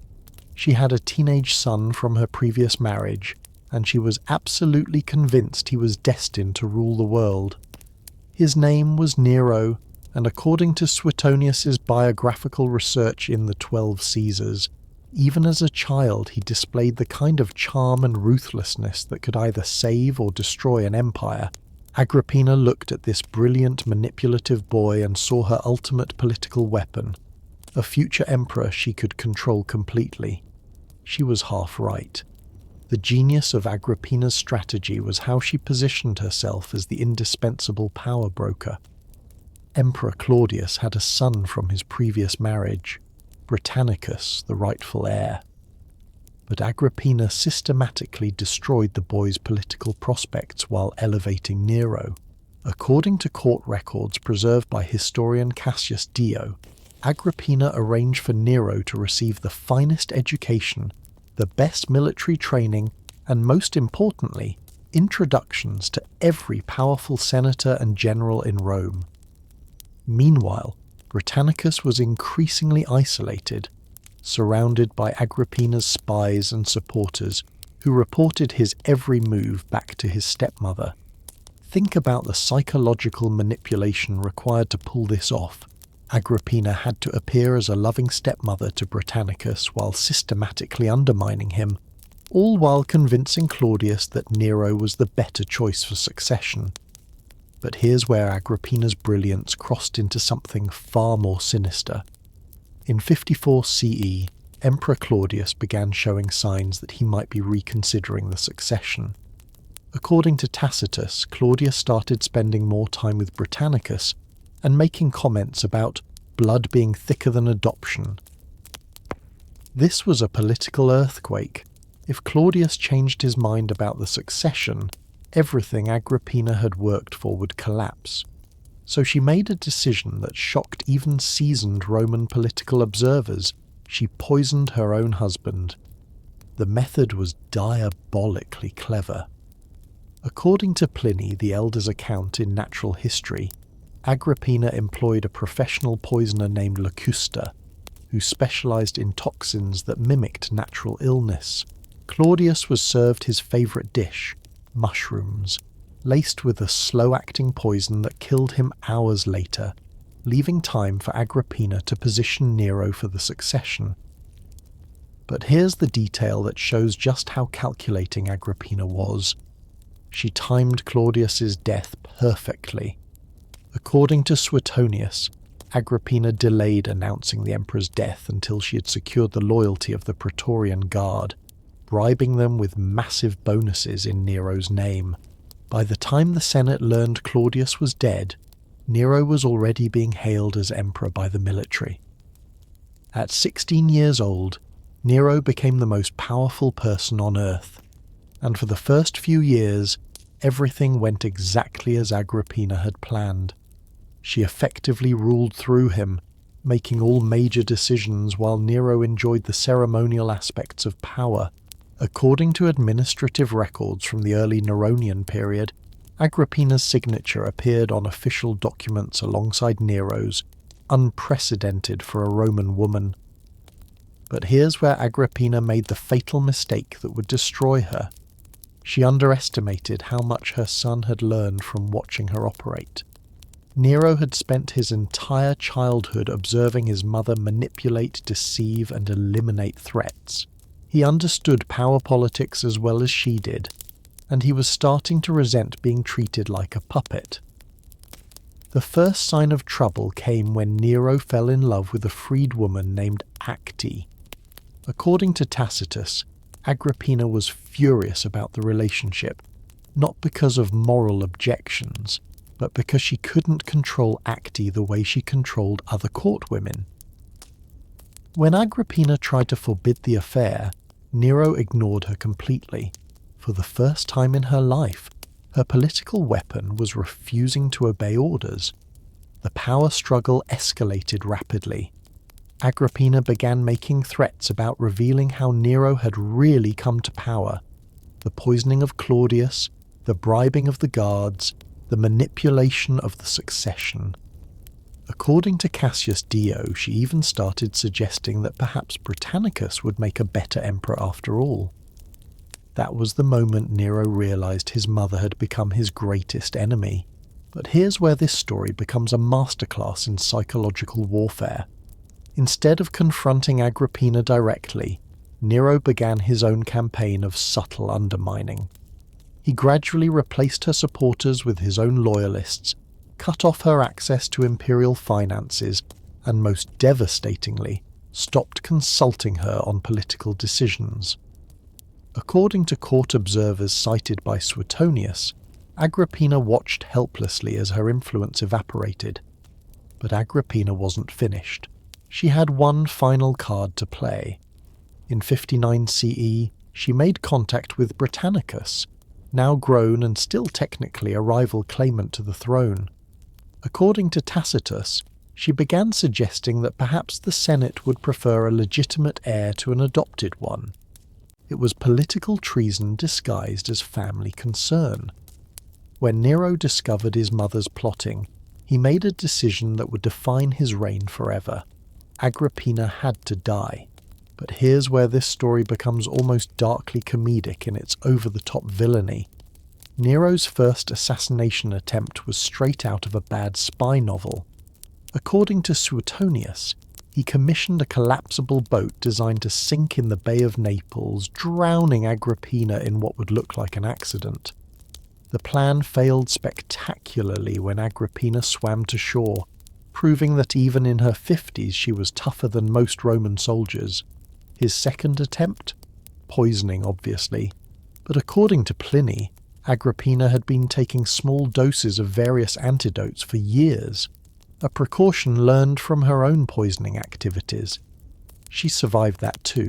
She had a teenage son from her previous marriage, and she was absolutely convinced he was destined to rule the world. His name was Nero, and according to Suetonius's biographical research in the 12 Caesars, Even as a child, he displayed the kind of charm and ruthlessness that could either save or destroy an empire. Agrippina looked at this brilliant, manipulative boy and saw her ultimate political weapon, a future emperor she could control completely. She was half right. The genius of Agrippina's strategy was how she positioned herself as the indispensable power broker. Emperor Claudius had a son from his previous marriage, Britannicus, the rightful heir. But Agrippina systematically destroyed the boy's political prospects while elevating Nero. According to court records preserved by historian Cassius Dio, Agrippina arranged for Nero to receive the finest education, the best military training, and most importantly, introductions to every powerful senator and general in Rome. Meanwhile, Britannicus was increasingly isolated, surrounded by Agrippina's spies and supporters who reported his every move back to his stepmother. Think about the psychological manipulation required to pull this off. Agrippina had to appear as a loving stepmother to Britannicus while systematically undermining him, all while convincing Claudius that Nero was the better choice for succession. But here's where Agrippina's brilliance crossed into something far more sinister. In 54 CE, Emperor Claudius began showing signs that he might be reconsidering the succession. According to Tacitus, Claudius started spending more time with Britannicus and making comments about blood being thicker than adoption. This was a political earthquake. If Claudius changed his mind about the succession, everything Agrippina had worked for would collapse. So she made a decision that shocked even seasoned Roman political observers. She poisoned her own husband. The method was diabolically clever. According to Pliny the Elder's account in Natural History, Agrippina employed a professional poisoner named Locusta, who specialized in toxins that mimicked natural illness. Claudius was served his favorite dish, mushrooms, laced with a slow-acting poison that killed him hours later, leaving time for Agrippina to position Nero for the succession. But here's the detail that shows just how calculating Agrippina was. She timed Claudius's death perfectly. According to Suetonius, Agrippina delayed announcing the emperor's death until she had secured the loyalty of the Praetorian Guard, bribing them with massive bonuses in Nero's name. By the time the Senate learned Claudius was dead, Nero was already being hailed as emperor by the military. At 16 years old, Nero became the most powerful person on earth, and for the first few years, everything went exactly as Agrippina had planned. She effectively ruled through him, making all major decisions while Nero enjoyed the ceremonial aspects of power. According to administrative records from the early Neronian period, Agrippina's signature appeared on official documents alongside Nero's, unprecedented for a Roman woman. But here's where Agrippina made the fatal mistake that would destroy her. She underestimated how much her son had learned from watching her operate. Nero had spent his entire childhood observing his mother manipulate, deceive, and eliminate threats. He understood power politics as well as she did, and he was starting to resent being treated like a puppet. The first sign of trouble came when Nero fell in love with a freedwoman named Acte. According to Tacitus, Agrippina was furious about the relationship, not because of moral objections, but because she couldn't control Acte the way she controlled other court women. When Agrippina tried to forbid the affair, Nero ignored her completely. For the first time in her life, her political weapon was refusing to obey orders. The power struggle escalated rapidly. Agrippina began making threats about revealing how Nero had really come to power. The poisoning of Claudius, the bribing of the guards, the manipulation of the succession. According to Cassius Dio, she even started suggesting that perhaps Britannicus would make a better emperor after all. That was the moment Nero realized his mother had become his greatest enemy. But here's where this story becomes a masterclass in psychological warfare. Instead of confronting Agrippina directly, Nero began his own campaign of subtle undermining. He gradually replaced her supporters with his own loyalists, cut off her access to imperial finances, and most devastatingly, stopped consulting her on political decisions. According to court observers cited by Suetonius, Agrippina watched helplessly as her influence evaporated. But Agrippina wasn't finished. She had one final card to play. In 59 CE, she made contact with Britannicus, now grown and still technically a rival claimant to the throne. According to Tacitus, she began suggesting that perhaps the Senate would prefer a legitimate heir to an adopted one. It was political treason disguised as family concern. When Nero discovered his mother's plotting, he made a decision that would define his reign forever. Agrippina had to die. But here's where this story becomes almost darkly comedic in its over-the-top villainy. Nero's first assassination attempt was straight out of a bad spy novel. According to Suetonius, he commissioned a collapsible boat designed to sink in the Bay of Naples, drowning Agrippina in what would look like an accident. The plan failed spectacularly when Agrippina swam to shore, proving that even in her 50s she was tougher than most Roman soldiers. His second attempt? Poisoning, obviously. But according to Pliny, Agrippina had been taking small doses of various antidotes for years, a precaution learned from her own poisoning activities. She survived that too.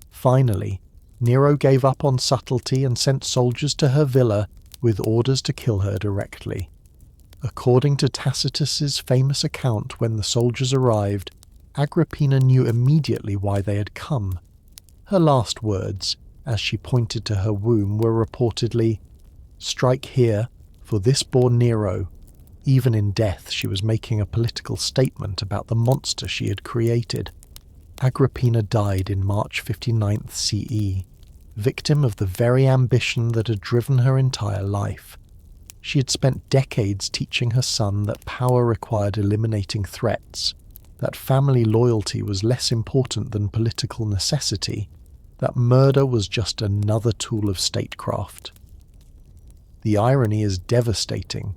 Finally, Nero gave up on subtlety and sent soldiers to her villa with orders to kill her directly. According to Tacitus's famous account, when the soldiers arrived, Agrippina knew immediately why they had come. Her last words, as she pointed to her womb, were reportedly, "Strike here, for this bore Nero." Even in death, she was making a political statement about the monster she had created. Agrippina died in March 59 CE, victim of the very ambition that had driven her entire life. She had spent decades teaching her son that power required eliminating threats, that family loyalty was less important than political necessity, that murder was just another tool of statecraft. The irony is devastating.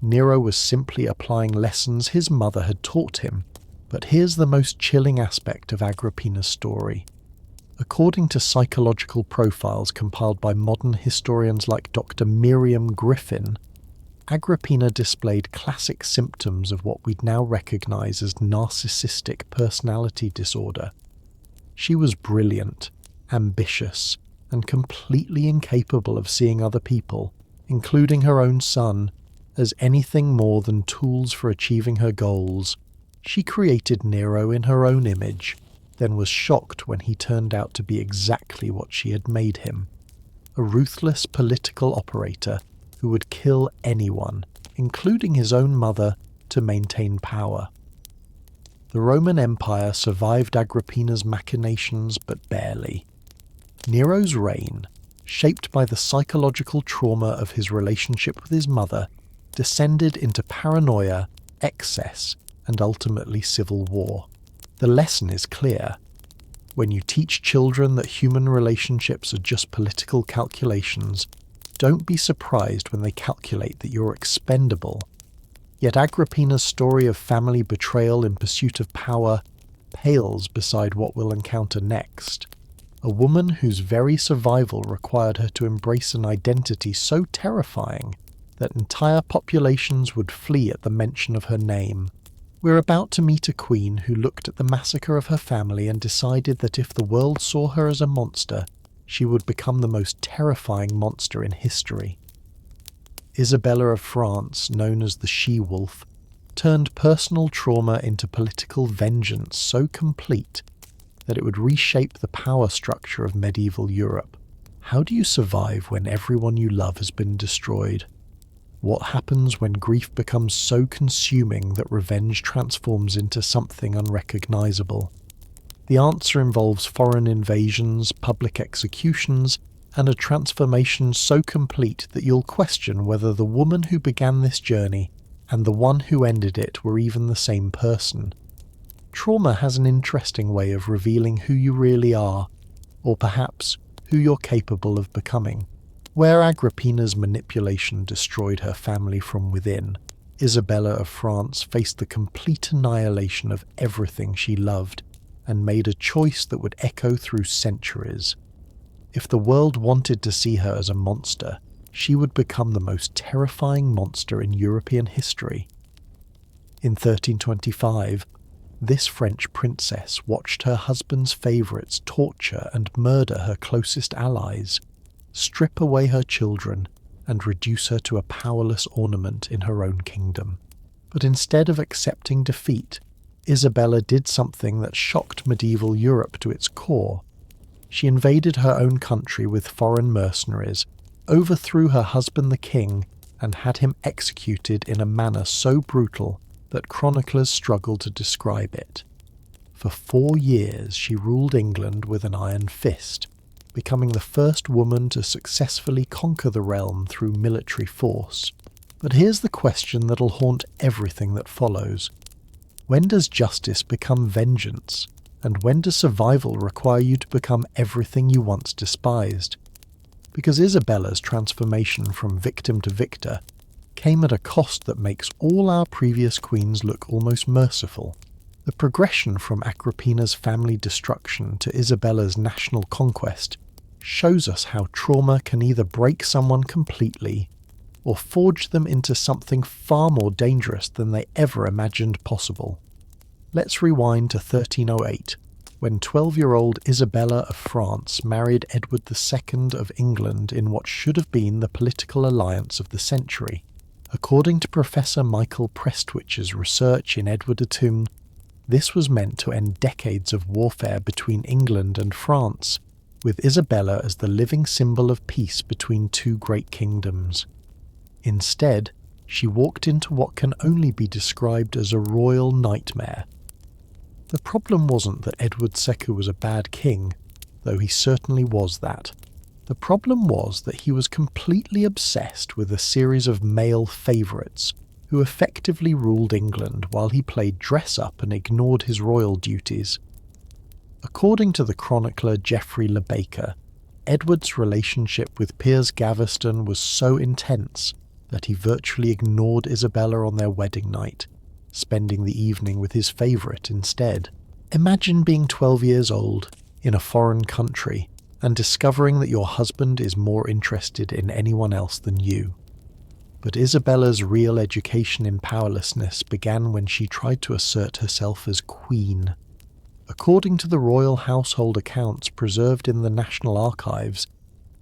Nero was simply applying lessons his mother had taught him, but here's the most chilling aspect of Agrippina's story. According to psychological profiles compiled by modern historians like Dr. Miriam Griffin, Agrippina displayed classic symptoms of what we'd now recognize as narcissistic personality disorder. She was brilliant, ambitious, and completely incapable of seeing other people, including her own son, as anything more than tools for achieving her goals. She created Nero in her own image, then was shocked when he turned out to be exactly what she had made him. A ruthless political operator who would kill anyone, including his own mother, to maintain power. The Roman Empire survived Agrippina's machinations, but barely. Nero's reign, shaped by the psychological trauma of his relationship with his mother, descended into paranoia, excess, and ultimately civil war. The lesson is clear. When you teach children that human relationships are just political calculations, don't be surprised when they calculate that you're expendable. Yet Agrippina's story of family betrayal in pursuit of power pales beside what we'll encounter next. A woman whose very survival required her to embrace an identity so terrifying that entire populations would flee at the mention of her name. We're about to meet a queen who looked at the massacre of her family and decided that if the world saw her as a monster, she would become the most terrifying monster in history. Isabella of France, known as the She-Wolf, turned personal trauma into political vengeance so complete that it would reshape the power structure of medieval Europe. How do you survive when everyone you love has been destroyed? What happens when grief becomes so consuming that revenge transforms into something unrecognizable? The answer involves foreign invasions, public executions, and a transformation so complete that you'll question whether the woman who began this journey and the one who ended it were even the same person. Trauma has an interesting way of revealing who you really are, or perhaps who you're capable of becoming. Where Agrippina's manipulation destroyed her family from within, Isabella of France faced the complete annihilation of everything she loved and made a choice that would echo through centuries. If the world wanted to see her as a monster, she would become the most terrifying monster in European history. In 1325, this French princess watched her husband's favourites torture and murder her closest allies, strip away her children, and reduce her to a powerless ornament in her own kingdom. But instead of accepting defeat, Isabella did something that shocked medieval Europe to its core. She invaded her own country with foreign mercenaries, overthrew her husband the king, and had him executed in a manner so brutal that chroniclers struggle to describe it. For 4 years she ruled England with an iron fist, becoming the first woman to successfully conquer the realm through military force. But here's the question that'll haunt everything that follows. When does justice become vengeance? And when does survival require you to become everything you once despised? Because Isabella's transformation from victim to victor came at a cost that makes all our previous queens look almost merciful. The progression from Agrippina's family destruction to Isabella's national conquest shows us how trauma can either break someone completely or forge them into something far more dangerous than they ever imagined possible. Let's rewind to 1308, when 12-year-old Isabella of France married Edward II of England in what should have been the political alliance of the century. According to Professor Michael Prestwich's research in Edward Tomb, this was meant to end decades of warfare between England and France, with Isabella as the living symbol of peace between two great kingdoms. Instead, she walked into what can only be described as a royal nightmare. The problem wasn't that Edward II was a bad king, though he certainly was that. The problem was that he was completely obsessed with a series of male favourites who effectively ruled England while he played dress-up and ignored his royal duties. According to the chronicler Geoffrey Le Baker, Edward's relationship with Piers Gaveston was so intense that he virtually ignored Isabella on their wedding night, spending the evening with his favourite instead. Imagine being 12 years old, in a foreign country, and discovering that your husband is more interested in anyone else than you. But Isabella's real education in powerlessness began when she tried to assert herself as queen. According to the royal household accounts preserved in the National Archives,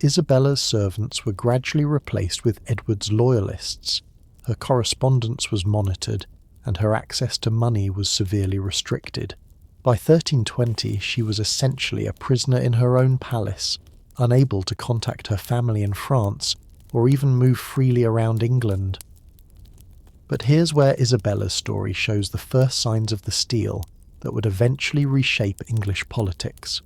Isabella's servants were gradually replaced with Edward's loyalists. Her correspondence was monitored, and her access to money was severely restricted. By 1320, she was essentially a prisoner in her own palace, unable to contact her family in France or even move freely around England. But here's where Isabella's story shows the first signs of the steel that would eventually reshape English politics.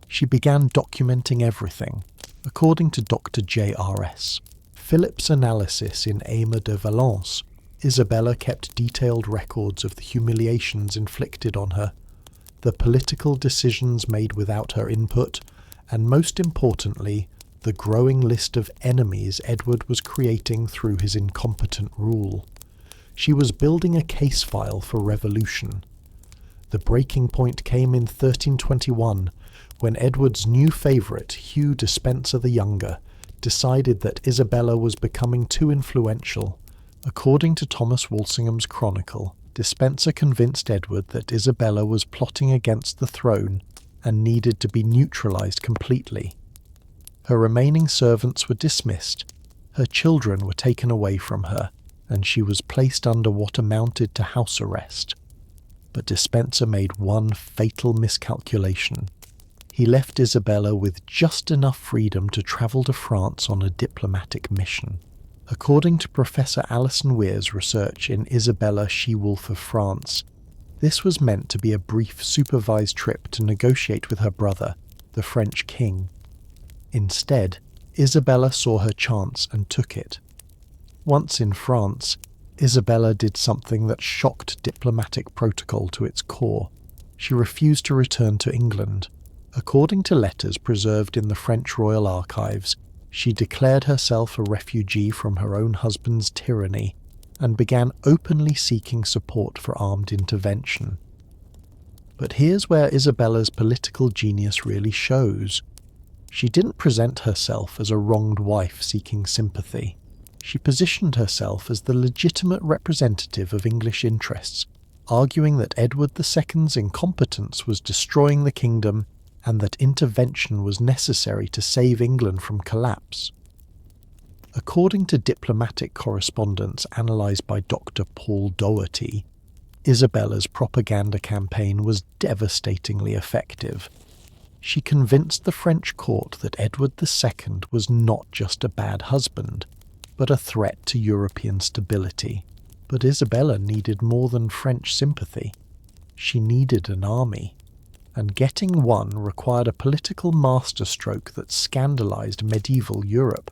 She began documenting everything. According to Dr. J.R.S. Philip's analysis in Aimer de Valence, Isabella kept detailed records of the humiliations inflicted on her, the political decisions made without her input, and most importantly, the growing list of enemies Edward was creating through his incompetent rule. She was building a case file for revolution. The breaking point came in 1321, when Edward's new favourite, Hugh Despenser the Younger, decided that Isabella was becoming too influential. According to Thomas Walsingham's Chronicle, Despenser convinced Edward that Isabella was plotting against the throne and needed to be neutralised completely. Her remaining servants were dismissed, her children were taken away from her, and she was placed under what amounted to house arrest. But Despenser made one fatal miscalculation. He left Isabella with just enough freedom to travel to France on a diplomatic mission. According to Professor Alison Weir's research in Isabella, She-Wolf of France, this was meant to be a brief supervised trip to negotiate with her brother, the French king. Instead, Isabella saw her chance and took it. Once in France, Isabella did something that shocked diplomatic protocol to its core. She refused to return to England. According to letters preserved in the French royal archives, she declared herself a refugee from her own husband's tyranny and began openly seeking support for armed intervention. But here's where Isabella's political genius really shows. She didn't present herself as a wronged wife seeking sympathy. She positioned herself as the legitimate representative of English interests, arguing that Edward II's incompetence was destroying the kingdom and that intervention was necessary to save England from collapse. According to diplomatic correspondence analysed by Dr. Paul Doherty, Isabella's propaganda campaign was devastatingly effective. She convinced the French court that Edward II was not just a bad husband, but a threat to European stability. But Isabella needed more than French sympathy. She needed an army, and getting one required a political masterstroke that scandalised medieval Europe.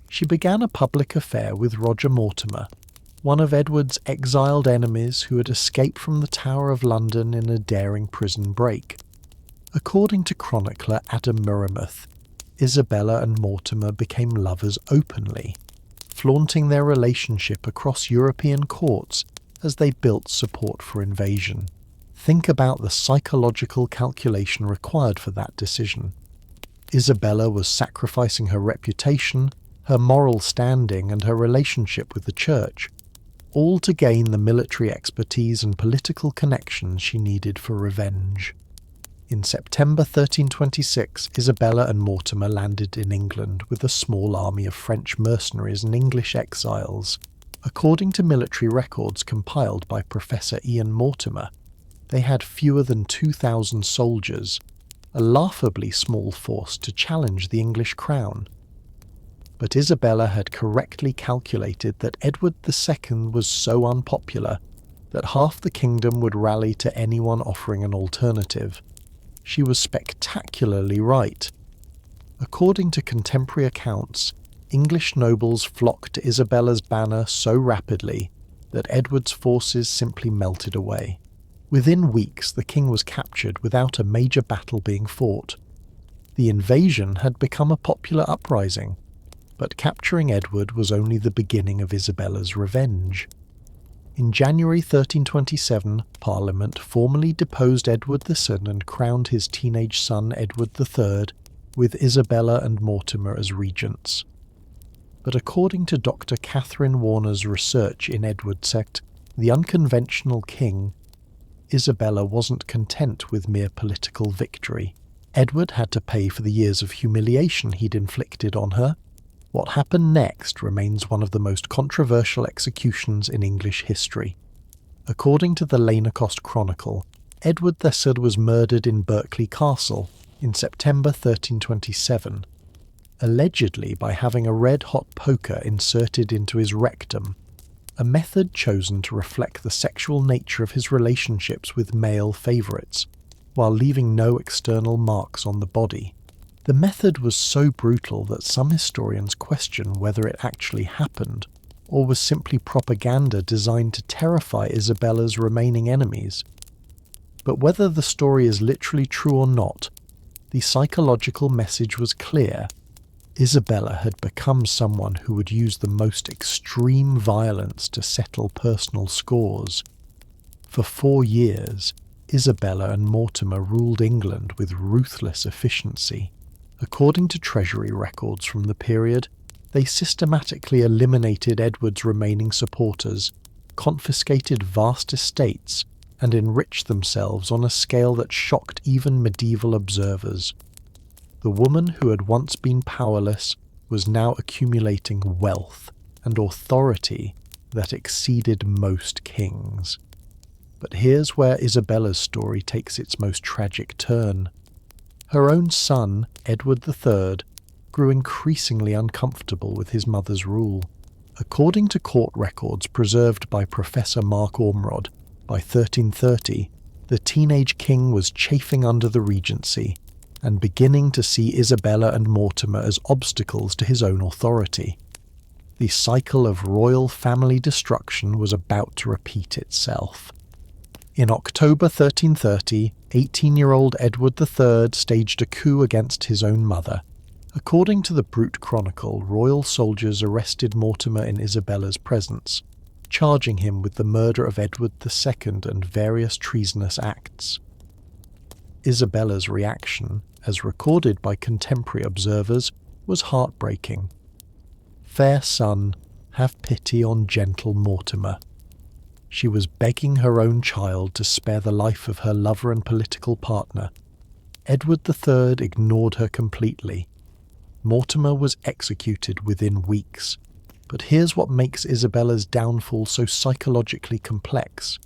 She began a public affair with Roger Mortimer, one of Edward's exiled enemies who had escaped from the Tower of London in a daring prison break. According to chronicler Adam Murimuth, Isabella and Mortimer became lovers openly, flaunting their relationship across European courts as they built support for invasion. Think about the psychological calculation required for that decision. Isabella was sacrificing her reputation, her moral standing, and her relationship with the church, all to gain the military expertise and political connections she needed for revenge. In September 1326, Isabella and Mortimer landed in England with a small army of French mercenaries and English exiles. According to military records compiled by Professor Ian Mortimer, they had fewer than 2,000 soldiers, a laughably small force to challenge the English crown. But Isabella had correctly calculated that Edward II was so unpopular that half the kingdom would rally to anyone offering an alternative. She was spectacularly right. According to contemporary accounts, English nobles flocked to Isabella's banner so rapidly that Edward's forces simply melted away. Within weeks, the king was captured without a major battle being fought. The invasion had become a popular uprising, but capturing Edward was only the beginning of Isabella's revenge. In January 1327, Parliament formally deposed Edward II and crowned his teenage son Edward III, with Isabella and Mortimer as regents. But according to Dr. Catherine Warner's research in Edward's sect, the unconventional king, Isabella wasn't content with mere political victory. Edward had to pay for the years of humiliation he'd inflicted on her. What happened next remains one of the most controversial executions in English history. According to the Lanercost Chronicle, Edward III was murdered in Berkeley Castle in September 1327, allegedly by having a red-hot poker inserted into his rectum, a method chosen to reflect the sexual nature of his relationships with male favourites, while leaving no external marks on the body. The method was so brutal that some historians question whether it actually happened, or was simply propaganda designed to terrify Isabella's remaining enemies. But whether the story is literally true or not, the psychological message was clear. Isabella had become someone who would use the most extreme violence to settle personal scores. For 4 years, Isabella and Mortimer ruled England with ruthless efficiency. According to treasury records from the period, they systematically eliminated Edward's remaining supporters, confiscated vast estates, and enriched themselves on a scale that shocked even medieval observers. The woman who had once been powerless was now accumulating wealth and authority that exceeded most kings. But here's where Isabella's story takes its most tragic turn. Her own son, Edward III, grew increasingly uncomfortable with his mother's rule. According to court records preserved by Professor Mark Ormrod, by 1330, the teenage king was chafing under the regency and beginning to see Isabella and Mortimer as obstacles to his own authority. The cycle of royal family destruction was about to repeat itself. In October 1330, 18-year-old Edward III staged a coup against his own mother. According to the Brute Chronicle, royal soldiers arrested Mortimer in Isabella's presence, charging him with the murder of Edward II and various treasonous acts. Isabella's reaction, as recorded by contemporary observers, was heartbreaking. "Fair son, have pity on gentle Mortimer." She was begging her own child to spare the life of her lover and political partner. Edward III ignored her completely. Mortimer was executed within weeks. But here's what makes Isabella's downfall so psychologically complex.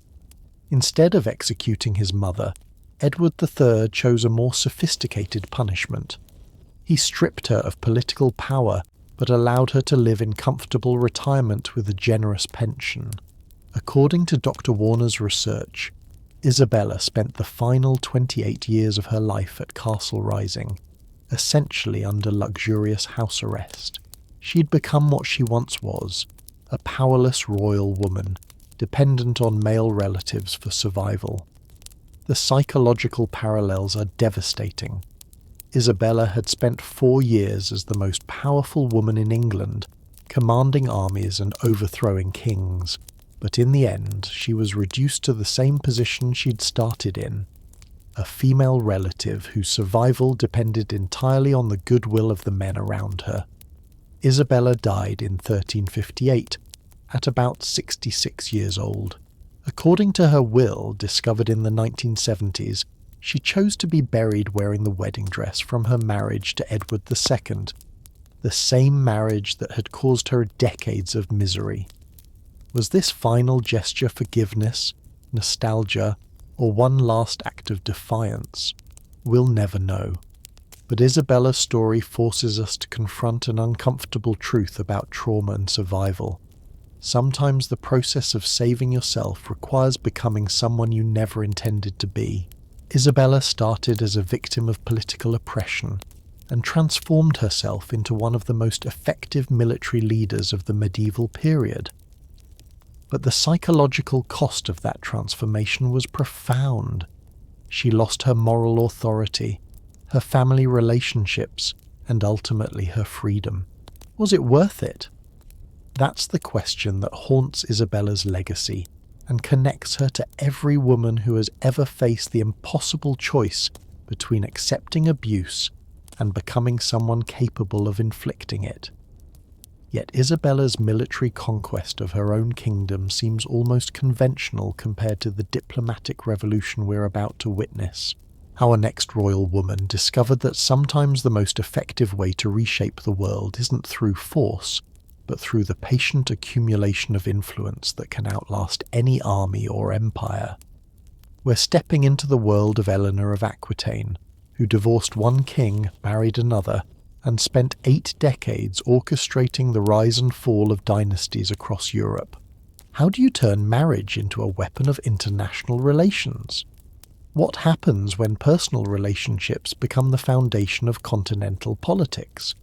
Instead of executing his mother, Edward III chose a more sophisticated punishment. He stripped her of political power, but allowed her to live in comfortable retirement with a generous pension. According to Dr. Warner's research, Isabella spent the final 28 years of her life at Castle Rising, essentially under luxurious house arrest. She'd become what she once was, a powerless royal woman, dependent on male relatives for survival. The psychological parallels are devastating. Isabella had spent 4 years as the most powerful woman in England, commanding armies and overthrowing kings. But in the end, she was reduced to the same position she'd started in, a female relative whose survival depended entirely on the goodwill of the men around her. Isabella died in 1358, at about 66 years old. According to her will, discovered in the 1970s, she chose to be buried wearing the wedding dress from her marriage to Edward II, the same marriage that had caused her decades of misery. Was this final gesture forgiveness, nostalgia, or one last act of defiance? We'll never know. But Isabella's story forces us to confront an uncomfortable truth about trauma and survival. Sometimes the process of saving yourself requires becoming someone you never intended to be. Isabella started as a victim of political oppression and transformed herself into one of the most effective military leaders of the medieval period. But the psychological cost of that transformation was profound. She lost her moral authority, her family relationships, and ultimately her freedom. Was it worth it? That's the question that haunts Isabella's legacy and connects her to every woman who has ever faced the impossible choice between accepting abuse and becoming someone capable of inflicting it. Yet Isabella's military conquest of her own kingdom seems almost conventional compared to the diplomatic revolution we're about to witness. Our next royal woman discovered that sometimes the most effective way to reshape the world isn't through force, but through the patient accumulation of influence that can outlast any army or empire. We're stepping into the world of Eleanor of Aquitaine, who divorced one king, married another, and spent 8 decades orchestrating the rise and fall of dynasties across Europe. How do you turn marriage into a weapon of international relations? What happens when personal relationships become the foundation of continental politics?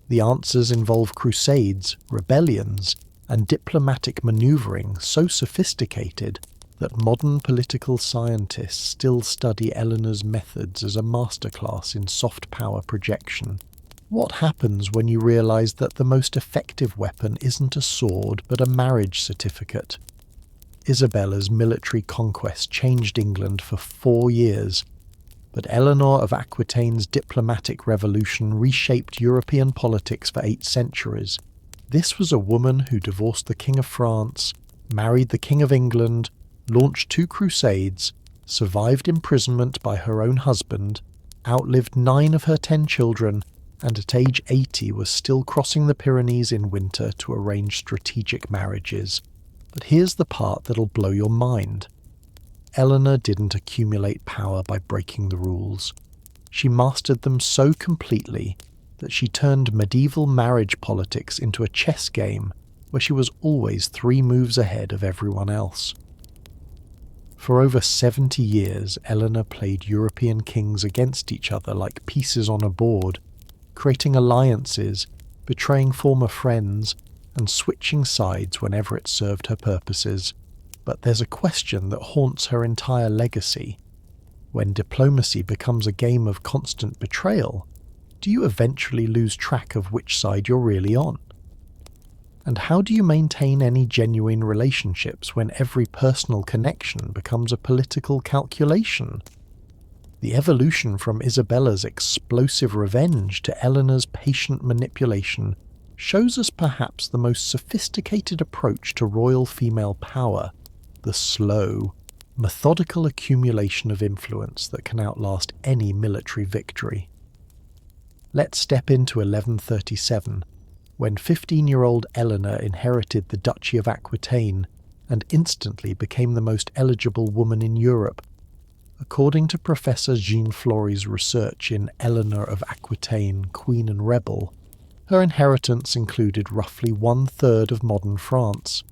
The answers involve crusades, rebellions, and diplomatic maneuvering so sophisticated that modern political scientists still study Eleanor's methods as a masterclass in soft power projection. What happens when you realize that the most effective weapon isn't a sword but a marriage certificate? Isabella's military conquest changed England for 4 years, but Eleanor of Aquitaine's diplomatic revolution reshaped European politics for 8 centuries. This was a woman who divorced the King of France, married the King of England, launched 2 crusades, survived imprisonment by her own husband, outlived 9 of her 10 children, and at age 80 was still crossing the Pyrenees in winter to arrange strategic marriages. But here's the part that'll blow your mind. Eleanor didn't accumulate power by breaking the rules. She mastered them so completely that she turned medieval marriage politics into a chess game where she was always 3 moves ahead of everyone else. For over 70 years, Eleanor played European kings against each other like pieces on a board, creating alliances, betraying former friends, and switching sides whenever it served her purposes. But there's a question that haunts her entire legacy. When diplomacy becomes a game of constant betrayal, do you eventually lose track of which side you're really on? And how do you maintain any genuine relationships when every personal connection becomes a political calculation? The evolution from Isabella's explosive revenge to Eleanor's patient manipulation shows us perhaps the most sophisticated approach to royal female power, the slow, methodical accumulation of influence that can outlast any military victory. Let's step into 1137, when 15-year-old Eleanor inherited the Duchy of Aquitaine and instantly became the most eligible woman in Europe. According to Professor Jean Flory's research in Eleanor of Aquitaine, Queen and Rebel, her inheritance included roughly 1/3 of modern France,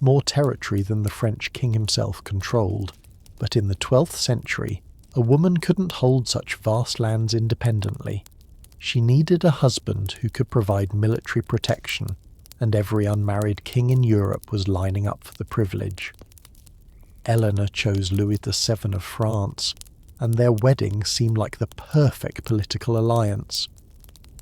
more territory than the French king himself controlled. But in the 12th century, a woman couldn't hold such vast lands independently. She needed a husband who could provide military protection, and every unmarried king in Europe was lining up for the privilege. Eleanor chose Louis VII of France, and their wedding seemed like the perfect political alliance.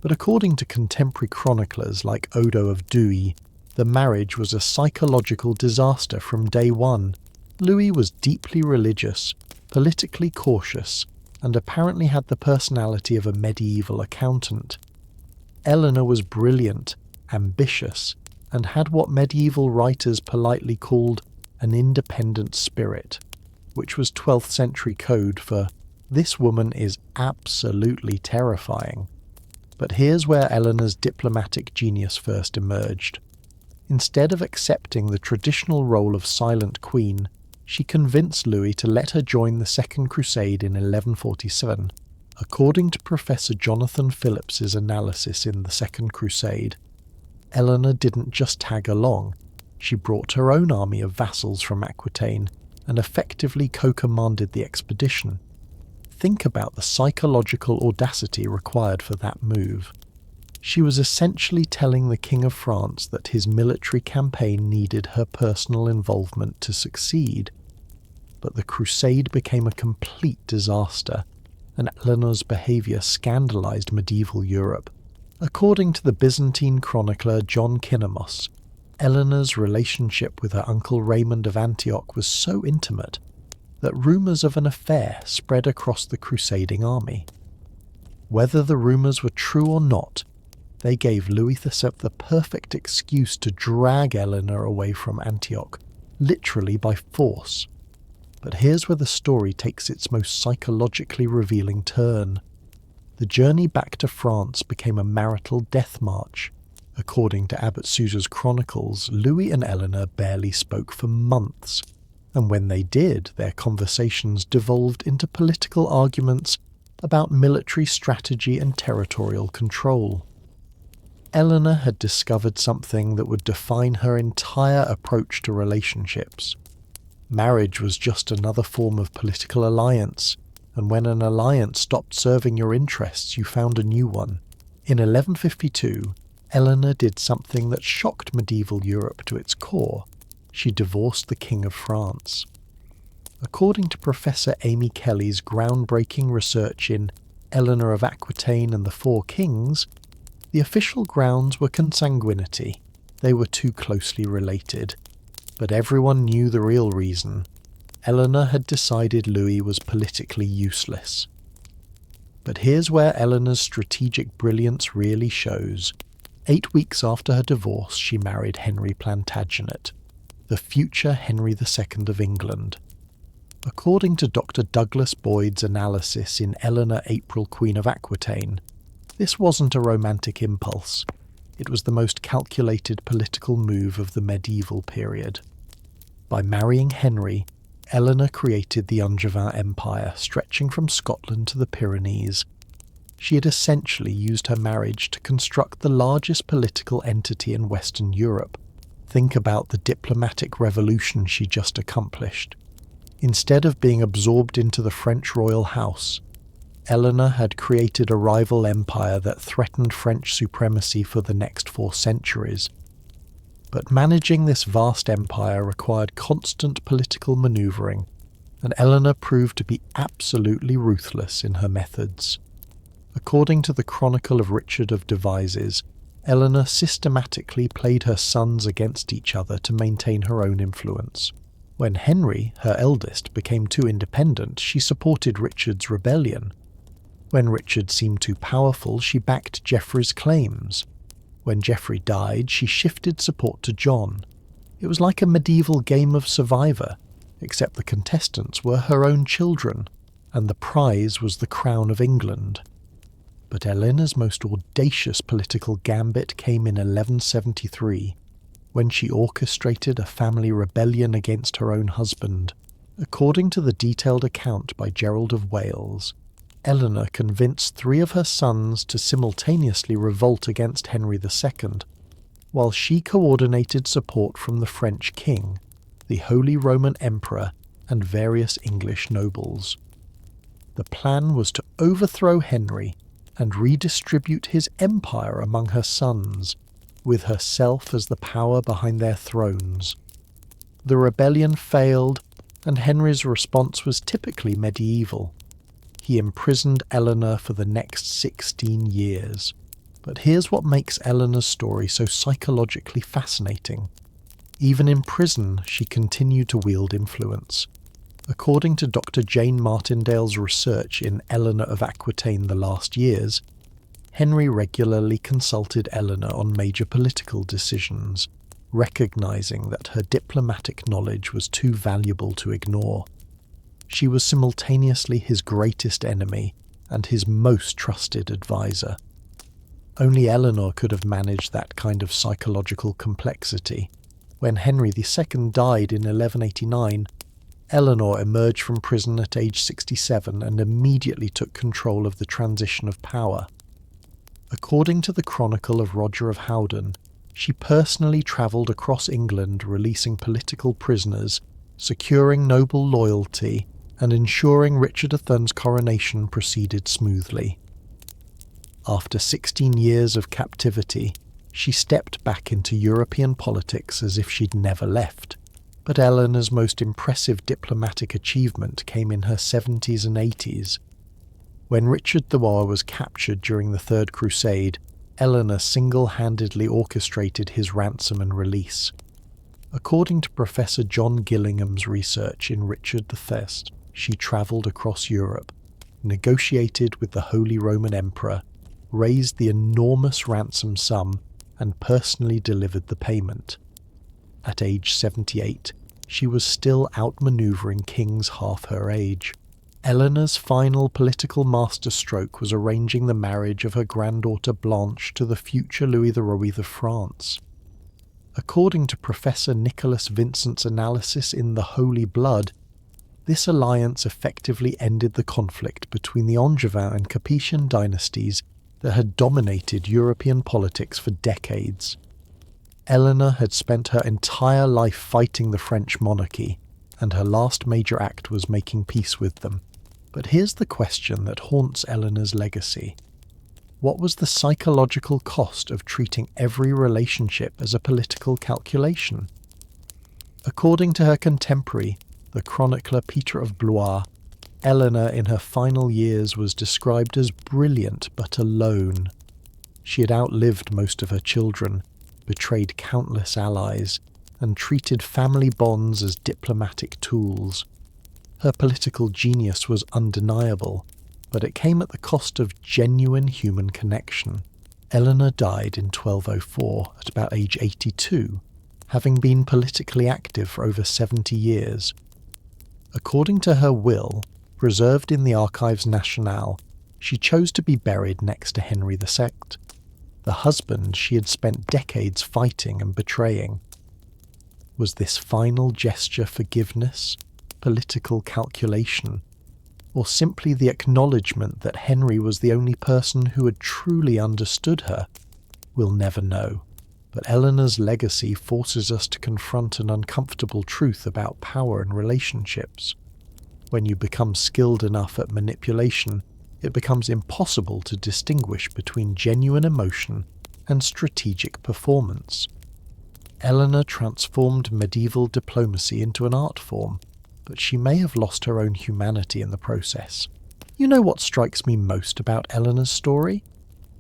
But according to contemporary chroniclers like Odo of Douai, the marriage was a psychological disaster from day one. Louis was deeply religious, politically cautious, and apparently had the personality of a medieval accountant. Eleanor was brilliant, ambitious, and had what medieval writers politely called an independent spirit, which was 12th century code for "this woman is absolutely terrifying." But here's where Eleanor's diplomatic genius first emerged. Instead of accepting the traditional role of silent queen, she convinced Louis to let her join the Second Crusade in 1147. According to Professor Jonathan Phillips's analysis in the Second Crusade, Eleanor didn't just tag along, she brought her own army of vassals from Aquitaine and effectively co-commanded the expedition. Think about the psychological audacity required for that move. She was essentially telling the King of France that his military campaign needed her personal involvement to succeed. But the crusade became a complete disaster, and Eleanor's behaviour scandalised medieval Europe. According to the Byzantine chronicler John Kinnamos, Eleanor's relationship with her uncle Raymond of Antioch was so intimate that rumours of an affair spread across the crusading army. Whether the rumours were true or not, they gave Louis VII the perfect excuse to drag Eleanor away from Antioch, literally by force. But here's where the story takes its most psychologically revealing turn. The journey back to France became a marital death march. According to Abbot Susa's chronicles, Louis and Eleanor barely spoke for months, and when they did, their conversations devolved into political arguments about military strategy and territorial control. Eleanor had discovered something that would define her entire approach to relationships. Marriage was just another form of political alliance, and when an alliance stopped serving your interests, you found a new one. In 1152, Eleanor did something that shocked medieval Europe to its core. She divorced the King of France. According to Professor Amy Kelly's groundbreaking research in Eleanor of Aquitaine and the Four Kings, the official grounds were consanguinity. They were too closely related. But everyone knew the real reason. Eleanor had decided Louis was politically useless. But here's where Eleanor's strategic brilliance really shows. 8 weeks after her divorce, she married Henry Plantagenet, the future Henry II of England. According to Dr. Douglas Boyd's analysis in Eleanor April Queen of Aquitaine, this wasn't a romantic impulse. It was the most calculated political move of the medieval period. By marrying Henry, Eleanor created the Angevin Empire, stretching from Scotland to the Pyrenees. She had essentially used her marriage to construct the largest political entity in Western Europe. Think about the diplomatic revolution she just accomplished. Instead of being absorbed into the French royal house, Eleanor had created a rival empire that threatened French supremacy for the next 4 centuries. But managing this vast empire required constant political manoeuvring, and Eleanor proved to be absolutely ruthless in her methods. According to the Chronicle of Richard of Devizes, Eleanor systematically played her sons against each other to maintain her own influence. When Henry, her eldest, became too independent, she supported Richard's rebellion. When Richard seemed too powerful, she backed Geoffrey's claims. When Geoffrey died, she shifted support to John. It was like a medieval game of Survivor, except the contestants were her own children, and the prize was the crown of England. But Eleanor's most audacious political gambit came in 1173, when she orchestrated a family rebellion against her own husband. According to the detailed account by Gerald of Wales, Eleanor convinced 3 of her sons to simultaneously revolt against Henry II, while she coordinated support from the French king, the Holy Roman Emperor, and various English nobles. The plan was to overthrow Henry and redistribute his empire among her sons, with herself as the power behind their thrones. The rebellion failed, and Henry's response was typically medieval. He imprisoned Eleanor for the next 16 years. But here's what makes Eleanor's story so psychologically fascinating. Even in prison, she continued to wield influence. According to Dr. Jane Martindale's research in Eleanor of Aquitaine: The Last Years, Henry regularly consulted Eleanor on major political decisions, recognizing that her diplomatic knowledge was too valuable to ignore. She was simultaneously his greatest enemy and his most trusted advisor. Only Eleanor could have managed that kind of psychological complexity. When Henry II died in 1189, Eleanor emerged from prison at age 67 and immediately took control of the transition of power. According to the Chronicle of Roger of Howden, she personally travelled across England releasing political prisoners, securing noble loyalty, and ensuring Richard III's coronation proceeded smoothly. After 16 years of captivity, she stepped back into European politics as if she'd never left. But Eleanor's most impressive diplomatic achievement came in her 70s and 80s. When Richard III was captured during the Third Crusade, Eleanor single-handedly orchestrated his ransom and release. According to Professor John Gillingham's research in Richard I, she travelled across Europe, negotiated with the Holy Roman Emperor, raised the enormous ransom sum, and personally delivered the payment. At age 78, she was still outmanoeuvring kings half her age. Eleanor's final political masterstroke was arranging the marriage of her granddaughter Blanche to the future Louis the Rouis of France. According to Professor Nicholas Vincent's analysis in The Holy Blood, this alliance effectively ended the conflict between the Angevin and Capetian dynasties that had dominated European politics for decades. Eleanor had spent her entire life fighting the French monarchy, and her last major act was making peace with them. But here's the question that haunts Eleanor's legacy. What was the psychological cost of treating every relationship as a political calculation? According to her contemporary, the chronicler Peter of Blois, Eleanor in her final years was described as brilliant but alone. She had outlived most of her children, betrayed countless allies, and treated family bonds as diplomatic tools. Her political genius was undeniable, but it came at the cost of genuine human connection. Eleanor died in 1204 at about age 82, having been politically active for over 70 years. According to her will, preserved in the Archives Nationales, she chose to be buried next to Henry II, the husband she had spent decades fighting and betraying. Was this final gesture forgiveness, political calculation, or simply the acknowledgement that Henry was the only person who had truly understood her? We'll never know. But Eleanor's legacy forces us to confront an uncomfortable truth about power and relationships. When you become skilled enough at manipulation, it becomes impossible to distinguish between genuine emotion and strategic performance. Eleanor transformed medieval diplomacy into an art form, but she may have lost her own humanity in the process. You know what strikes me most about Eleanor's story?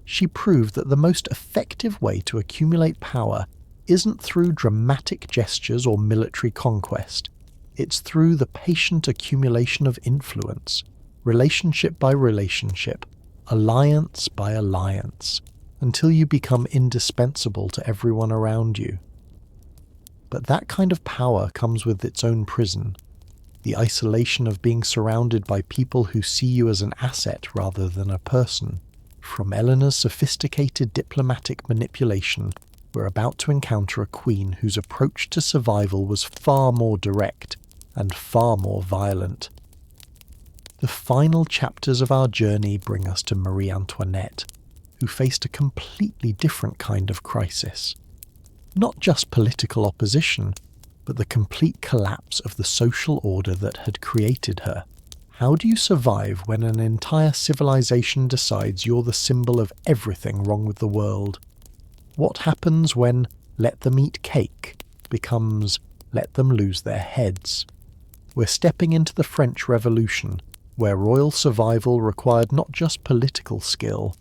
She proved that the most effective way to accumulate power isn't through dramatic gestures or military conquest. It's through the patient accumulation of influence, relationship by relationship, alliance by alliance, until you become indispensable to everyone around you. But that kind of power comes with its own prison. The isolation of being surrounded by people who see you as an asset rather than a person. From Eleanor's sophisticated diplomatic manipulation, we're about to encounter a queen whose approach to survival was far more direct and far more violent. The final chapters of our journey bring us to Marie Antoinette, who faced a completely different kind of crisis. Not just political opposition, but the complete collapse of the social order that had created her. How do you survive when an entire civilization decides you're the symbol of everything wrong with the world? What happens when let them eat cake becomes let them lose their heads? We're stepping into the French Revolution, where royal survival required not just political skill,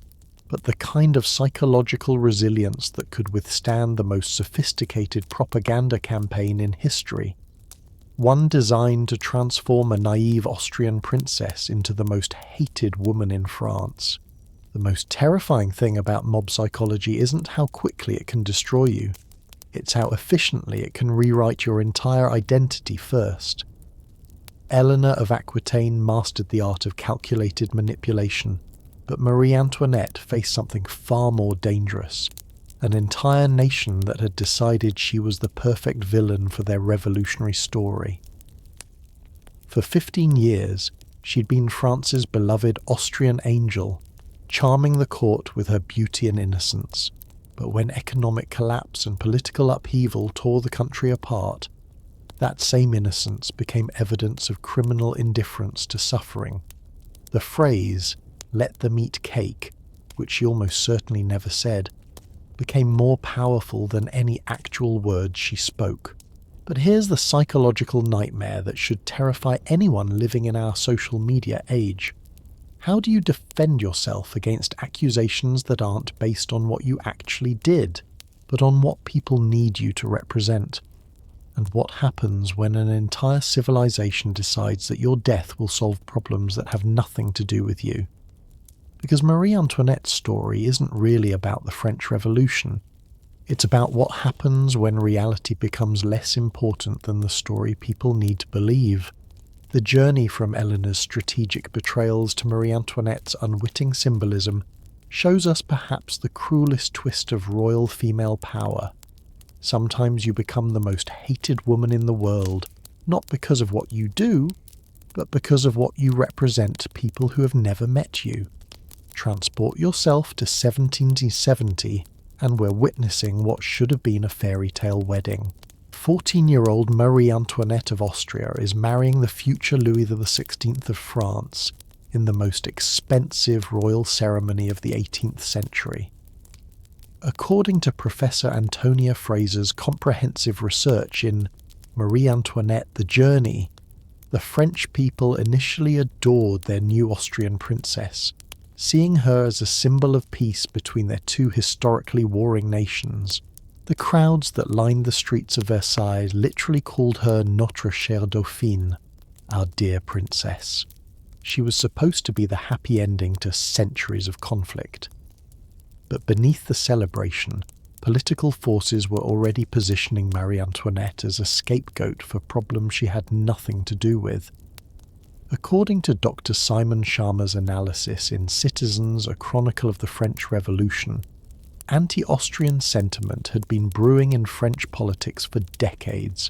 but the kind of psychological resilience that could withstand the most sophisticated propaganda campaign in history. One designed to transform a naive Austrian princess into the most hated woman in France. The most terrifying thing about mob psychology isn't how quickly it can destroy you. It's how efficiently it can rewrite your entire identity first. Eleanor of Aquitaine mastered the art of calculated manipulation, but Marie Antoinette faced something far more dangerous. An entire nation that had decided she was the perfect villain for their revolutionary story. For 15 years, she'd been France's beloved Austrian angel, charming the court with her beauty and innocence. But when economic collapse and political upheaval tore the country apart, that same innocence became evidence of criminal indifference to suffering. The phrase, "let them eat cake," which she almost certainly never said, became more powerful than any actual words she spoke. But here's the psychological nightmare that should terrify anyone living in our social media age. How do you defend yourself against accusations that aren't based on what you actually did, but on what people need you to represent? And what happens when an entire civilization decides that your death will solve problems that have nothing to do with you? Because Marie Antoinette's story isn't really about the French Revolution. It's about what happens when reality becomes less important than the story people need to believe. The journey from Eleanor's strategic betrayals to Marie Antoinette's unwitting symbolism shows us perhaps the cruelest twist of royal female power. Sometimes you become the most hated woman in the world, not because of what you do, but because of what you represent to people who have never met you. Transport yourself to 1770, and we're witnessing what should have been a fairy tale wedding. 14-year-old Marie Antoinette of Austria is marrying the future Louis XVI of France in the most expensive royal ceremony of the 18th century. According to Professor Antonia Fraser's comprehensive research in Marie Antoinette: The Journey, the French people initially adored their new Austrian princess, seeing her as a symbol of peace between their two historically warring nations. The crowds that lined the streets of Versailles literally called her Notre chère Dauphine, our dear princess. She was supposed to be the happy ending to centuries of conflict. But beneath the celebration, political forces were already positioning Marie Antoinette as a scapegoat for problems she had nothing to do with. According to Dr. Simon Sharma's analysis in Citizens, A Chronicle of the French Revolution, anti-Austrian sentiment had been brewing in French politics for decades.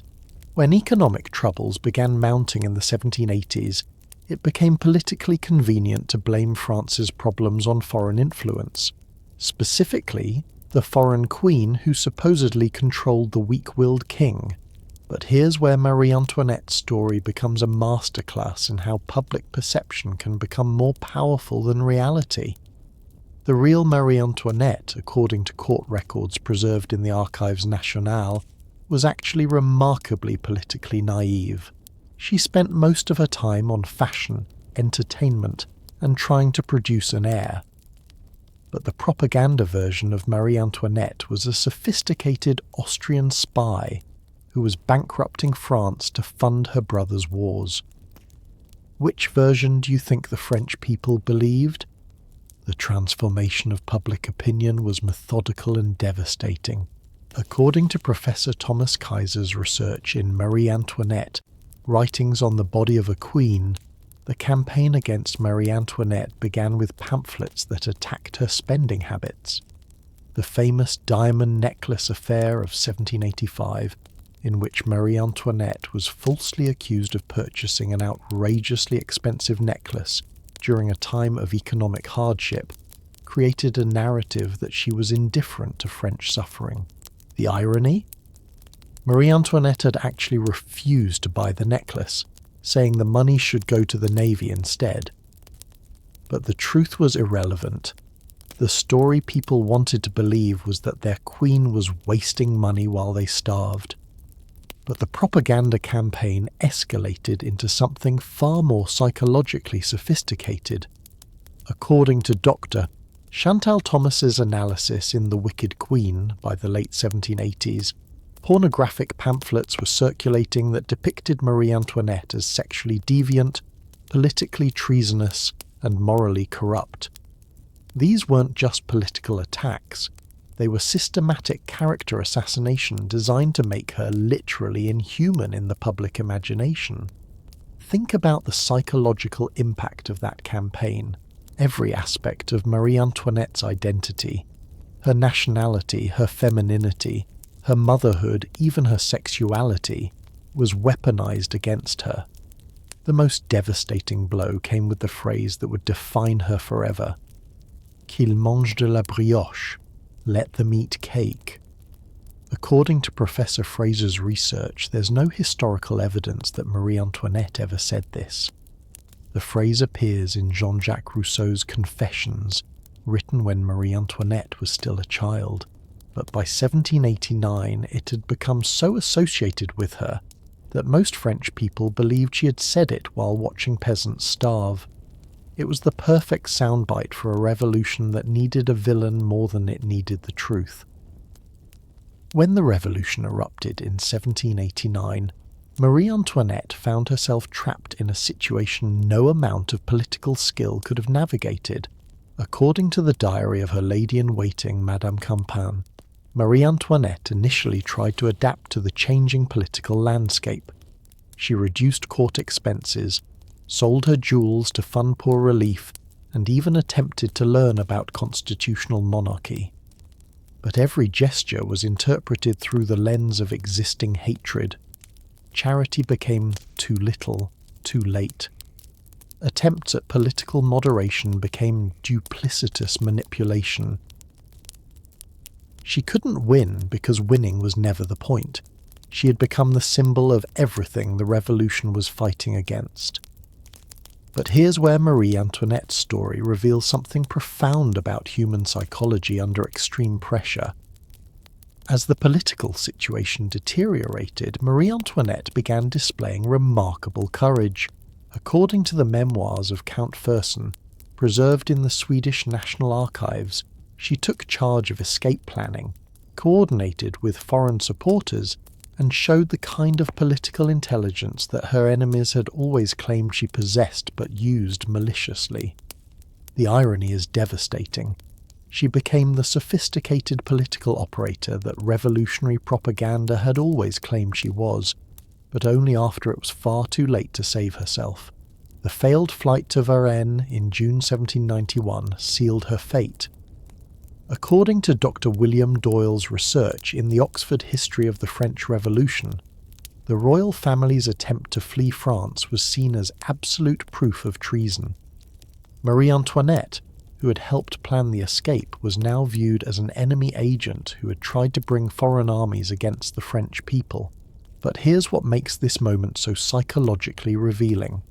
When economic troubles began mounting in the 1780s, it became politically convenient to blame France's problems on foreign influence, specifically the foreign queen who supposedly controlled the weak-willed king. But here's where Marie Antoinette's story becomes a masterclass in how public perception can become more powerful than reality. The real Marie Antoinette, according to court records preserved in the Archives Nationales, was actually remarkably politically naive. She spent most of her time on fashion, entertainment, and trying to produce an heir. But the propaganda version of Marie Antoinette was a sophisticated Austrian spy who was bankrupting France to fund her brother's wars. Which version do you think the French people believed? The transformation of public opinion was methodical and devastating. According to Professor Thomas Kaiser's research in Marie Antoinette, Writings on the Body of a Queen, the campaign against Marie Antoinette began with pamphlets that attacked her spending habits. The famous diamond necklace affair of 1785, in which Marie Antoinette was falsely accused of purchasing an outrageously expensive necklace during a time of economic hardship, created a narrative that she was indifferent to French suffering. The irony? Marie Antoinette had actually refused to buy the necklace, saying the money should go to the navy instead. But the truth was irrelevant. The story people wanted to believe was that their queen was wasting money while they starved. But the propaganda campaign escalated into something far more psychologically sophisticated. According to Dr. Chantal Thomas's analysis in The Wicked Queen by the late 1780s, pornographic pamphlets were circulating that depicted Marie Antoinette as sexually deviant, politically treasonous, and morally corrupt. These weren't just political attacks. They were systematic character assassination designed to make her literally inhuman in the public imagination. Think about the psychological impact of that campaign. Every aspect of Marie Antoinette's identity, her nationality, her femininity, her motherhood, even her sexuality, was weaponized against her. The most devastating blow came with the phrase that would define her forever. Qu'ils mangent de la brioche. Let them eat cake. According to Professor Fraser's research, there's no historical evidence that Marie Antoinette ever said this. The phrase appears in Jean-Jacques Rousseau's Confessions, written when Marie Antoinette was still a child. But by 1789 it had become so associated with her that most French people believed she had said it while watching peasants starve. It was the perfect soundbite for a revolution that needed a villain more than it needed the truth. When the revolution erupted in 1789, Marie Antoinette found herself trapped in a situation no amount of political skill could have navigated. According to the diary of her lady-in-waiting, Madame Campan, Marie Antoinette initially tried to adapt to the changing political landscape. She reduced court expenses, sold her jewels to fund poor relief, and even attempted to learn about constitutional monarchy. But every gesture was interpreted through the lens of existing hatred. Charity became too little, too late. Attempts at political moderation became duplicitous manipulation. She couldn't win because winning was never the point. She had become the symbol of everything the revolution was fighting against. But here's where Marie Antoinette's story reveals something profound about human psychology under extreme pressure. As the political situation deteriorated, Marie Antoinette began displaying remarkable courage. According to the memoirs of Count Fersen, preserved in the Swedish National Archives, she took charge of escape planning, coordinated with foreign supporters, and showed the kind of political intelligence that her enemies had always claimed she possessed but used maliciously. The irony is devastating. She became the sophisticated political operator that revolutionary propaganda had always claimed she was, but only after it was far too late to save herself. The failed flight to Varennes in June 1791 sealed her fate. According to Dr. William Doyle's research in the Oxford History of the French Revolution, the royal family's attempt to flee France was seen as absolute proof of treason. Marie Antoinette, who had helped plan the escape, was now viewed as an enemy agent who had tried to bring foreign armies against the French people. But here's what makes this moment so psychologically revealing.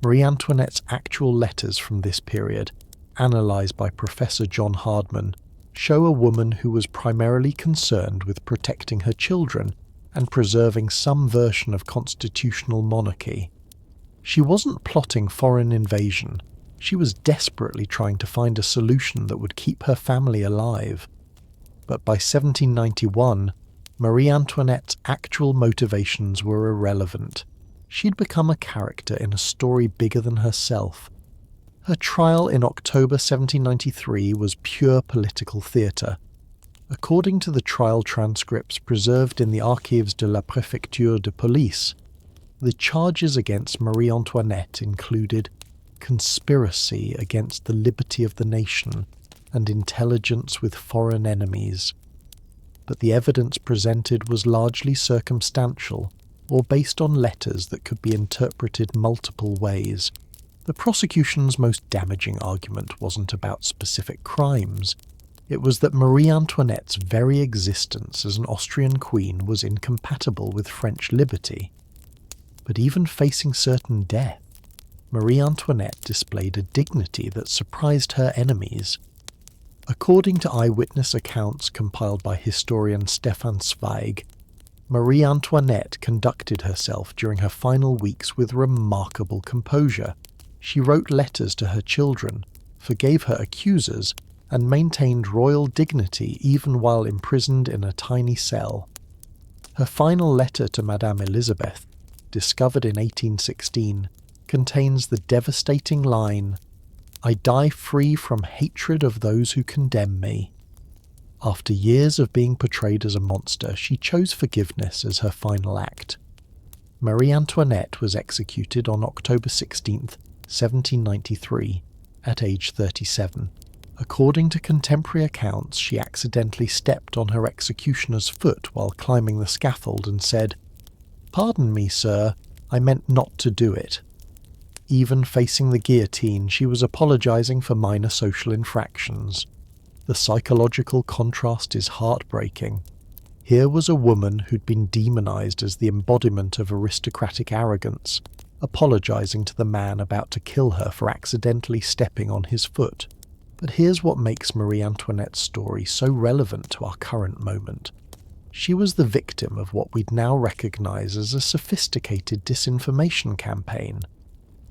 Marie Antoinette's actual letters from this period, analysed by Professor John Hardman, show a woman who was primarily concerned with protecting her children and preserving some version of constitutional monarchy. She wasn't plotting foreign invasion. She was desperately trying to find a solution that would keep her family alive. But by 1791, Marie Antoinette's actual motivations were irrelevant. She'd become a character in a story bigger than herself. Her trial in October 1793 was pure political theatre. According to the trial transcripts preserved in the Archives de la Préfecture de Police, the charges against Marie Antoinette included conspiracy against the liberty of the nation and intelligence with foreign enemies. But the evidence presented was largely circumstantial or based on letters that could be interpreted multiple ways. The prosecution's most damaging argument wasn't about specific crimes. It was that Marie Antoinette's very existence as an Austrian queen was incompatible with French liberty. But even facing certain death, Marie Antoinette displayed a dignity that surprised her enemies. According to eyewitness accounts compiled by historian Stefan Zweig, Marie Antoinette conducted herself during her final weeks with remarkable composure. She wrote letters to her children, forgave her accusers, and maintained royal dignity even while imprisoned in a tiny cell. Her final letter to Madame Elizabeth, discovered in 1816, contains the devastating line, "I die free from hatred of those who condemn me." After years of being portrayed as a monster, she chose forgiveness as her final act. Marie Antoinette was executed on October 16, 1793, at age 37. According to contemporary accounts, she accidentally stepped on her executioner's foot while climbing the scaffold and said, "Pardon me, sir, I meant not to do it." Even facing the guillotine, she was apologizing for minor social infractions. The psychological contrast is heartbreaking. Here was a woman who'd been demonized as the embodiment of aristocratic arrogance, apologizing to the man about to kill her for accidentally stepping on his foot. But here's what makes Marie Antoinette's story so relevant to our current moment. She was the victim of what we'd now recognize as a sophisticated disinformation campaign.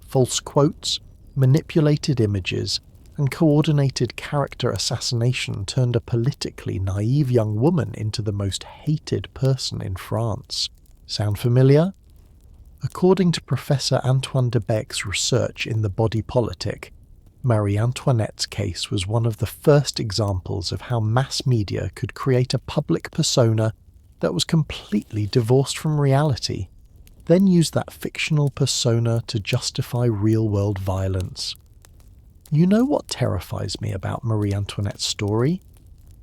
False quotes, manipulated images, and coordinated character assassination turned a politically naive young woman into the most hated person in France. Sound familiar? According to Professor Antoine de Bec's research in The Body Politic, Marie Antoinette's case was one of the first examples of how mass media could create a public persona that was completely divorced from reality, then use that fictional persona to justify real-world violence. You know what terrifies me about Marie Antoinette's story?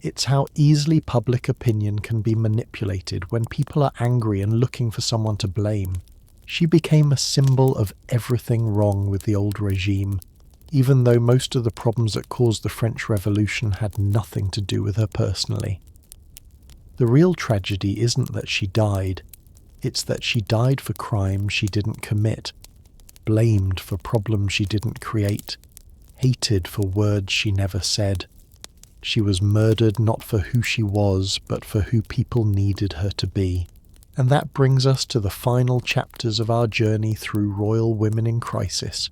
It's how easily public opinion can be manipulated when people are angry and looking for someone to blame. She became a symbol of everything wrong with the old regime, even though most of the problems that caused the French Revolution had nothing to do with her personally. The real tragedy isn't that she died, it's that she died for crimes she didn't commit, blamed for problems she didn't create, hated for words she never said. She was murdered not for who she was, but for who people needed her to be. And that brings us to the final chapters of our journey through royal women in crisis,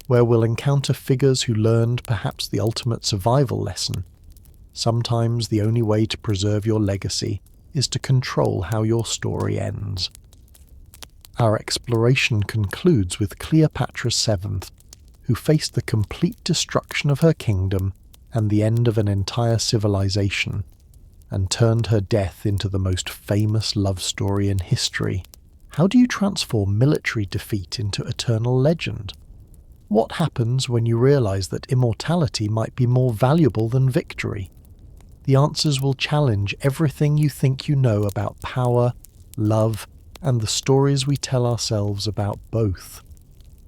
where we'll encounter figures who learned perhaps the ultimate survival lesson. Sometimes the only way to preserve your legacy is to control how your story ends. Our exploration concludes with Cleopatra VII, who faced the complete destruction of her kingdom and the end of an entire civilization, and turned her death into the most famous love story in history. How do you transform military defeat into eternal legend? What happens when you realize that immortality might be more valuable than victory? The answers will challenge everything you think you know about power, love, and the stories we tell ourselves about both.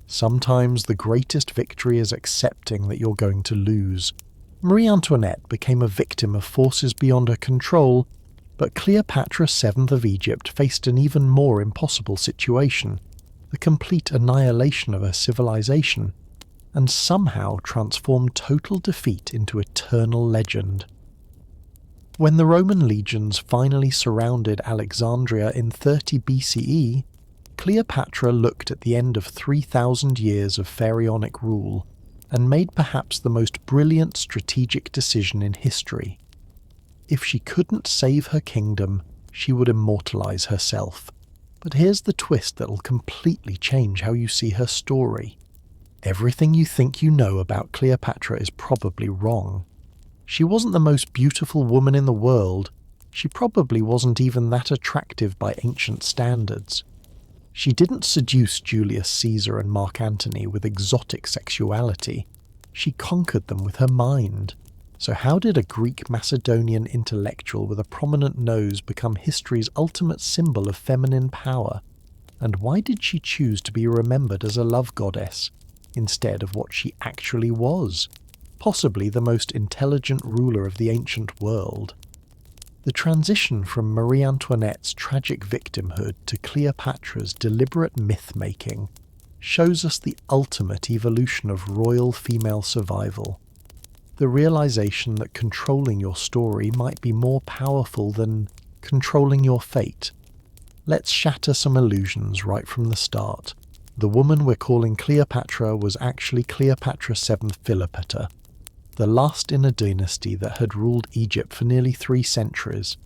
Sometimes the greatest victory is accepting that you're going to lose. Marie Antoinette became a victim of forces beyond her control, but Cleopatra VII of Egypt faced an even more impossible situation, the complete annihilation of her civilization, and somehow transformed total defeat into eternal legend. When the Roman legions finally surrounded Alexandria in 30 BCE, Cleopatra looked at the end of 3,000 years of pharaonic rule and made perhaps the most brilliant strategic decision in history. If she couldn't save her kingdom, she would immortalize herself. But here's the twist that'll completely change how you see her story. Everything you think you know about Cleopatra is probably wrong. She wasn't the most beautiful woman in the world. She probably wasn't even that attractive by ancient standards. She didn't seduce Julius Caesar and Mark Antony with exotic sexuality. She conquered them with her mind. So how did a Greek Macedonian intellectual with a prominent nose become history's ultimate symbol of feminine power? And why did she choose to be remembered as a love goddess instead of what she actually was? Possibly the most intelligent ruler of the ancient world. The transition from Marie Antoinette's tragic victimhood to Cleopatra's deliberate myth-making shows us the ultimate evolution of royal female survival. The realization that controlling your story might be more powerful than controlling your fate. Let's shatter some illusions right from the start. The woman we're calling Cleopatra was actually Cleopatra VII Philopator, the last in a dynasty that had ruled Egypt for nearly 3 centuries.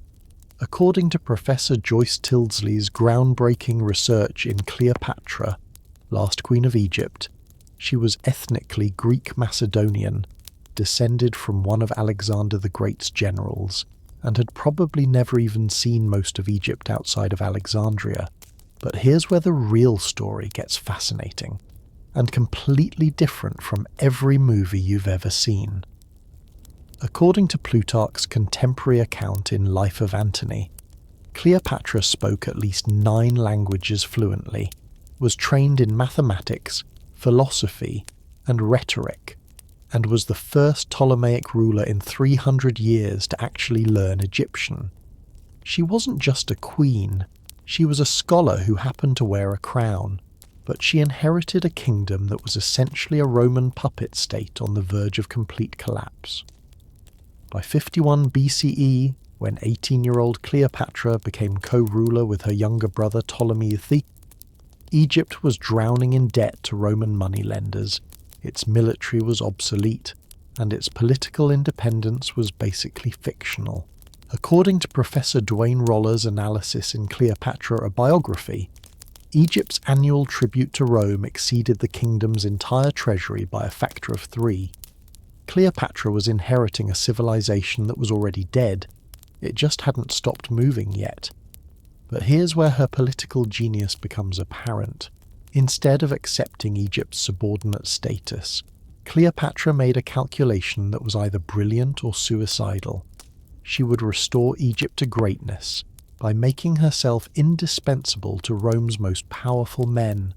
According to Professor Joyce Tildesley's groundbreaking research in Cleopatra, last Queen of Egypt, she was ethnically Greek-Macedonian, descended from one of Alexander the Great's generals, and had probably never even seen most of Egypt outside of Alexandria. But here's where the real story gets fascinating, and completely different from every movie you've ever seen. According to Plutarch's contemporary account in Life of Antony, Cleopatra spoke at least 9 languages fluently, was trained in mathematics, philosophy, and rhetoric, and was the first Ptolemaic ruler in 300 years to actually learn Egyptian. She wasn't just a queen, she was a scholar who happened to wear a crown, but she inherited a kingdom that was essentially a Roman puppet state on the verge of complete collapse. By 51 BCE, when 18-year-old Cleopatra became co-ruler with her younger brother Ptolemy the, Egypt was drowning in debt to Roman moneylenders, its military was obsolete, and its political independence was basically fictional. According to Professor Dwayne Roller's analysis in Cleopatra, a biography, Egypt's annual tribute to Rome exceeded the kingdom's entire treasury by a factor of 3. Cleopatra was inheriting a civilization that was already dead. It just hadn't stopped moving yet. But here's where her political genius becomes apparent. Instead of accepting Egypt's subordinate status, Cleopatra made a calculation that was either brilliant or suicidal. She would restore Egypt to greatness by making herself indispensable to Rome's most powerful men.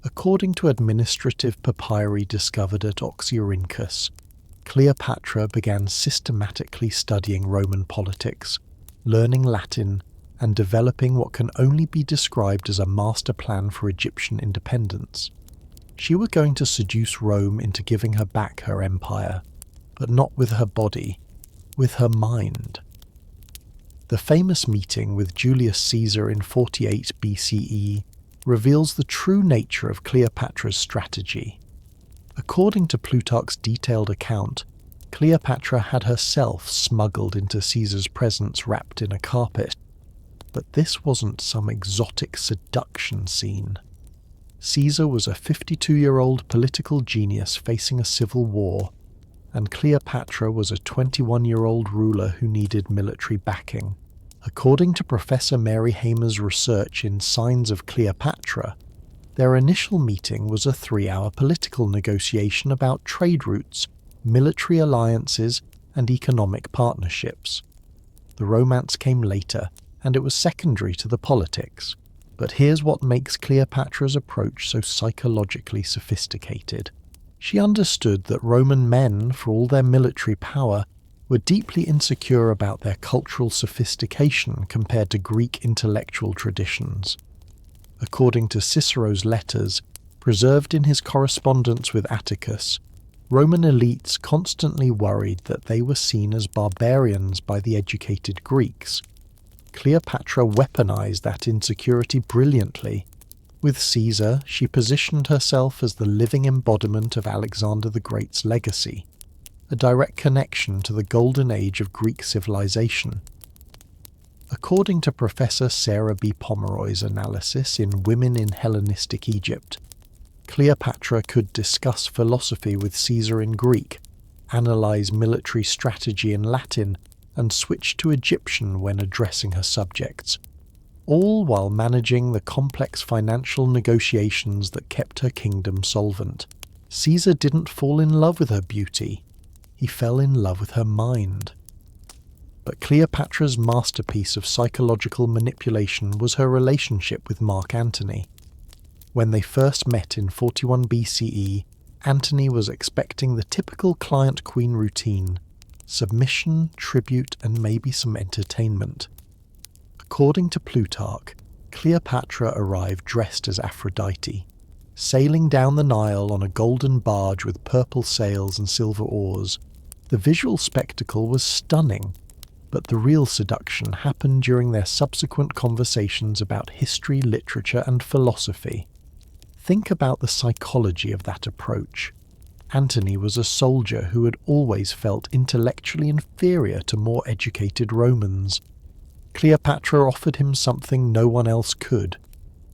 According to administrative papyri discovered at Oxyrhynchus, Cleopatra began systematically studying Roman politics, learning Latin, and developing what can only be described as a master plan for Egyptian independence. She was going to seduce Rome into giving her back her empire, but not with her body, with her mind. The famous meeting with Julius Caesar in 48 BCE reveals the true nature of Cleopatra's strategy. According to Plutarch's detailed account, Cleopatra had herself smuggled into Caesar's presence wrapped in a carpet. But this wasn't some exotic seduction scene. Caesar was a 52-year-old political genius facing a civil war, and Cleopatra was a 21-year-old ruler who needed military backing. According to Professor Mary Hamer's research in Signs of Cleopatra, their initial meeting was a 3-hour political negotiation about trade routes, military alliances, and economic partnerships. The romance came later, and it was secondary to the politics. But here's what makes Cleopatra's approach so psychologically sophisticated. She understood that Roman men, for all their military power, were deeply insecure about their cultural sophistication compared to Greek intellectual traditions. According to Cicero's letters, preserved in his correspondence with Atticus, Roman elites constantly worried that they were seen as barbarians by the educated Greeks. Cleopatra weaponized that insecurity brilliantly. With Caesar, she positioned herself as the living embodiment of Alexander the Great's legacy, a direct connection to the golden age of Greek civilization. According to Professor Sarah B. Pomeroy's analysis in Women in Hellenistic Egypt, Cleopatra could discuss philosophy with Caesar in Greek, analyze military strategy in Latin, and switch to Egyptian when addressing her subjects, all while managing the complex financial negotiations that kept her kingdom solvent. Caesar didn't fall in love with her beauty, he fell in love with her mind. But Cleopatra's masterpiece of psychological manipulation was her relationship with Mark Antony. When they first met in 41 BCE, Antony was expecting the typical client-queen routine: submission, tribute, and maybe some entertainment. According to Plutarch, Cleopatra arrived dressed as Aphrodite, sailing down the Nile on a golden barge with purple sails and silver oars. The visual spectacle was stunning, but the real seduction happened during their subsequent conversations about history, literature, and philosophy. Think about the psychology of that approach. Antony was a soldier who had always felt intellectually inferior to more educated Romans. Cleopatra offered him something no one else could: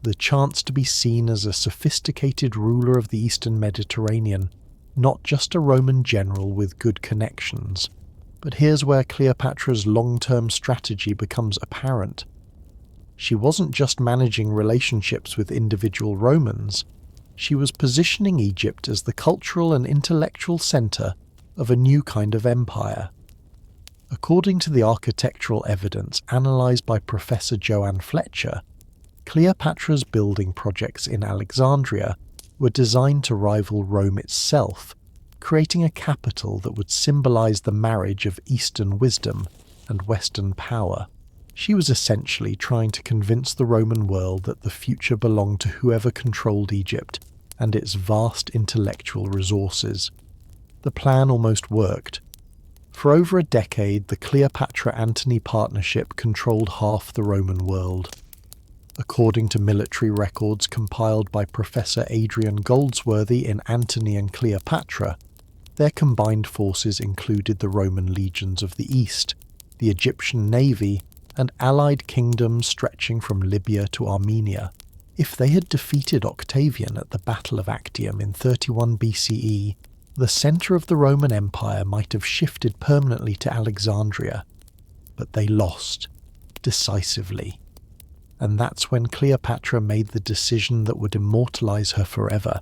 the chance to be seen as a sophisticated ruler of the Eastern Mediterranean, not just a Roman general with good connections. But here's where Cleopatra's long-term strategy becomes apparent. She wasn't just managing relationships with individual Romans, she was positioning Egypt as the cultural and intellectual center of a new kind of empire. According to the architectural evidence analyzed by Professor Joanne Fletcher, Cleopatra's building projects in Alexandria were designed to rival Rome itself, creating a capital that would symbolize the marriage of Eastern wisdom and Western power. She was essentially trying to convince the Roman world that the future belonged to whoever controlled Egypt and its vast intellectual resources. The plan almost worked. For over a decade, the Cleopatra-Antony partnership controlled half the Roman world. According to military records compiled by Professor Adrian Goldsworthy in Antony and Cleopatra, their combined forces included the Roman legions of the East, the Egyptian navy, and allied kingdoms stretching from Libya to Armenia. If they had defeated Octavian at the Battle of Actium in 31 BCE, the centre of the Roman Empire might have shifted permanently to Alexandria. But they lost, decisively. And that's when Cleopatra made the decision that would immortalize her forever.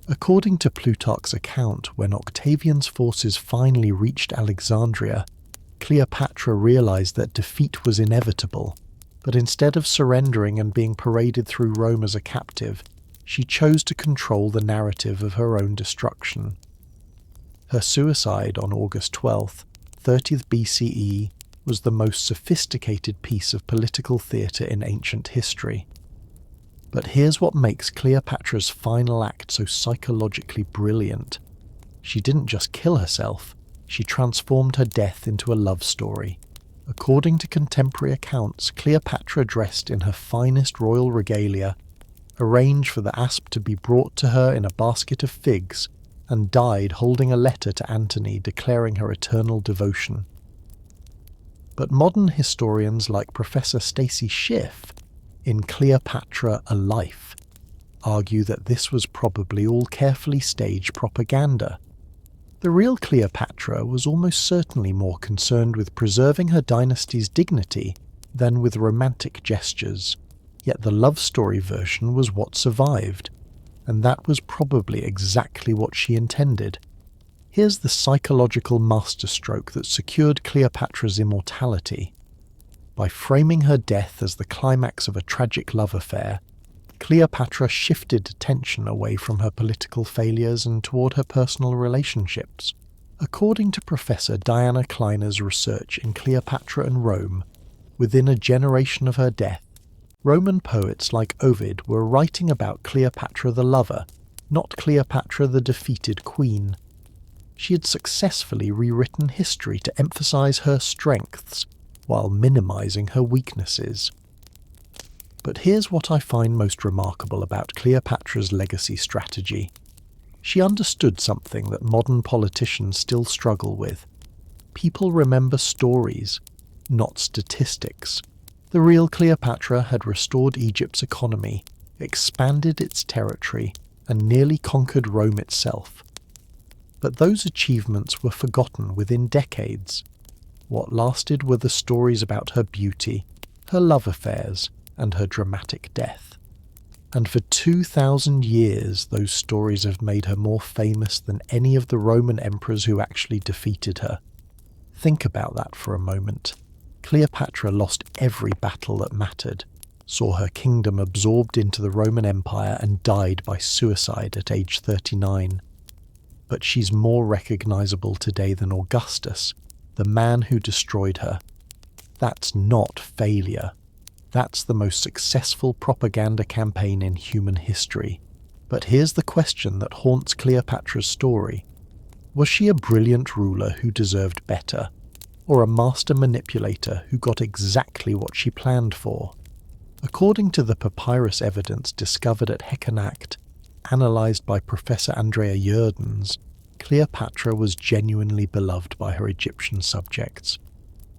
According to Plutarch's account, when Octavian's forces finally reached Alexandria, Cleopatra realized that defeat was inevitable, but instead of surrendering and being paraded through Rome as a captive, she chose to control the narrative of her own destruction. Her suicide on August 12th, 30th BCE, was the most sophisticated piece of political theatre in ancient history. But here's what makes Cleopatra's final act so psychologically brilliant. She didn't just kill herself, she transformed her death into a love story. According to contemporary accounts, Cleopatra dressed in her finest royal regalia, arranged for the asp to be brought to her in a basket of figs, and died holding a letter to Antony declaring her eternal devotion. But modern historians like Professor Stacy Schiff, in Cleopatra: A Life, argue that this was probably all carefully staged propaganda. The real Cleopatra was almost certainly more concerned with preserving her dynasty's dignity than with romantic gestures, yet the love story version was what survived, and that was probably exactly what she intended. Here's the psychological masterstroke that secured Cleopatra's immortality. By framing her death as the climax of a tragic love affair, Cleopatra shifted attention away from her political failures and toward her personal relationships. According to Professor Diana Kleiner's research in Cleopatra and Rome, within a generation of her death, Roman poets like Ovid were writing about Cleopatra the lover, not Cleopatra the defeated queen. She had successfully rewritten history to emphasize her strengths while minimizing her weaknesses. But here's what I find most remarkable about Cleopatra's legacy strategy. She understood something that modern politicians still struggle with. People remember stories, not statistics. The real Cleopatra had restored Egypt's economy, expanded its territory, and nearly conquered Rome itself. But those achievements were forgotten within decades. What lasted were the stories about her beauty, her love affairs, and her dramatic death. And for 2,000 years, those stories have made her more famous than any of the Roman emperors who actually defeated her. Think about that for a moment. Cleopatra lost every battle that mattered, saw her kingdom absorbed into the Roman Empire, and died by suicide at age 39. But she's more recognizable today than Augustus, the man who destroyed her. That's not failure. That's the most successful propaganda campaign in human history. But here's the question that haunts Cleopatra's story. Was she a brilliant ruler who deserved better, or a master manipulator who got exactly what she planned for? According to the papyrus evidence discovered at Heckanacht, analysed by Professor Andrea Jerdens, Cleopatra was genuinely beloved by her Egyptian subjects.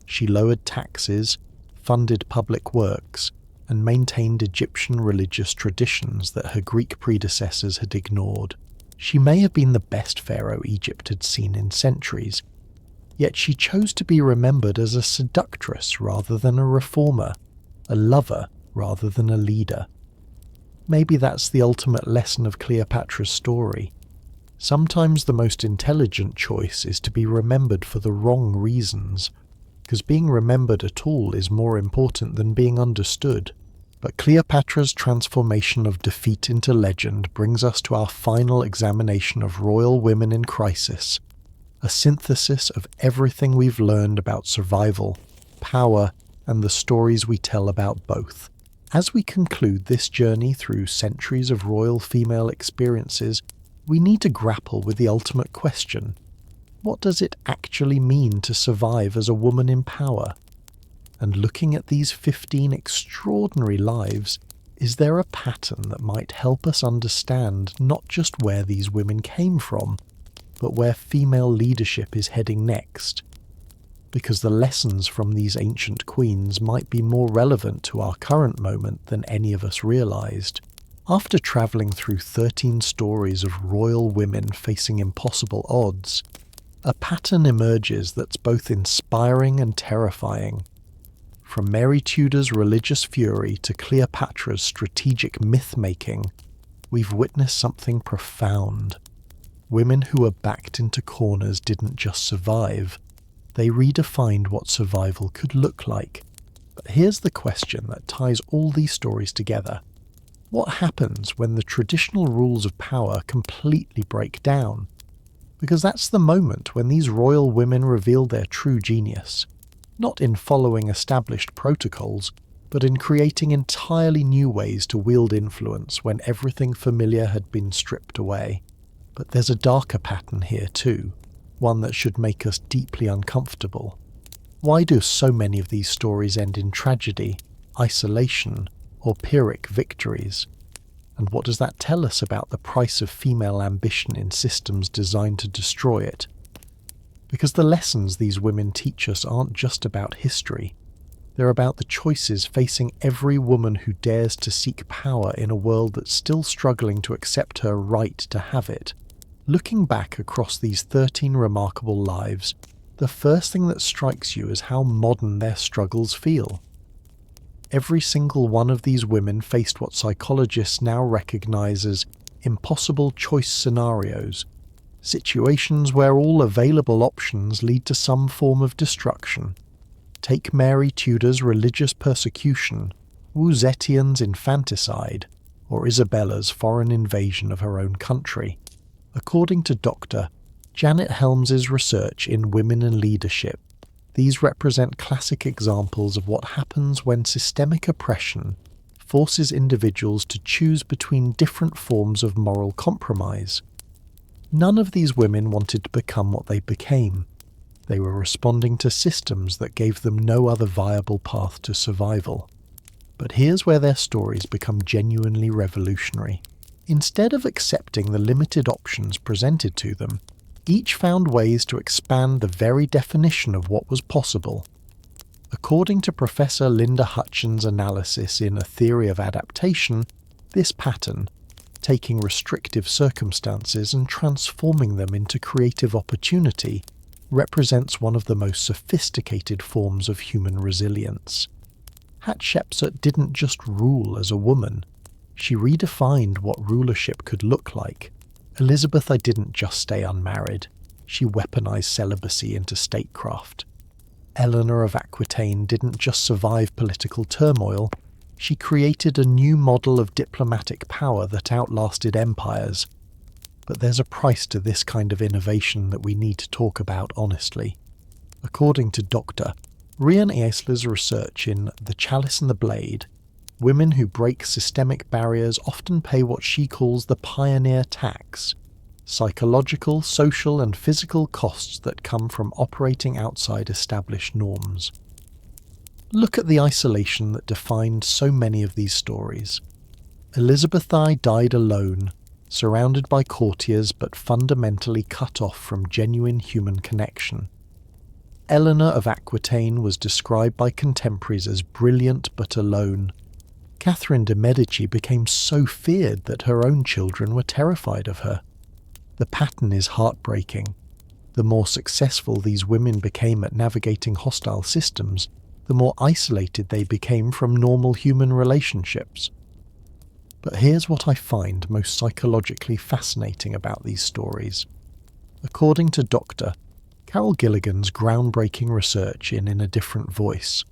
She lowered taxes, funded public works, and maintained Egyptian religious traditions that her Greek predecessors had ignored. She may have been the best pharaoh Egypt had seen in centuries, yet she chose to be remembered as a seductress rather than a reformer, a lover rather than a leader. Maybe that's the ultimate lesson of Cleopatra's story. Sometimes the most intelligent choice is to be remembered for the wrong reasons, because being remembered at all is more important than being understood. But Cleopatra's transformation of defeat into legend brings us to our final examination of royal women in crisis, a synthesis of everything we've learned about survival, power, and the stories we tell about both. As we conclude this journey through centuries of royal female experiences, we need to grapple with the ultimate question. What does it actually mean to survive as a woman in power? And looking at these 15 extraordinary lives, is there a pattern that might help us understand not just where these women came from, but where female leadership is heading next? Because the lessons from these ancient queens might be more relevant to our current moment than any of us realized. After traveling through 13 stories of royal women facing impossible odds, a pattern emerges that's both inspiring and terrifying. From Mary Tudor's religious fury to Cleopatra's strategic myth-making, we've witnessed something profound. Women who were backed into corners didn't just survive, they redefined what survival could look like. But here's the question that ties all these stories together. What happens when the traditional rules of power completely break down? Because that's the moment when these royal women reveal their true genius, not in following established protocols, but in creating entirely new ways to wield influence when everything familiar had been stripped away. But there's a darker pattern here too, one that should make us deeply uncomfortable. Why do so many of these stories end in tragedy, isolation, or Pyrrhic victories? And what does that tell us about the price of female ambition in systems designed to destroy it? Because the lessons these women teach us aren't just about history. They're about the choices facing every woman who dares to seek power in a world that's still struggling to accept her right to have it. Looking back across these 13 remarkable lives, the first thing that strikes you is how modern their struggles feel. Every single one of these women faced what psychologists now recognize as impossible choice scenarios, situations where all available options lead to some form of destruction. Take Mary Tudor's religious persecution, Zetian's infanticide, or Isabella's foreign invasion of her own country. According to Dr. Janet Helms's research in Women and Leadership, these represent classic examples of what happens when systemic oppression forces individuals to choose between different forms of moral compromise. None of these women wanted to become what they became. They were responding to systems that gave them no other viable path to survival. But here's where their stories become genuinely revolutionary. Instead of accepting the limited options presented to them, each found ways to expand the very definition of what was possible. According to Professor Linda Hutchins' analysis in A Theory of Adaptation, this pattern, taking restrictive circumstances and transforming them into creative opportunity, represents one of the most sophisticated forms of human resilience. Hatshepsut didn't just rule as a woman, she redefined what rulership could look like. Elizabeth didn't just stay unmarried, she weaponized celibacy into statecraft. Eleanor of Aquitaine didn't just survive political turmoil, she created a new model of diplomatic power that outlasted empires. But there's a price to this kind of innovation that we need to talk about honestly. According to Dr. Rian Eisler's research in The Chalice and the Blade, women who break systemic barriers often pay what she calls the pioneer tax, psychological, social and physical costs that come from operating outside established norms. Look at the isolation that defined so many of these stories. Elizabeth I died alone, surrounded by courtiers but fundamentally cut off from genuine human connection. Eleanor of Aquitaine was described by contemporaries as brilliant but alone. Catherine de' Medici became so feared that her own children were terrified of her. The pattern is heartbreaking. The more successful these women became at navigating hostile systems, the more isolated they became from normal human relationships. But here's what I find most psychologically fascinating about these stories. According to Dr. Carol Gilligan's groundbreaking research in A Different Voice,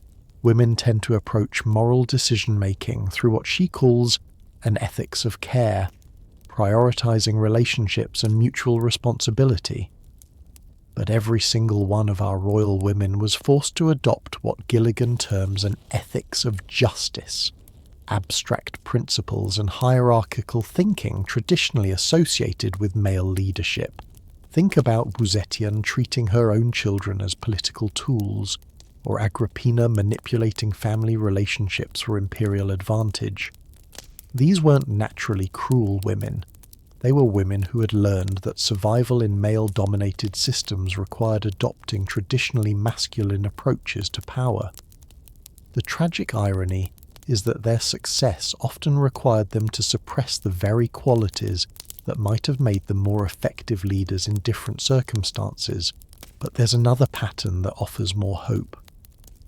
women tend to approach moral decision-making through what she calls an ethics of care, prioritizing relationships and mutual responsibility. But every single one of our royal women was forced to adopt what Gilligan terms an ethics of justice, abstract principles and hierarchical thinking traditionally associated with male leadership. Think about Zetian treating her own children as political tools, or Agrippina manipulating family relationships for imperial advantage. These weren't naturally cruel women. They were women who had learned that survival in male-dominated systems required adopting traditionally masculine approaches to power. The tragic irony is that their success often required them to suppress the very qualities that might have made them more effective leaders in different circumstances. But there's another pattern that offers more hope.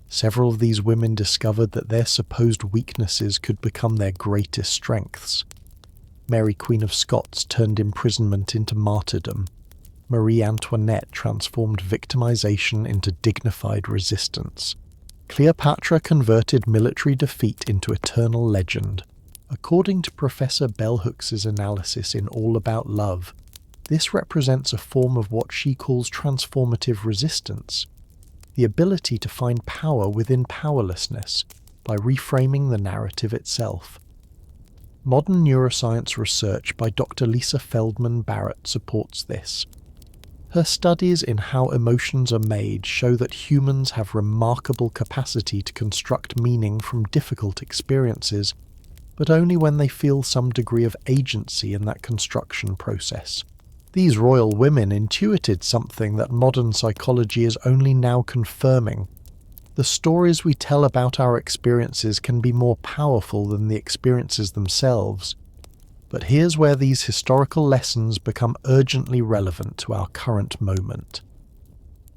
Several of these women discovered that their supposed weaknesses could become their greatest strengths. Mary, Queen of Scots, turned imprisonment into martyrdom. Marie Antoinette transformed victimization into dignified resistance. Cleopatra converted military defeat into eternal legend. According to Professor Bell Hooks's analysis in All About Love, this represents a form of what she calls transformative resistance, the ability to find power within powerlessness by reframing the narrative itself. Modern neuroscience research by Dr. Lisa Feldman Barrett supports this. Her studies in how emotions are made show that humans have remarkable capacity to construct meaning from difficult experiences, but only when they feel some degree of agency in that construction process. These royal women intuited something that modern psychology is only now confirming. The stories we tell about our experiences can be more powerful than the experiences themselves. But here's where these historical lessons become urgently relevant to our current moment.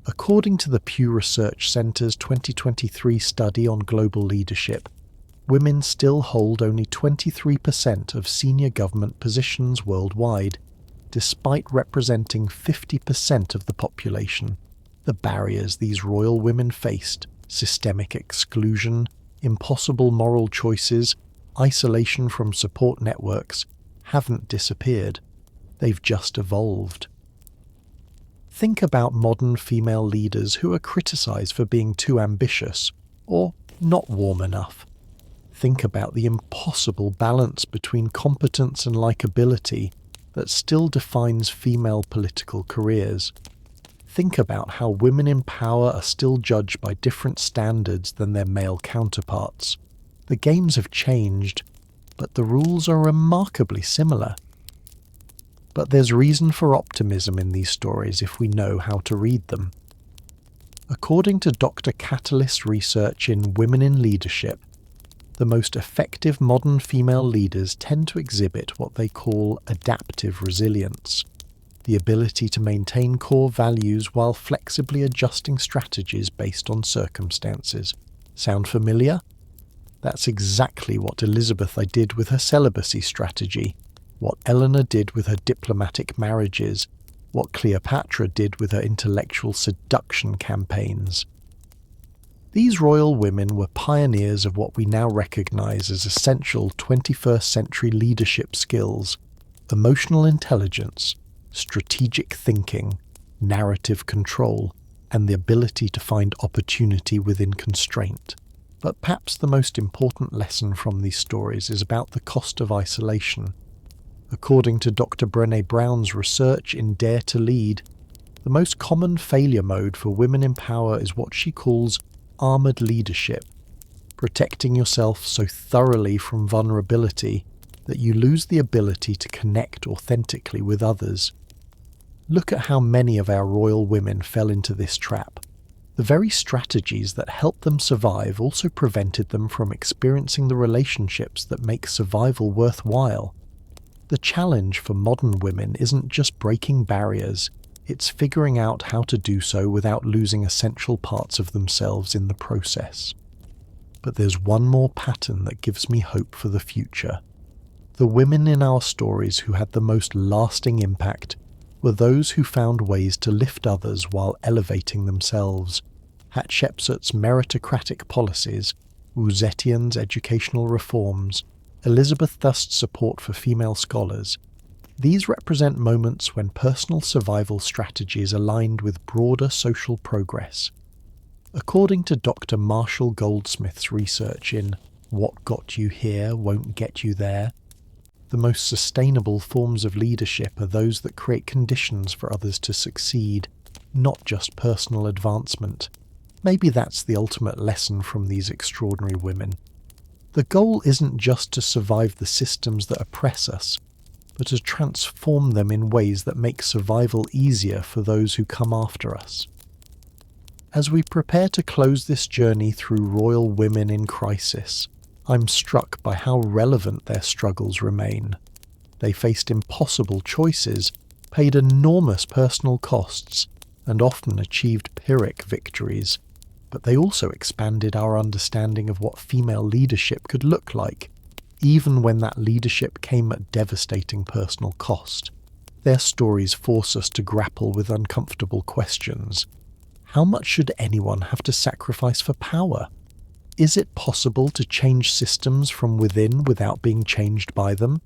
According to the Pew Research Center's 2023 study on global leadership, women still hold only 23% of senior government positions worldwide, despite representing 50% of the population. The barriers these royal women faced, systemic exclusion, impossible moral choices, isolation from support networks, haven't disappeared. They've just evolved. Think about modern female leaders who are criticized for being too ambitious or not warm enough. Think about the impossible balance between competence and likability that still defines female political careers. Think about how women in power are still judged by different standards than their male counterparts. The games have changed, but the rules are remarkably similar. But there's reason for optimism in these stories if we know how to read them. According to Dr. Catalyst's research in Women in Leadership, the most effective modern female leaders tend to exhibit what they call adaptive resilience, the ability to maintain core values while flexibly adjusting strategies based on circumstances. Sound familiar? That's exactly what Elizabeth did with her celibacy strategy, what Eleanor did with her diplomatic marriages, what Cleopatra did with her intellectual seduction campaigns. These royal women were pioneers of what we now recognise as essential 21st century leadership skills: emotional intelligence, strategic thinking, narrative control, and the ability to find opportunity within constraint. But perhaps the most important lesson from these stories is about the cost of isolation. According to Dr. Brené Brown's research in Dare to Lead, the most common failure mode for women in power is what she calls armoured leadership, protecting yourself so thoroughly from vulnerability that you lose the ability to connect authentically with others. Look at how many of our royal women fell into this trap. The very strategies that helped them survive also prevented them from experiencing the relationships that make survival worthwhile. The challenge for modern women isn't just breaking barriers, it's figuring out how to do so without losing essential parts of themselves in the process. But there's one more pattern that gives me hope for the future. The women in our stories who had the most lasting impact were those who found ways to lift others while elevating themselves. Hatshepsut's meritocratic policies, Zetian's educational reforms, Elizabeth Thust's support for female scholars. These represent moments when personal survival strategies aligned with broader social progress. According to Dr. Marshall Goldsmith's research in What Got You Here Won't Get You There, the most sustainable forms of leadership are those that create conditions for others to succeed, not just personal advancement. Maybe that's the ultimate lesson from these extraordinary women. The goal isn't just to survive the systems that oppress us, but to transform them in ways that make survival easier for those who come after us. As we prepare to close this journey through royal women in crisis, I'm struck by how relevant their struggles remain. They faced impossible choices, paid enormous personal costs, and often achieved Pyrrhic victories. But they also expanded our understanding of what female leadership could look like, even when that leadership came at devastating personal cost. Their stories force us to grapple with uncomfortable questions. How much should anyone have to sacrifice for power? Is it possible to change systems from within without being changed by them?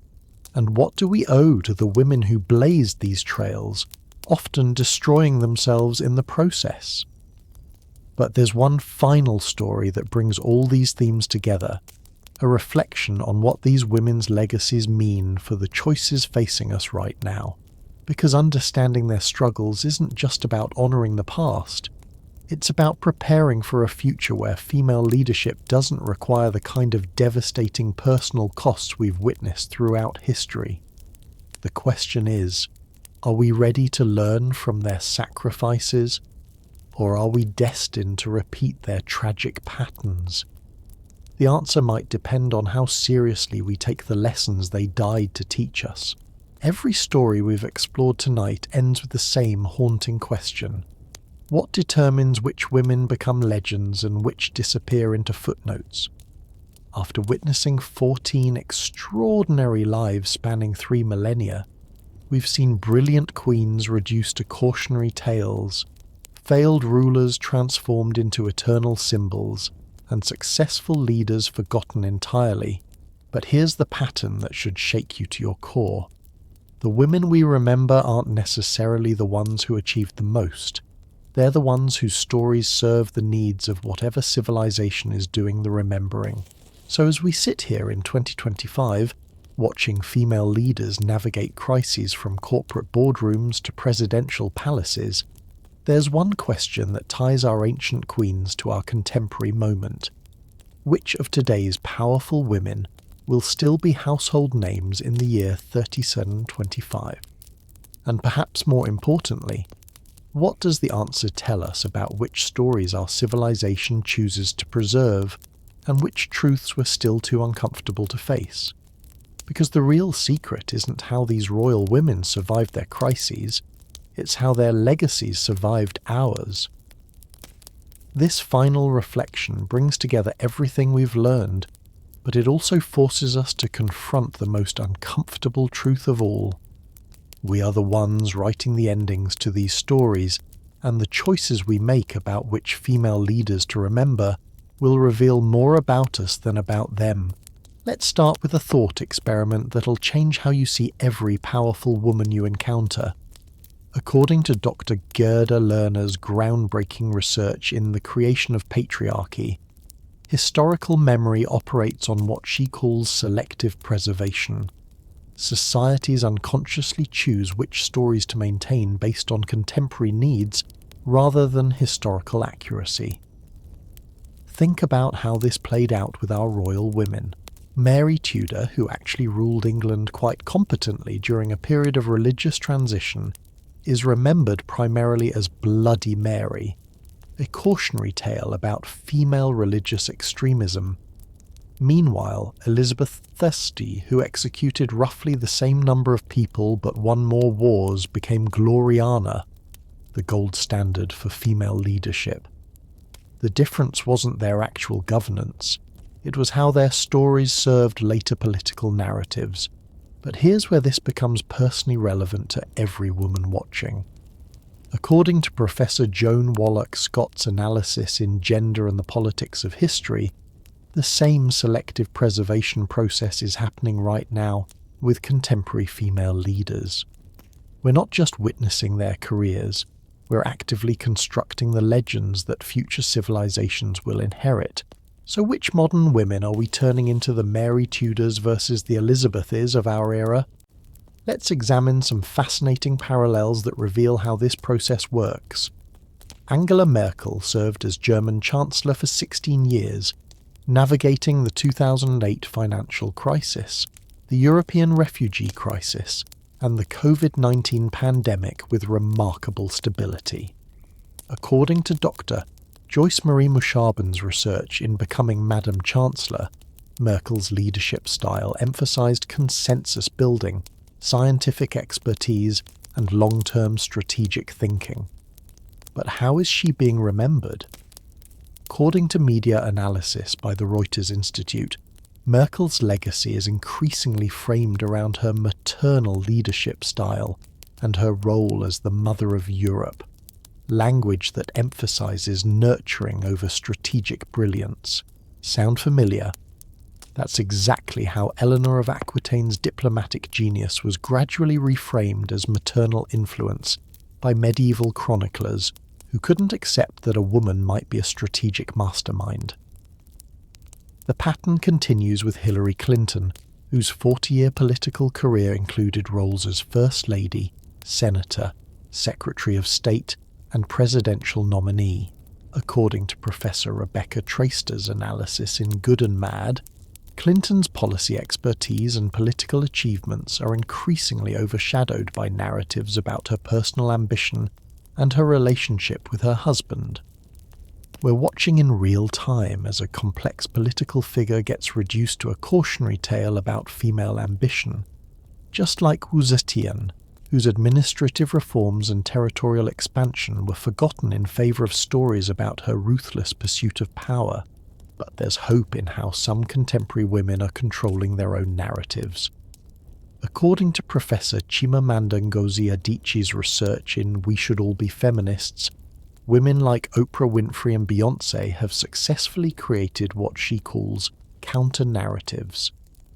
And what do we owe to the women who blazed these trails, often destroying themselves in the process? But there's one final story that brings all these themes together, a reflection on what these women's legacies mean for the choices facing us right now. Because understanding their struggles isn't just about honouring the past, it's about preparing for a future where female leadership doesn't require the kind of devastating personal costs we've witnessed throughout history. The question is, are we ready to learn from their sacrifices? Or are we destined to repeat their tragic patterns? The answer might depend on how seriously we take the lessons they died to teach us. Every story we've explored tonight ends with the same haunting question. What determines which women become legends and which disappear into footnotes? After witnessing 14 extraordinary lives spanning 3 millennia, we've seen brilliant queens reduced to cautionary tales, failed rulers transformed into eternal symbols, and successful leaders forgotten entirely. But here's the pattern that should shake you to your core. The women we remember aren't necessarily the ones who achieved the most. They're the ones whose stories serve the needs of whatever civilization is doing the remembering. So as we sit here in 2025, Watching female leaders navigate crises from corporate boardrooms to presidential palaces, there's one question that ties our ancient queens to our contemporary moment. Which of today's powerful women will still be household names in the year 3725? And perhaps more importantly, what does the answer tell us about which stories our civilization chooses to preserve and which truths were still too uncomfortable to face? Because the real secret isn't how these royal women survived their crises, it's how their legacies survived ours. This final reflection brings together everything we've learned, but it also forces us to confront the most uncomfortable truth of all. We are the ones writing the endings to these stories, and the choices we make about which female leaders to remember will reveal more about us than about them. Let's start with a thought experiment that'll change how you see every powerful woman you encounter. According to Dr. Gerda Lerner's groundbreaking research in The Creation of Patriarchy, historical memory operates on what she calls selective preservation. Societies unconsciously choose which stories to maintain based on contemporary needs rather than historical accuracy. Think about how this played out with our royal women. Mary Tudor, who actually ruled England quite competently during a period of religious transition, is remembered primarily as Bloody Mary, a cautionary tale about female religious extremism. Meanwhile, Elizabeth Thirsty, who executed roughly the same number of people but won more wars, became Gloriana, the gold standard for female leadership. The difference wasn't their actual governance, it was how their stories served later political narratives. But here's where this becomes personally relevant to every woman watching. According to Professor Joan Wallach Scott's analysis in Gender and the Politics of History, the same selective preservation process is happening right now with contemporary female leaders. We're not just witnessing their careers, we're actively constructing the legends that future civilizations will inherit. So which modern women are we turning into the Mary Tudors versus the Elizabeths of our era? Let's examine some fascinating parallels that reveal how this process works. Angela Merkel served as German Chancellor for 16 years, navigating the 2008 financial crisis, the European refugee crisis, and the COVID-19 pandemic with remarkable stability. According to Dr. Joyce Marie Musharben's research in Becoming Madam Chancellor, Merkel's leadership style emphasized consensus building, scientific expertise, and long-term strategic thinking. But how is she being remembered? According to media analysis by the Reuters Institute, Merkel's legacy is increasingly framed around her maternal leadership style and her role as the mother of Europe, language that emphasizes nurturing over strategic brilliance. Sound familiar? That's exactly how Eleanor of Aquitaine's diplomatic genius was gradually reframed as maternal influence by medieval chroniclers who couldn't accept that a woman might be a strategic mastermind. The pattern continues with Hillary Clinton, whose 40-year political career included roles as First Lady, Senator, Secretary of State, and presidential nominee. According to Professor Rebecca Traister's analysis in Good and Mad, Clinton's policy expertise and political achievements are increasingly overshadowed by narratives about her personal ambition and her relationship with her husband. We're watching in real time as a complex political figure gets reduced to a cautionary tale about female ambition, just like Zetian, whose administrative reforms and territorial expansion were forgotten in favour of stories about her ruthless pursuit of power. But there's hope in how some contemporary women are controlling their own narratives. According to Professor Chimamanda Ngozi Adichie's research in We Should All Be Feminists, women like Oprah Winfrey and Beyoncé have successfully created what she calls counter-narratives,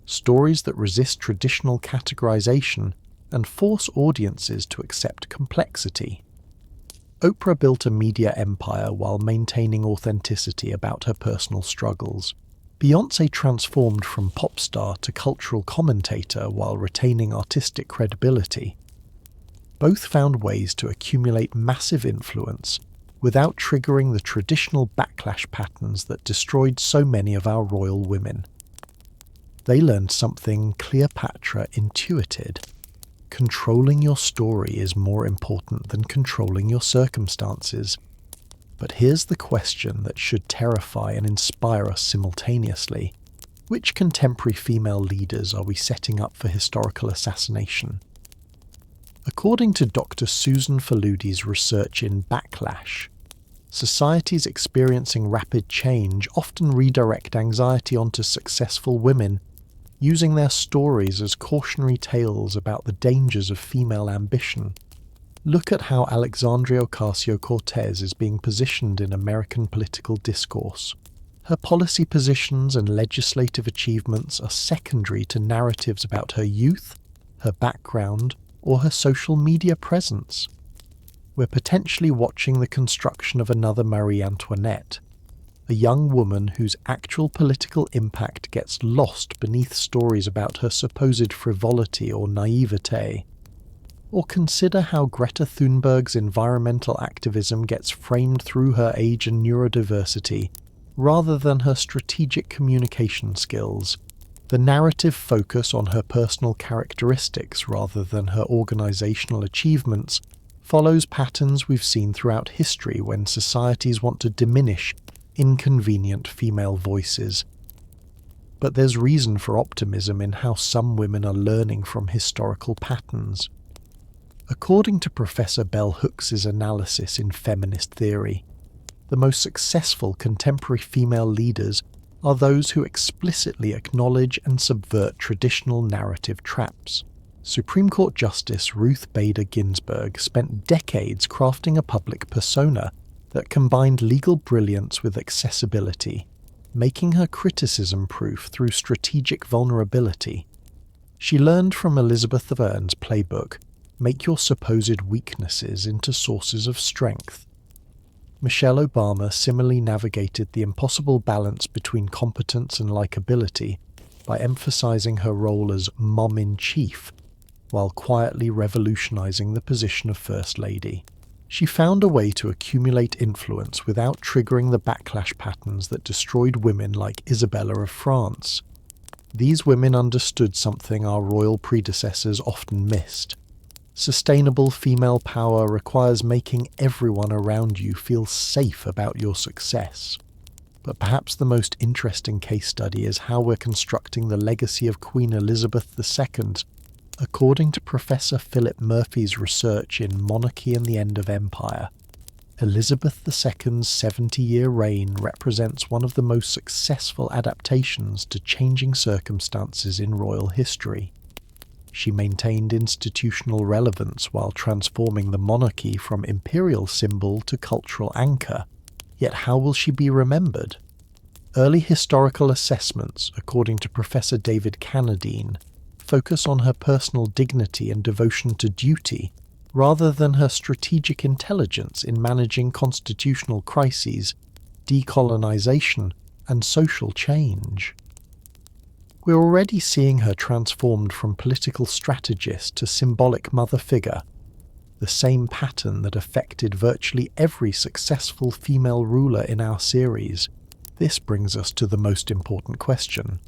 stories that resist traditional categorization and force audiences to accept complexity. Oprah built a media empire while maintaining authenticity about her personal struggles. Beyoncé transformed from pop star to cultural commentator while retaining artistic credibility. Both found ways to accumulate massive influence without triggering the traditional backlash patterns that destroyed so many of our royal women. They learned something Cleopatra intuited. Controlling your story is more important than controlling your circumstances. But here's the question that should terrify and inspire us simultaneously. Which contemporary female leaders are we setting up for historical assassination? According to Dr. Susan Faludi's research in Backlash, societies experiencing rapid change often redirect anxiety onto successful women, using their stories as cautionary tales about the dangers of female ambition. Look at how Alexandria Ocasio-Cortez is being positioned in American political discourse. Her policy positions and legislative achievements are secondary to narratives about her youth, her background, or her social media presence. We're potentially watching the construction of another Marie Antoinette, a young woman whose actual political impact gets lost beneath stories about her supposed frivolity or naivete. Or consider how Greta Thunberg's environmental activism gets framed through her age and neurodiversity, rather than her strategic communication skills. The narrative focus on her personal characteristics rather than her organizational achievements follows patterns we've seen throughout history when societies want to diminish inconvenient female voices. But there's reason for optimism in how some women are learning from historical patterns. According to Professor Bell Hooks's analysis in feminist theory, the most successful contemporary female leaders are those who explicitly acknowledge and subvert traditional narrative traps. Supreme Court Justice Ruth Bader Ginsburg spent decades crafting a public persona that combined legal brilliance with accessibility, making her criticism-proof through strategic vulnerability. She learned from Elizabeth Warren's playbook, "Make your supposed weaknesses into sources of strength." Michelle Obama similarly navigated the impossible balance between competence and likability by emphasizing her role as mom-in-chief, while quietly revolutionizing the position of First Lady. She found a way to accumulate influence without triggering the backlash patterns that destroyed women like Isabella of France. These women understood something our royal predecessors often missed. Sustainable female power requires making everyone around you feel safe about your success. But perhaps the most interesting case study is how we're constructing the legacy of Queen Elizabeth II. According to Professor Philip Murphy's research in Monarchy and the End of Empire, Elizabeth II's 70-year reign represents one of the most successful adaptations to changing circumstances in royal history. She maintained institutional relevance while transforming the monarchy from imperial symbol to cultural anchor. Yet how will she be remembered? Early historical assessments, according to Professor David Cannadine, focus on her personal dignity and devotion to duty, rather than her strategic intelligence in managing constitutional crises, decolonization, and social change. We're already seeing her transformed from political strategist to symbolic mother figure, the same pattern that affected virtually every successful female ruler in our series. This brings us to the most important question.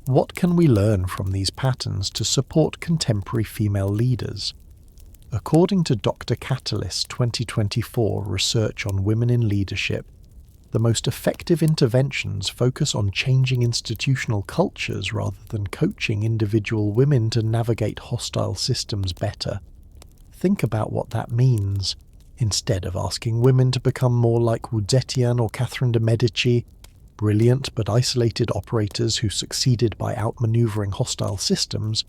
What can we learn from these patterns to support contemporary female leaders? According to Dr. Catalyst's 2024 research on women in leadership, the most effective interventions focus on changing institutional cultures rather than coaching individual women to navigate hostile systems better. Think about what that means. Instead of asking women to become more like Zetian or Catherine de Medici, brilliant but isolated operators who succeeded by outmaneuvering hostile systems,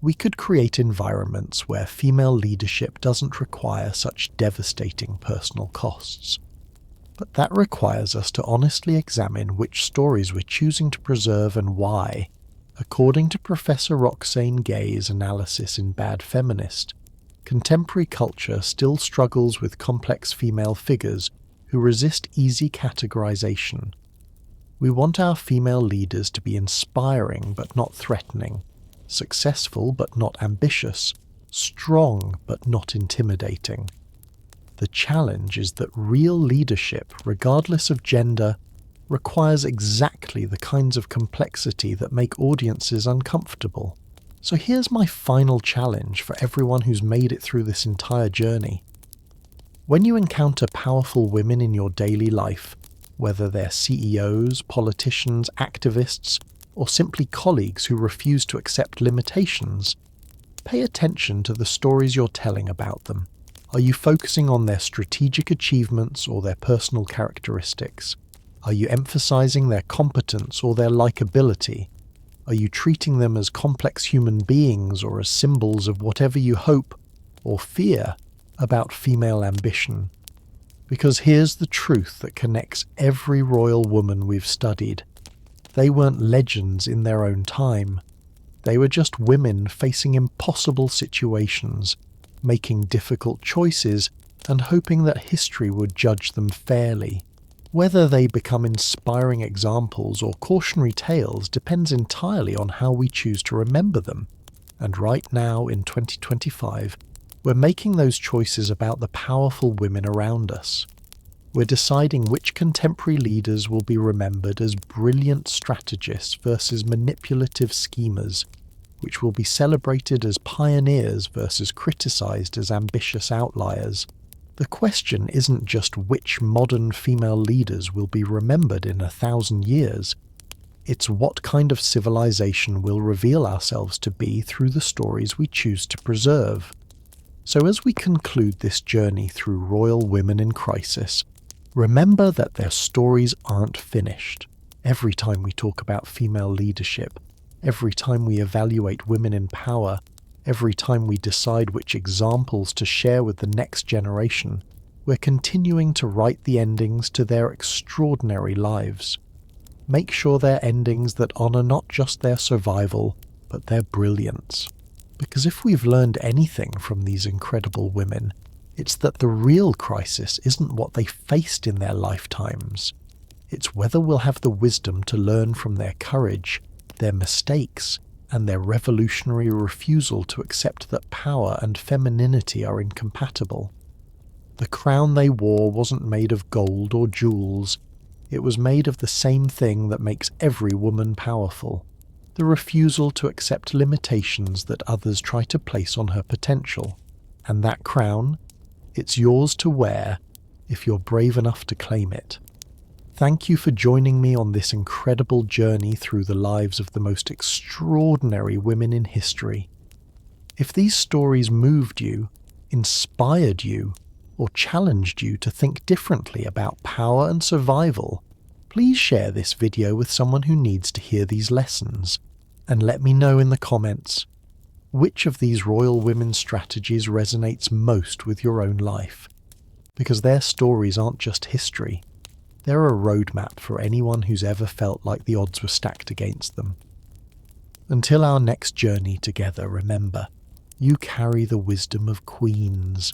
we could create environments where female leadership doesn't require such devastating personal costs. But that requires us to honestly examine which stories we're choosing to preserve and why. According to Professor Roxane Gay's analysis in Bad Feminist, contemporary culture still struggles with complex female figures who resist easy categorization. We want our female leaders to be inspiring but not threatening, successful but not ambitious, strong but not intimidating. The challenge is that real leadership, regardless of gender, requires exactly the kinds of complexity that make audiences uncomfortable. So here's my final challenge for everyone who's made it through this entire journey. When you encounter powerful women in your daily life, whether they're CEOs, politicians, activists, or simply colleagues who refuse to accept limitations, pay attention to the stories you're telling about them. Are you focusing on their strategic achievements or their personal characteristics? Are you emphasizing their competence or their likability? Are you treating them as complex human beings or as symbols of whatever you hope or fear about female ambition? Because here's the truth that connects every royal woman we've studied. They weren't legends in their own time. They were just women facing impossible situations, making difficult choices, and hoping that history would judge them fairly. Whether they become inspiring examples or cautionary tales depends entirely on how we choose to remember them. And right now, in 2025, we're making those choices about the powerful women around us. We're deciding which contemporary leaders will be remembered as brilliant strategists versus manipulative schemers, which will be celebrated as pioneers versus criticized as ambitious outliers. The question isn't just which modern female leaders will be remembered in 1,000 years. It's what kind of civilization we'll reveal ourselves to be through the stories we choose to preserve. So as we conclude this journey through royal women in crisis, remember that their stories aren't finished. Every time we talk about female leadership, every time we evaluate women in power, every time we decide which examples to share with the next generation, we're continuing to write the endings to their extraordinary lives. Make sure they're endings that honor not just their survival, but their brilliance. Because if we've learned anything from these incredible women, it's that the real crisis isn't what they faced in their lifetimes. It's whether we'll have the wisdom to learn from their courage, their mistakes, and their revolutionary refusal to accept that power and femininity are incompatible. The crown they wore wasn't made of gold or jewels. It was made of the same thing that makes every woman powerful: the refusal to accept limitations that others try to place on her potential. And that crown, it's yours to wear if you're brave enough to claim it. Thank you for joining me on this incredible journey through the lives of the most extraordinary women in history. If these stories moved you, inspired you, or challenged you to think differently about power and survival, please share this video with someone who needs to hear these lessons, and let me know in the comments which of these royal women's strategies resonates most with your own life. Because their stories aren't just history, they're a roadmap for anyone who's ever felt like the odds were stacked against them. Until our next journey together, remember, you carry the wisdom of queens,